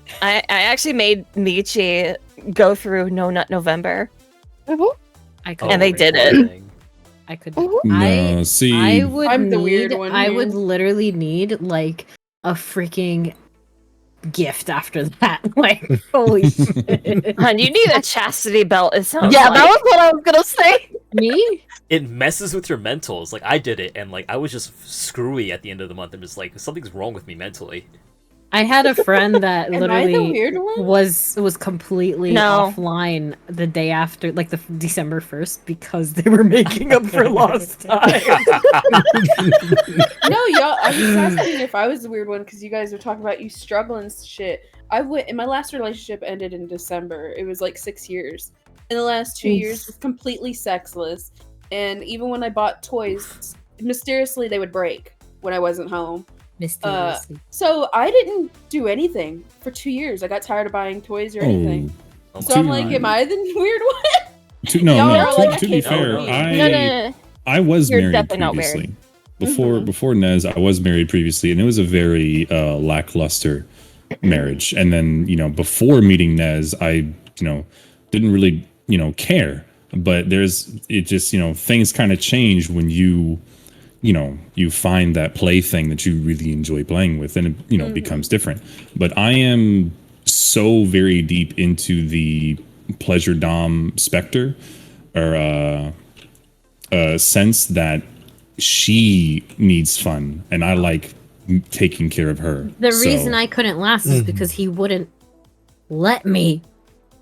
actually made Michi go through No Nut November. I could. And they did it. recording. I could. No, see, I would I'm the need. weird one I here. would literally need like a freaking gift after that. Like, holy shit. Hun, you need a chastity belt. It sounds Yeah, like. that was what I was gonna say. Me? It messes with your mentals. Like I did it, and like I was just screwy at the end of the month. I'm just like something's wrong with me mentally. I had a friend that Am I the literally weird one? was completely No. offline the day after, like the December 1st, because they were making up for lost time. No, y'all. I was asking if I was the weird one because you guys were talking about you struggling and shit. In my last relationship ended in December. It was like 6 years. In the last 2 years, was completely sexless. And even when I bought toys, mysteriously they would break when I wasn't home. Mysteriously. So I didn't do anything for 2 years. I got tired of buying toys or anything. Oh So my I'm god. like, am I the weird one? No, Y'all no. are like, To I be can't fair, believe. No. I was You're married definitely not previously. weird. Before Nez, I was married previously, and it was a very lackluster marriage. And then, before meeting Nez, I, didn't really, care. But it just, things kind of change when you find that plaything that you really enjoy playing with, and it, becomes different. But I am so very deep into the pleasure dom specter, or sense that she needs fun, and I like taking care of her. The So- reason I couldn't last is because he wouldn't let me.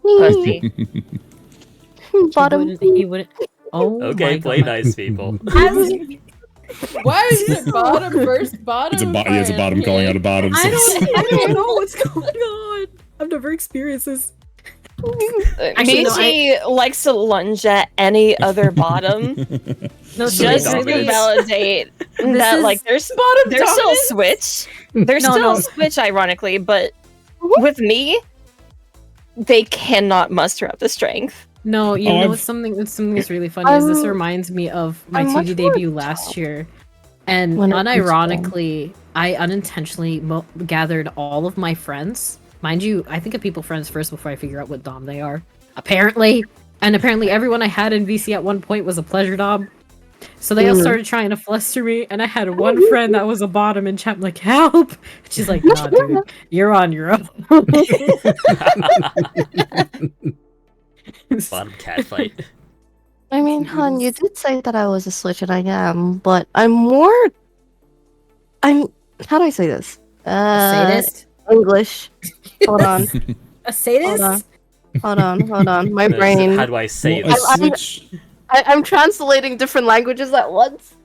Pussy. Bottom. He wouldn't. Oh Okay, my play God. nice, people. Why is it bottom versus bottom? It's a bottom calling out a bottom. I don't know what's going on. I've never experienced this. Actually, no, Michi likes to lunge at any other bottom No, So just to dominant. validate that, is- like, there's Bottom still a dominance? switch. There's No, still no. a switch, ironically, but with me, they cannot muster up the strength. No, you Oh, know I've- what's something that's really funny is this I'm- reminds me of my I'm 2D much more debut last year, and when it comes to unironically, I unintentionally gathered all of my friends. Mind you, I think of people friends first before I figure out what dom they are. Apparently, everyone I had in VC at one point was a pleasure dom. So they all started trying to fluster me, and I had one friend that was a bottom in chat, like, help! She's like, nah, dude, you're on your own. Bottom cat fight. I mean, hon, you did say that I was a switch, and I am, but I'm how do I say this? A sadist? English. Hold on. A sadist? Hold on. My How brain. do I say Well, a this? switch. I'm translating different languages at once.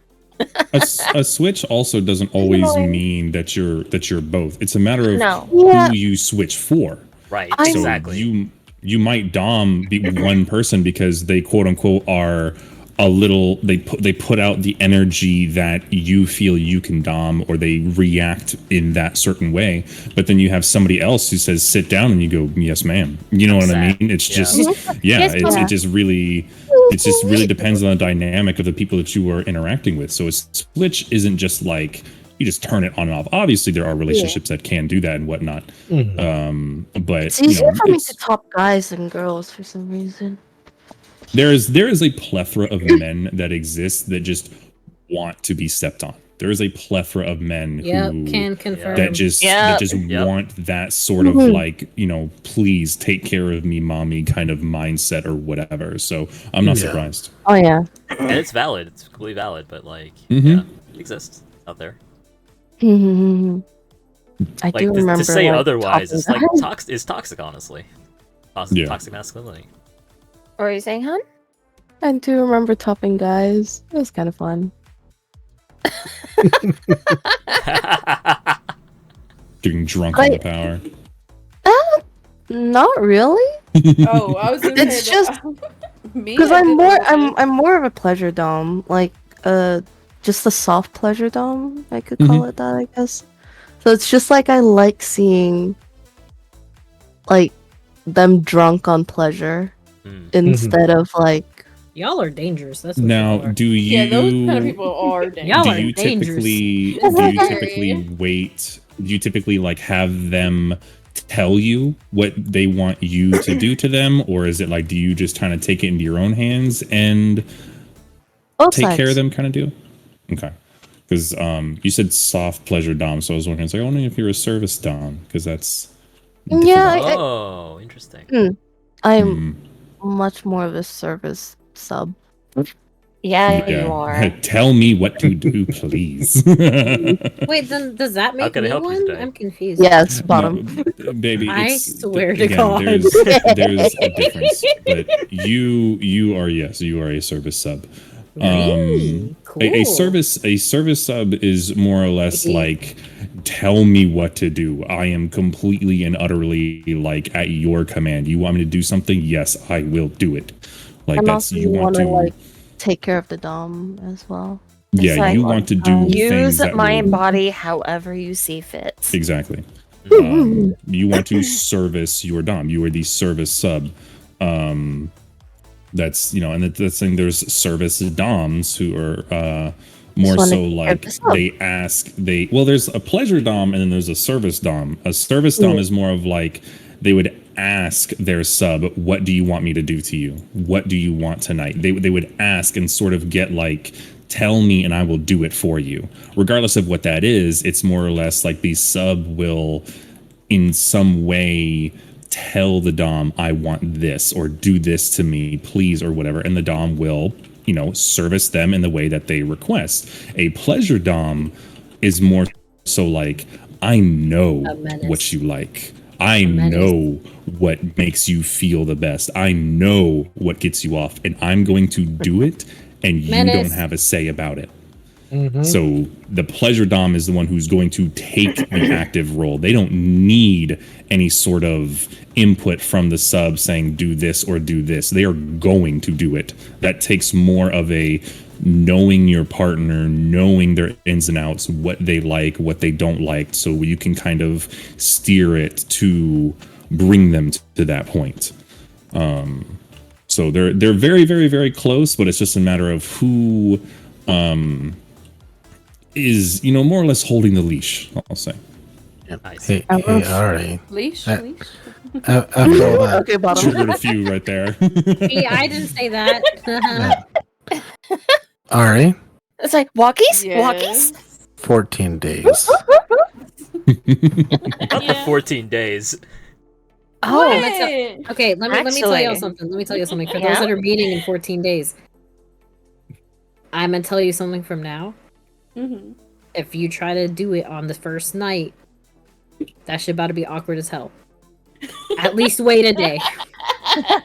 A switch also doesn't always annoying. mean that you're both. It's a matter of No. Yeah. who you switch for. Right, I'm- exactly. So you might dom be one person because they quote unquote are a little, they put out the energy that you feel you can dom, or they react in that certain way. But then you have somebody else who says sit down and you go, yes ma'am. You know what I mean? It's just it just really depends on the dynamic of the people that you are interacting with. So a switch isn't just like you just turn it on and off. Obviously there are relationships that can do that and whatnot. But It's easier for me to top guys than girls for some reason. There is a plethora of men that exist that just want to be stepped on. There is a plethora of men who can confirm that just want that sort of like, you know, please take care of me, mommy kind of mindset or whatever. So I'm not surprised. Oh yeah, And it's valid. It's completely valid, but like, it exists out there. I Like do remember to say like, otherwise, it's like topping it's toxic, honestly. Toxic masculinity. What are you saying, hon? I do remember topping guys. It was kind of fun. Getting drunk on the power. Not really. Oh, I was gonna It's say just because I'm more of a pleasure dom, like just a soft pleasure dom. I could call it that, I guess. So it's just like I like seeing like them drunk on pleasure instead of like. Y'all are dangerous. That's what Now, y'all are. do you? Yeah, those kind of people are dangerous. Y'all do are you dangerous. typically wait? Do you typically like have them tell you what they want you to do to them, or is it like do you just kind of take it into your own hands and take care of them, kind of deal? Okay, because you said soft pleasure dom, so I was wondering, wondering if you're a service dom, because that's Oh, interesting. I'm much more of a service sub. Yeah, you are. Tell me what to do, please. Wait, then does that make can I me help you one? today? I'm confused. Yes, bottom. No, baby, I it's, swear to again, God. there's a difference, but you are a service sub. Cool. A service sub is more or less like, tell me what to do. I am completely and utterly like at your command. You want me to do something? Yes, I will do it. Like And that's also you want to like take care of the dom as well. Yeah, It's like, you want to do use things that my will, body however you see fit. exactly. You want to service your dom. You are the service sub. That's, you know, and that's saying there's service doms who are more so like there's a pleasure dom and then there's a service dom. A service dom is more of like they would ask their sub, what do you want me to do to you? What do you want tonight? They would ask and sort of get like, tell me and I will do it for you. Regardless of what that is, it's more or less like the sub will in some way tell the dom, I want this, or do this to me, please, or whatever. And the dom will, you know, service them in the way that they request. A pleasure dom is more so like, I know what you like. I know what makes you feel the best. I know what gets you off, and I'm going to do it, and you don't have a say about it. So the pleasure dom is the one who's going to take the active role. They don't need any sort of input from the sub saying do this or do this. They are going to do it. That takes more of a knowing your partner, knowing their ins and outs, what they like, what they don't like, so you can kind of steer it to bring them to that point. So they're very, very, very close, but it's just a matter of who is, you know, more or less holding the leash, I'll say. Nice. Hey, all right. Leash. After all that, Okay, bottom. Triggered a few right there. Hey, I didn't say that. all right. It's like walkies, Yes. 14 days. Not the 14 days. Oh, Okay, let me tell y'all Actually. something. Let me tell you something. For Yeah? those that are meeting in 14 days, I'm gonna tell you something from now. Mm-hmm. If you try to do it on the first night, that shit about to be awkward as hell. At least wait a day.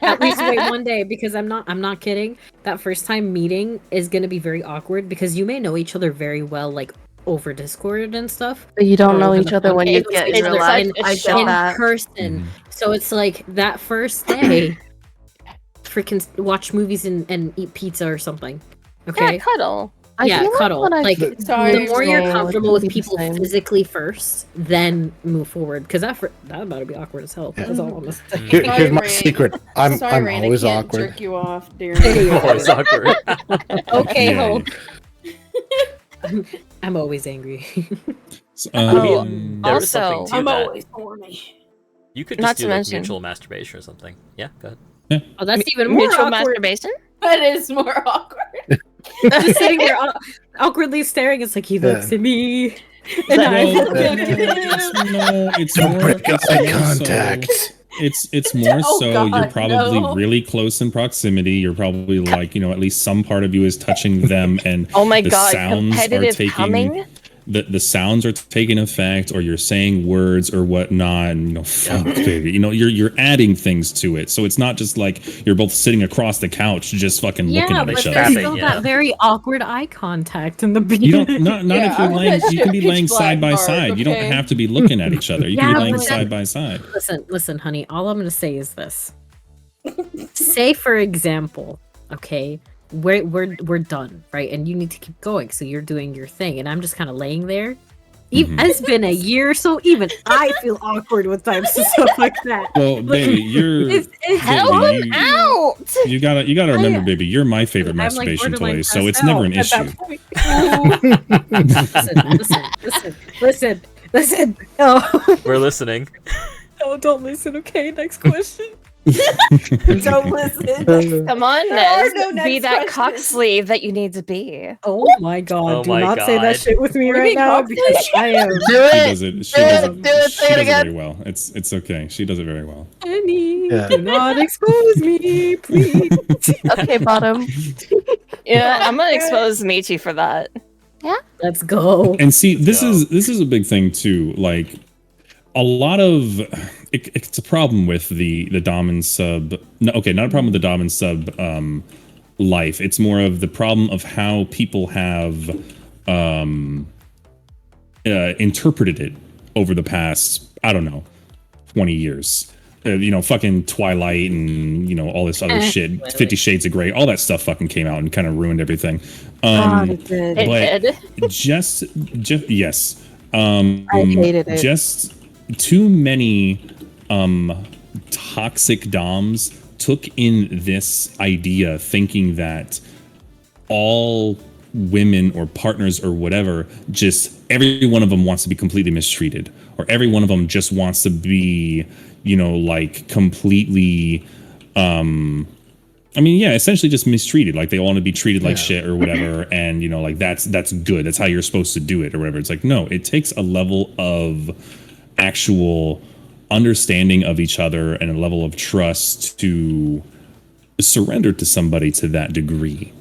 At least wait one day, because I'm not kidding. That first time meeting is gonna be very awkward because you may know each other very well, like over Discord and stuff. But you don't or know over each the other phone. when you It's- get in it's real like life. a I show. get that. in person. Mhm. So it's like that first day, freaking watch movies and eat pizza or something. Okay. Yeah, cuddle. I Yeah, feel like cuddle. when I Like, get Sorry, the more you're Ray. comfortable with It'll be the people same. physically first, then move forward. Because that about to be awkward as hell. That's all I'm gonna say. Here's Sorry, my Rain. secret. I'm Rain, always I can't awkward. jerk you off during. Always awkward. Okay, Yeah, hold. I'm always angry. Oh, There is something also- to I'm that. always horny. You could Not just to do like mention- mutual masturbation or something. Yeah, go ahead. Oh, that's even more Mutual awkward. masturbation. That is more awkward. Just sitting there awkwardly staring. It's like he looks Yeah. at me, and I Well, look at him. it's Don't more. break It's eye more contact. So, it's more Oh, so God, you're probably no. really close in proximity. You're probably like at least some part of you is touching them, and Oh my the god, sounds are competitive taking humming. the sounds are taking effect, or you're saying words or whatnot, and fuck, baby, you're adding things to it. So it's not just like you're both sitting across the couch just fucking looking Yeah, at but each there's other. Tapping, still yeah. that very awkward eye contact in the You beginning. don't not Yeah, if you're I'm laying. gonna You can be pitch laying black side by mark, side. You don't okay? have to be looking at each other. You Yeah, can be but laying then- side by side. Listen, honey. All I'm gonna say is this. Say, for example, okay, we're done, right? And you need to keep going, so you're doing your thing, and I'm just kind of laying there. Mhm. It's been a year, so even I feel awkward with times and stuff like that. Well, baby, you're It's Help baby, him you, out. you gotta remember, baby, you're my favorite I'm, like, masturbation borderline toy, so passed it's never an out at that issue. point. Listen. Oh, We're listening. no, don't listen. Okay, next question. Don't listen. Come on, There are Nez. no Be next that cock questions. sleeve that you need to be. Oh my god! Oh Do my not say that God. shit with me What do you right mean, now cock because I am. Do She it. does it. She Do does it, it. do it, She say it does it again. very well. It's okay. She does it very well. Annie, Yeah. do not expose me, please. Okay, bottom. Yeah, I'm gonna expose Michi for that. Let's go. And see, this No. is a big thing too. Like a lot of it's a problem with the dom and sub. No, okay, not a problem with the dom and sub life. It's more of the problem of how people have interpreted it over the past, I don't know, 20 years. Fucking Twilight and all this other shit, 50 Shades of Grey, all that stuff fucking came out and kind of ruined everything. It But did. just yes, I hated it. just too many toxic doms took in this idea thinking that all women or partners or whatever, just every one of them wants to be completely mistreated, or every one of them just wants to be like completely essentially just mistreated. Like they all want to be treated like shit or whatever, and like that's good. That's how you're supposed to do it or whatever. It's like, no, it takes a level of actual understanding of each other and a level of trust to surrender to somebody to that degree.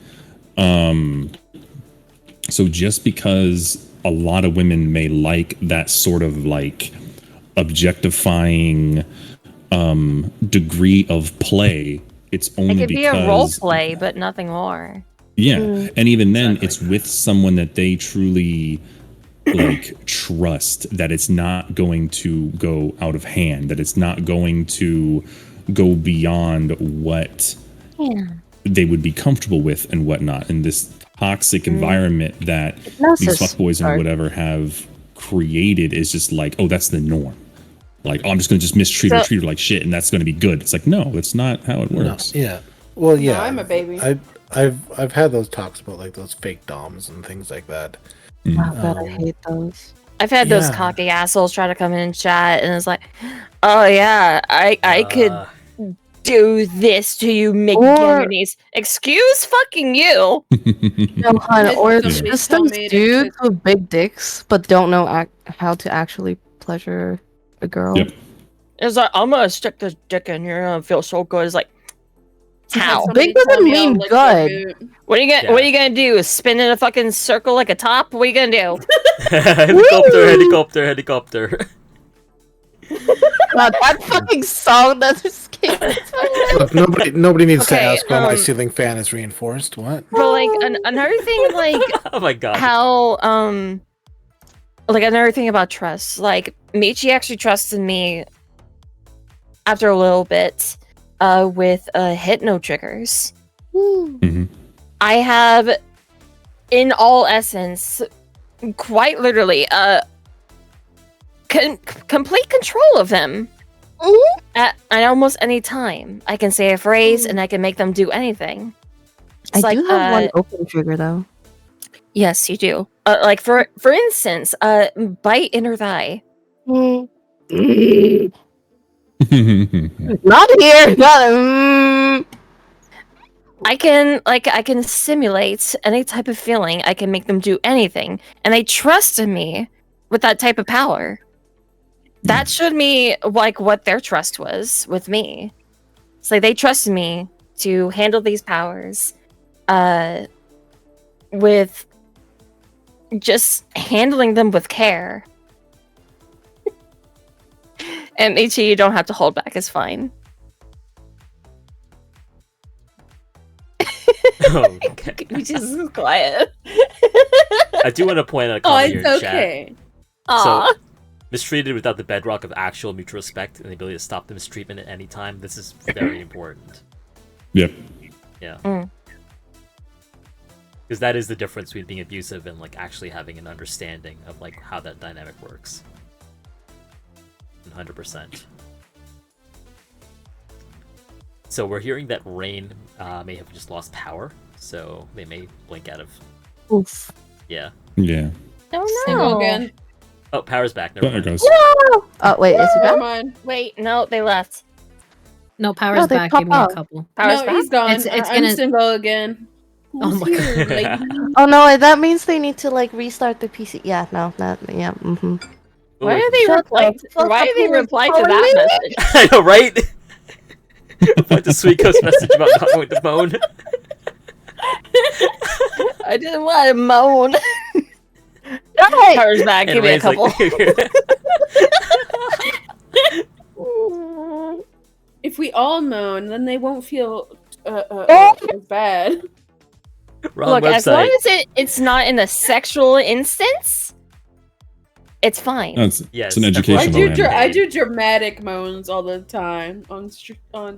So just because a lot of women may like that sort of like objectifying degree of play, it's only It could because be a role play, but nothing more. yeah, and even then, it's with someone that they truly like trust, that it's not going to go out of hand, that it's not going to go beyond what they would be comfortable with and whatnot. In this toxic environment that these fuckboys and whatever have created is just like, oh, that's the norm. Like, oh, I'm just gonna just mistreat her, treat her like shit, and that's gonna be good. It's like, no, that's not how it works. Yeah. Well, yeah. I'm a baby. I've had those talks about like those fake doms and things like that. Oh god, I hate those. I've had those Yeah. cocky assholes try to come in and chat, and it's like, oh yeah, I could do this to you, make you get on your knees. Excuse fucking you. No, hun, Did or somebody just tell those me to- dudes with big dicks but don't know how to actually pleasure a girl. Yep. It's like, I'm gonna stick this dick in here and it'll feel so good. It's like, how? Big doesn't mean good. What are you gonna Yeah. What are you gonna do? Spin in a fucking circle like a top? What are you gonna do? helicopter. God, that fucking song that just came into my head. Look, nobody needs to Okay, ask why my um, ceiling fan is reinforced. What? But like another thing, like Oh my god. how like another thing about trust. Like Michi actually trusted me after a little bit with hypno triggers. Mhm. I have, in all essence, quite literally, complete control of them at almost any time. I can say a phrase and I can make them do anything. It's I do have one open trigger though. Yes, you do. Like for instance, bite inner thigh. Not here. Not. I can simulate any type of feeling. I can make them do anything, and they trusted me with that type of power. That showed me like what their trust was with me. It's like they trusted me to handle these powers, with just handling them with care. And Michi, you don't have to hold back. It's fine. Oh, okay. Michi's just quiet. I do want to point out a Oh, comment here it's in chat. okay. Aw. So, mistreated without the bedrock of actual mutual respect and the ability to stop the mistreatment at any time. This is very important. Yep. Yeah. Mm. Because that is the difference between being abusive and like actually having an understanding of like how that dynamic works. 100%. So we're hearing that Rain may have just lost power, so they may blink out of. Oof. Yeah. Yeah. Oh Go no. again. Oh, power's back. Never There it mind. goes. Oh wait, is it Never back? mind. Wait, no, they left. No, power's No, they back. pop Give me a out. couple. Power's No, back? he's gone. It's I'm gonna- single again. Oh Who's my here, God. lady? Oh no, that means they need to like restart the PC. Yeah, no, that yeah. Mm-hmm. Why Wait, do they Shut reply? the fuck Why up, do they who is reply to calling that me? message? I know, right? Like the Suiko's message about not going to phone. I didn't want to moan. Right. Power's back. And Give me a Ray's couple. Like, If we all moan, then they won't feel bad. wrong Look, as long website. as it's not in a sexual instance, it's fine. No, it's Yes, an that's I educational why- do anime. I do dramatic moans all the time on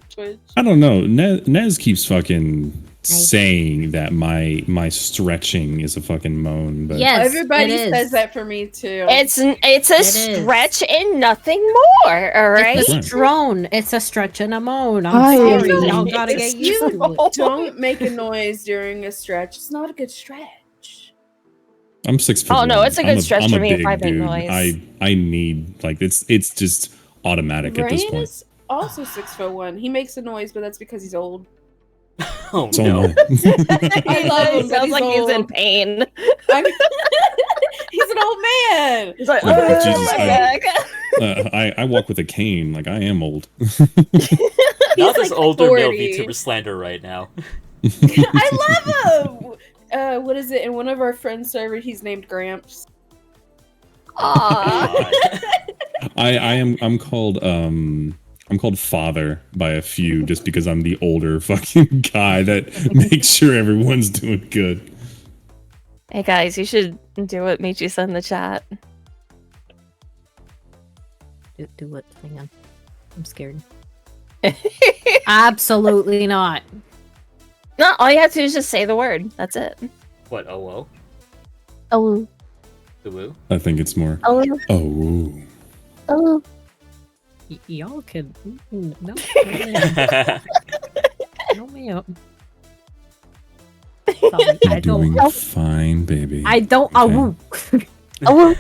Twitch. I don't know. Nez keeps fucking saying that my stretching is a fucking moan, but Yes, Everybody it is. says that for me too. It's a It is. stretch and nothing more. All right. It's a Right. drone. It's a stretch and a moan. I'm I sorry. am- Y'all gotta It's get a used to it. drone. Don't make a noise during a stretch. It's not a good stretch. I'm 6 foot. Oh, no, one. it's a good stretch I'm for a me if big I make dude. noise. I need like it's just automatic at this Ryan point. is also 6'1". He makes a noise, but that's because he's old. Oh So no. am I love him, but Sounds he's like he's in old. pain. I'm... he's an old man. He's like, Yeah, but "Oh, Jesus, my I- back." I walk with a cane. Like I am old. Not He's this like older male 40. VTuber slander right now. I love him. What is it? In one of our friends' server, he's named Gramps. Aw. I'm called father by a few just because I'm the older fucking guy that makes sure everyone's doing good. Hey guys, you should do what Michi said in the chat. Do what? Hang on. I'm scared. Absolutely not. No, all you have to do is just say the word. That's it. What? Oh, Oh, the woo. I think it's more. oh, Oh, oh. Y'all could. No. No, ma'am. Sorry, I doing don't. fine, baby. I don't. Okay. Oh,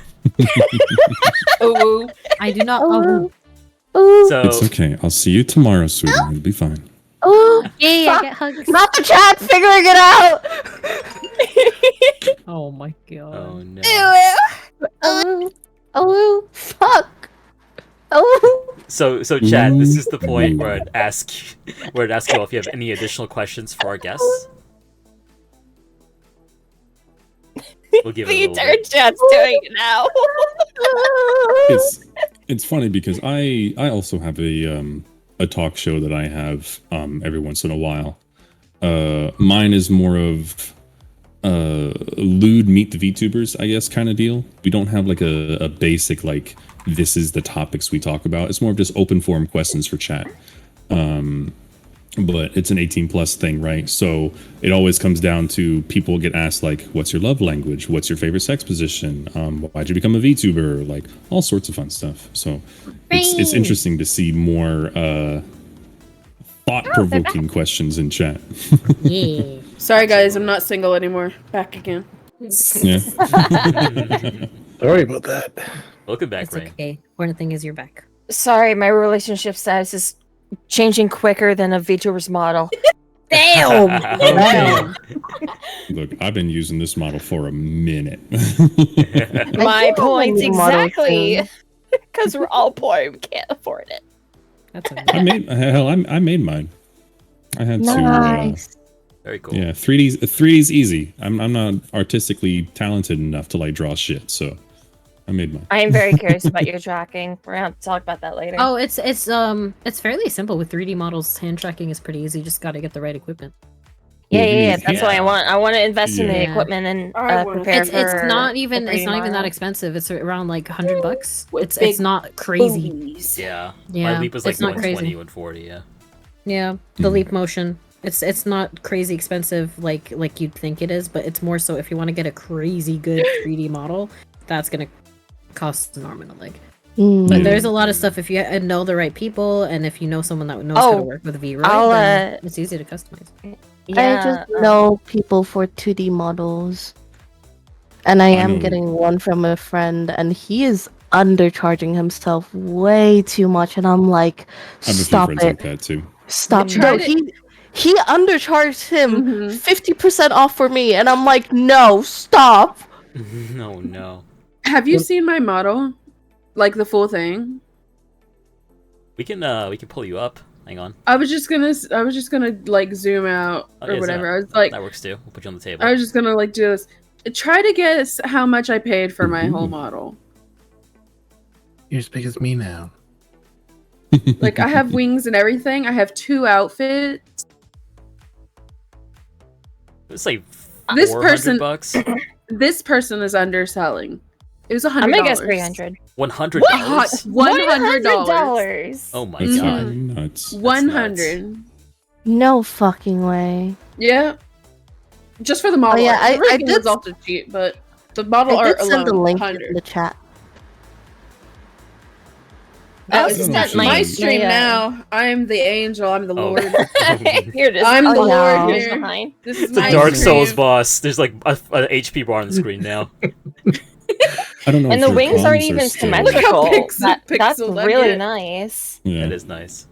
Oh, I do not. oh, oh, So It's okay. I'll see you tomorrow, sweetie. It'll be fine. oh. Yay! I Fuck. get hugs. Not the chat figuring it out. Oh my god. oh no. Oh, oh, fuck. Oh, So Chad, this is the point where I'd ask you all if you have any additional questions for our guests. We'll give it The a little entire bit. chat's doing it now. It's funny because I also have a talk show that I have every once in a while. Mine is more of lewd meet the VTubers, I guess, kind of deal. We don't have like a basic like this is the topics we talk about. It's more of just open forum questions for chat. But it's an 18 plus thing, right? So it always comes down to people get asked like, what's your love language? What's your favorite sex position? Why'd you become a VTuber? Like all sorts of fun stuff. So it's interesting to see more thought-provoking questions in chat. Yeah. Sorry, guys, I'm not single anymore. Back again. Yeah. Sorry about that. Welcome back, It's Rain. okay. Important thing is you're back. Sorry, my relationship status is changing quicker than a VTuber's model. Damn! Okay. Look, I've been using this model for a minute. My do have a point new model exactly. soon. Because we're all poor, we can't afford it. That's okay. I made mine. I had to. Nice. Very cool. Yeah, 3D's easy. I'm not artistically talented enough to like draw shit, so I made mine. I am very curious about your tracking. We're gonna have to talk about that later. Oh, it's fairly simple with 3D models. Hand tracking is pretty easy. You just got to get the right equipment. yeah. That's what I want. I want to invest in the Yeah. equipment and I wanna- prepare It's for. not even the it's not 3D even that model. expensive. It's around like $100. With It's big not crazy. Boobies. Yeah. Yeah, My leap was like it's not 120, crazy. 140, yeah. Yeah, the leap motion. It's not crazy expensive like you'd think it is, but it's more so if you want to get a crazy good 3D model, that's gonna cost an arm and a leg. But Yeah. there's a lot of stuff if you know the right people and if you know someone that knows how to Oh, work with V-Ray, I'll, then it's easy to customize. Yeah, I just know people for 2D models. And I am know. getting one from a friend, and he is undercharging himself way too much. And I'm like, I have a few stop friends it. like that too. Stop. I No, tried it. he undercharged him Mhm. 50% off for me. And I'm like, no, stop. No. Have you seen my model? Like the full thing? We can pull you up. Hang on. I was just gonna like zoom out Oh, or yeah, whatever. zoom I was like, That works too. We'll put you on the table. I was just gonna like do this. Try to guess how much I paid for my whole model. You're as big as me now. Like I have wings and everything. I have 2 outfits. It's like This 400 person- bucks. This person is underselling. It was $100. I'm gonna guess 300. $100. $100. Oh my That's god. fucking nuts. 100. No fucking way. Yeah. Just for the model. Oh, yeah, art. I Everything did- was also cheap, but the model I art did send the alone, link 100. in the chat. That It's was not not my- my stream my, now. I'm the angel. I'm the Oh. Lord. You're just I'm the oh, Lord you're here. just behind. This is It's a my Dark stream. Souls boss. There's like a HP bar on the screen now. I don't know. And if the your wings aren't comms are even still- Look how symmetrical. That's pixeled I really get. nice. Yeah. That is nice.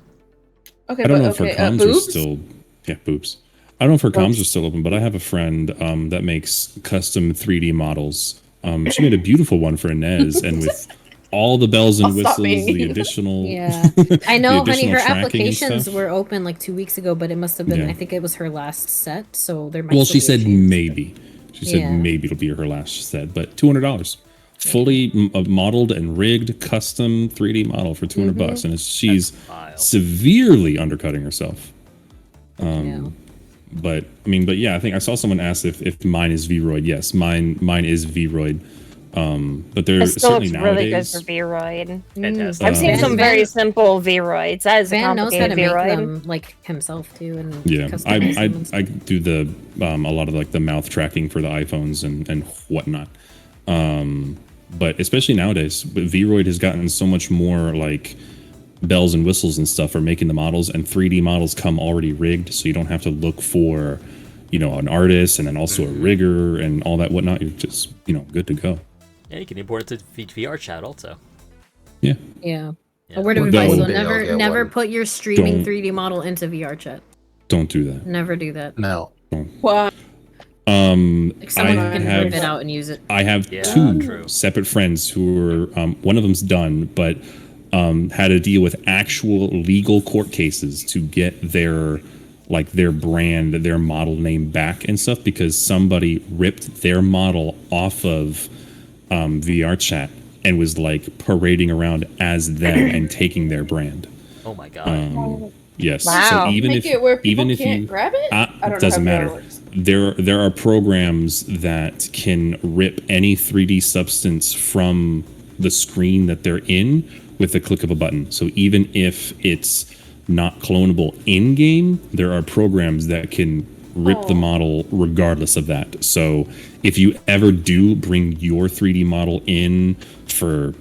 Okay, I don't but know if her okay, comms are boobs? still. Yeah, boobs. I don't know if her comms are still open, but I have a friend that makes custom 3D models. She made a beautiful one for Inez, and with all the bells and I'll stop whistles, being the mean. additional. Yeah, I know, the honey. Her additional tracking and applications stuff. were open like 2 weeks ago, but it must have been. Yeah. I think it was her last set, so there might. Well, still she be a said chance. maybe. She said Yeah. maybe it'll be her last set, but $200, fully modeled and rigged, custom 3D model for $200 bucks, and she's Wild. severely undercutting herself. Yeah. But I mean, but yeah, I think I saw someone ask if mine is Vroid. Yes, mine is Vroid. But It there's still certainly looks really good nowadays. for V-Roid. Fantastic. I've seen Um, some very simple V-Roids. That is a Van knows how to complicated make V-Roid. them like himself too, and Yeah, customize them and I stuff. do the a lot of like the mouth tracking for the iPhones and whatnot. But especially nowadays, Vroid has gotten so much more like bells and whistles and stuff for making the models, and 3D models come already rigged, so you don't have to look for, an artist and then also a rigger and all that whatnot. You're just, good to go. Yeah, you can import it to VR chat also. Yeah. Yeah. Yeah. A word of Well, advice: no. though, One day I'll never, get never one. put your streaming Don't. 3D model into VR chat. Don't do that. Never do that. No. Wow. Like someone I can have rip it out and use it. I have Yeah, two true. separate friends who are one of them's done, but had to deal with actual legal court cases to get their brand, their model name back and stuff, because somebody ripped their model off of VR chat and was like parading around as them and taking their brand. Oh my god. Yes. Wow. So even Make if it where people even if can't you grab it? I don't know doesn't how VR matter. works. there are programs that can rip any 3D substance from the screen that they're in with the click of a button. So even if it's not clonable in game, there are programs that can rip the model regardless of that. So if you ever do bring your 3D model in for,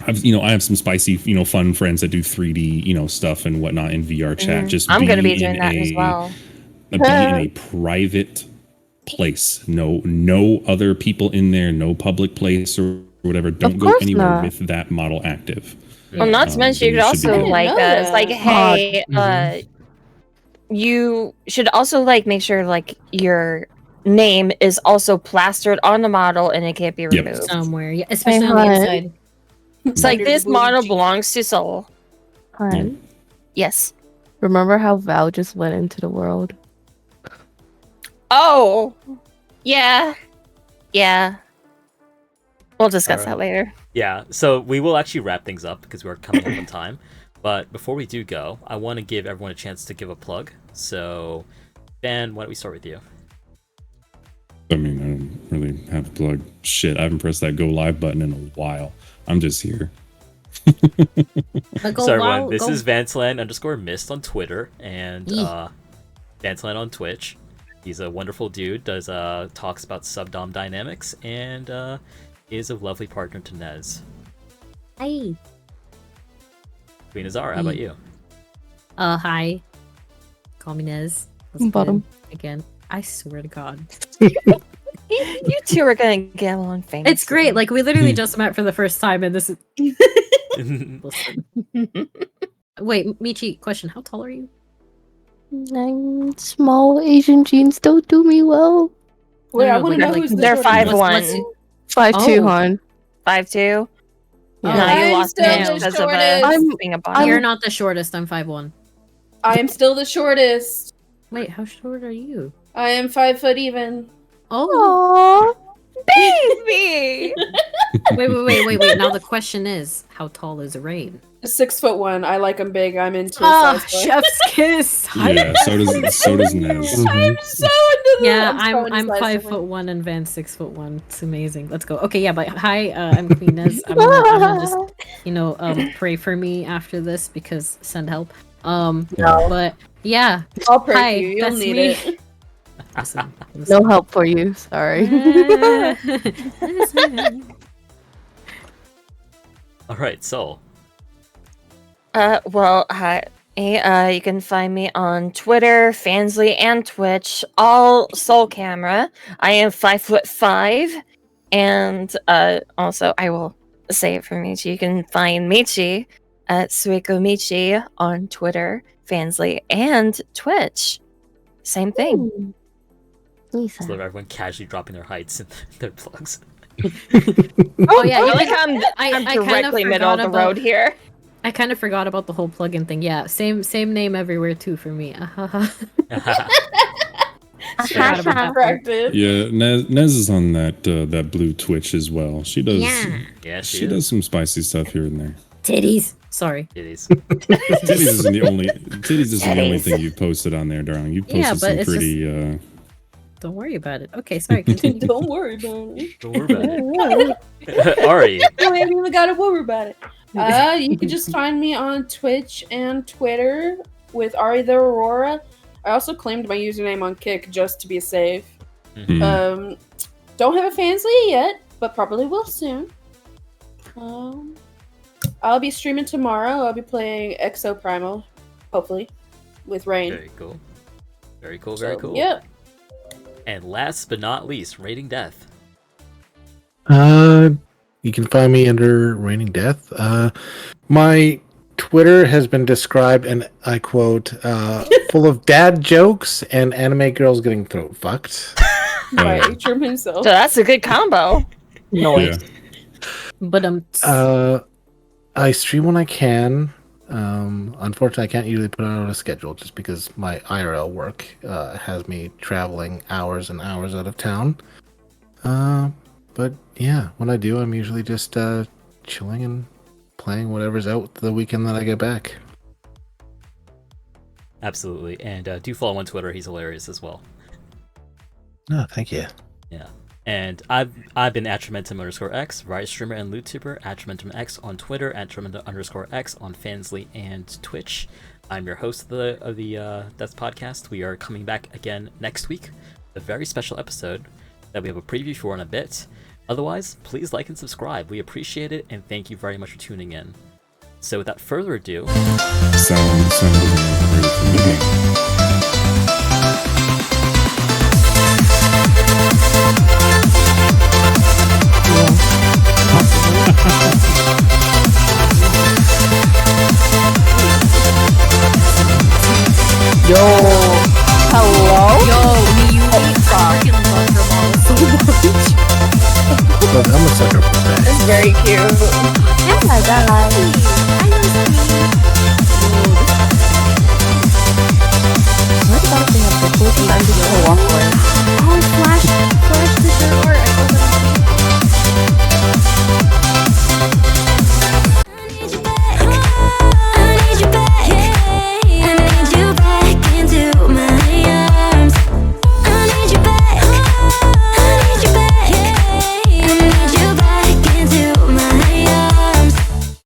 I have some spicy, fun friends that do 3D, stuff and whatnot in VR chat. Just I'm going to be in doing that as well. be in a private place. No other people in there. No public place or whatever. Don't Of go course anywhere not. with that model active. Well, not to mention, you could you should be also good. like, I didn't know it's like, that. hey, you should also like make sure like your name is also plastered on the model and it can't be Yep. removed. Somewhere, yeah, especially on the Hi. inside. It's like this model belongs to Soul. Hun, Yes. remember how Val just went into the world? Oh, yeah, yeah. We'll discuss that Alright. later. Yeah, so we will actually wrap things up because we're coming up on time. But before we do go, I want to give everyone a chance to give a plug. So, Ben, why don't we start with you? I mean, I don't really have a plug. Shit, I haven't pressed that go live button in a while. I'm just here. But go So everyone, wild, this go- is Vantalan_mist on Twitter and Vantalan on Twitch. He's a wonderful dude, does talks about subdom dynamics, and is a lovely partner to Nez. Hi. Queen Nezara, how about you? Hi. Call me Nez. That's Bottom. good. Again. I swear to God. You two are gonna get along famously. It's great. Like we literally just met for the first time, and this is. Listen. Wait, Michi. Question: how tall are you? I'm small. Asian genes don't do me well. Wait, No, I no, want to but know like, who's the they're shortest. 5'1". 5'2", Oh. hon. 5'2". Yeah. No, you I'm lost still me the because of shortest. being a I'm- bottom. You're not the shortest. I'm 5'1". I am still the shortest. Wait, how short are you? I am 5 foot even. Oh. Aww. Baby! Wait. Now the question is, how tall is Rain? 6'1". I like them big. I'm into Ah, size boy. chef's kiss. Yeah, so does Nez. I'm so into that. Yeah, so into I'm size boy. 5'1" and Van's 6'1". It's amazing. Let's go. Okay, yeah, but hi, I'm Queen Nez. I'm gonna just pray for me after this because send help. But yeah, I'll pray hi, for you. You'll that's need me. it. Listen. No help for you. Sorry. All right, Soul. Well, hi. You can find me on Twitter, Fansly, and Twitch. All Soul Camera. I am 5'5", and also I will say it for Michi. You can find Michi at Suiko Michi on Twitter, Fansly, and Twitch. Same thing. So everyone casually dropping their heights and their plugs. Oh yeah, I you like can- I'm I kind of directly middle forgot of the about- road here. I kind of forgot about the whole plugin thing. Yeah, same name everywhere too for me. Yeah, Forgot about that part. Corrected. Yeah, Nez is on that blue Twitch as well. She does. Yeah. She does some spicy stuff here and there. Titties. Sorry. Titties. Titties isn't the only. Titties is the only Titties. thing you've posted on there, darling. You've posted Yeah, but some it's pretty. Don't worry about it. Okay, sorry. Continue. Don't worry about it. Don't worry about it. Ari. You ain't even gotta worry about it. You can just find me on Twitch and Twitter with Ari the Aurora. I also claimed my username on Kick just to be safe. Hmm. Don't have a Fansly yet, but probably will soon. I'll be streaming tomorrow. I'll be playing Exo Primal, hopefully, with Rain. Very cool. Very cool, very cool. Yep. And last but not least, Rating Death. You can find me under Raining Death. My Twitter has been described, and I quote, full of dad jokes and anime girls getting throat fucked. By Atrim himself. So that's a good combo. Yeah. But I stream when I can. Unfortunately, I can't usually put it on a schedule just because my IRL work has me traveling hours and hours out of town. But yeah, when I do, I'm usually just chilling and playing whatever's out the weekend that I get back. Absolutely. And do follow him on Twitter. He's hilarious as well. No, thank you. Yeah. And I've been @Trementum_X, Variety Streamer and LootTuber, @TrementumX on Twitter, @Trementum_X on Fansly and Twitch. I'm your host of the Death Podcast. We are coming back again next week, a very special episode that we have a preview for in a bit. Otherwise, please like and subscribe. We appreciate it, and thank you very much for tuning in. So without further ado, Sound Yo, hello. Yo, I freaking love her mom so much. Look, I'm a sucker for that. That's very cute. Yeah, that. I know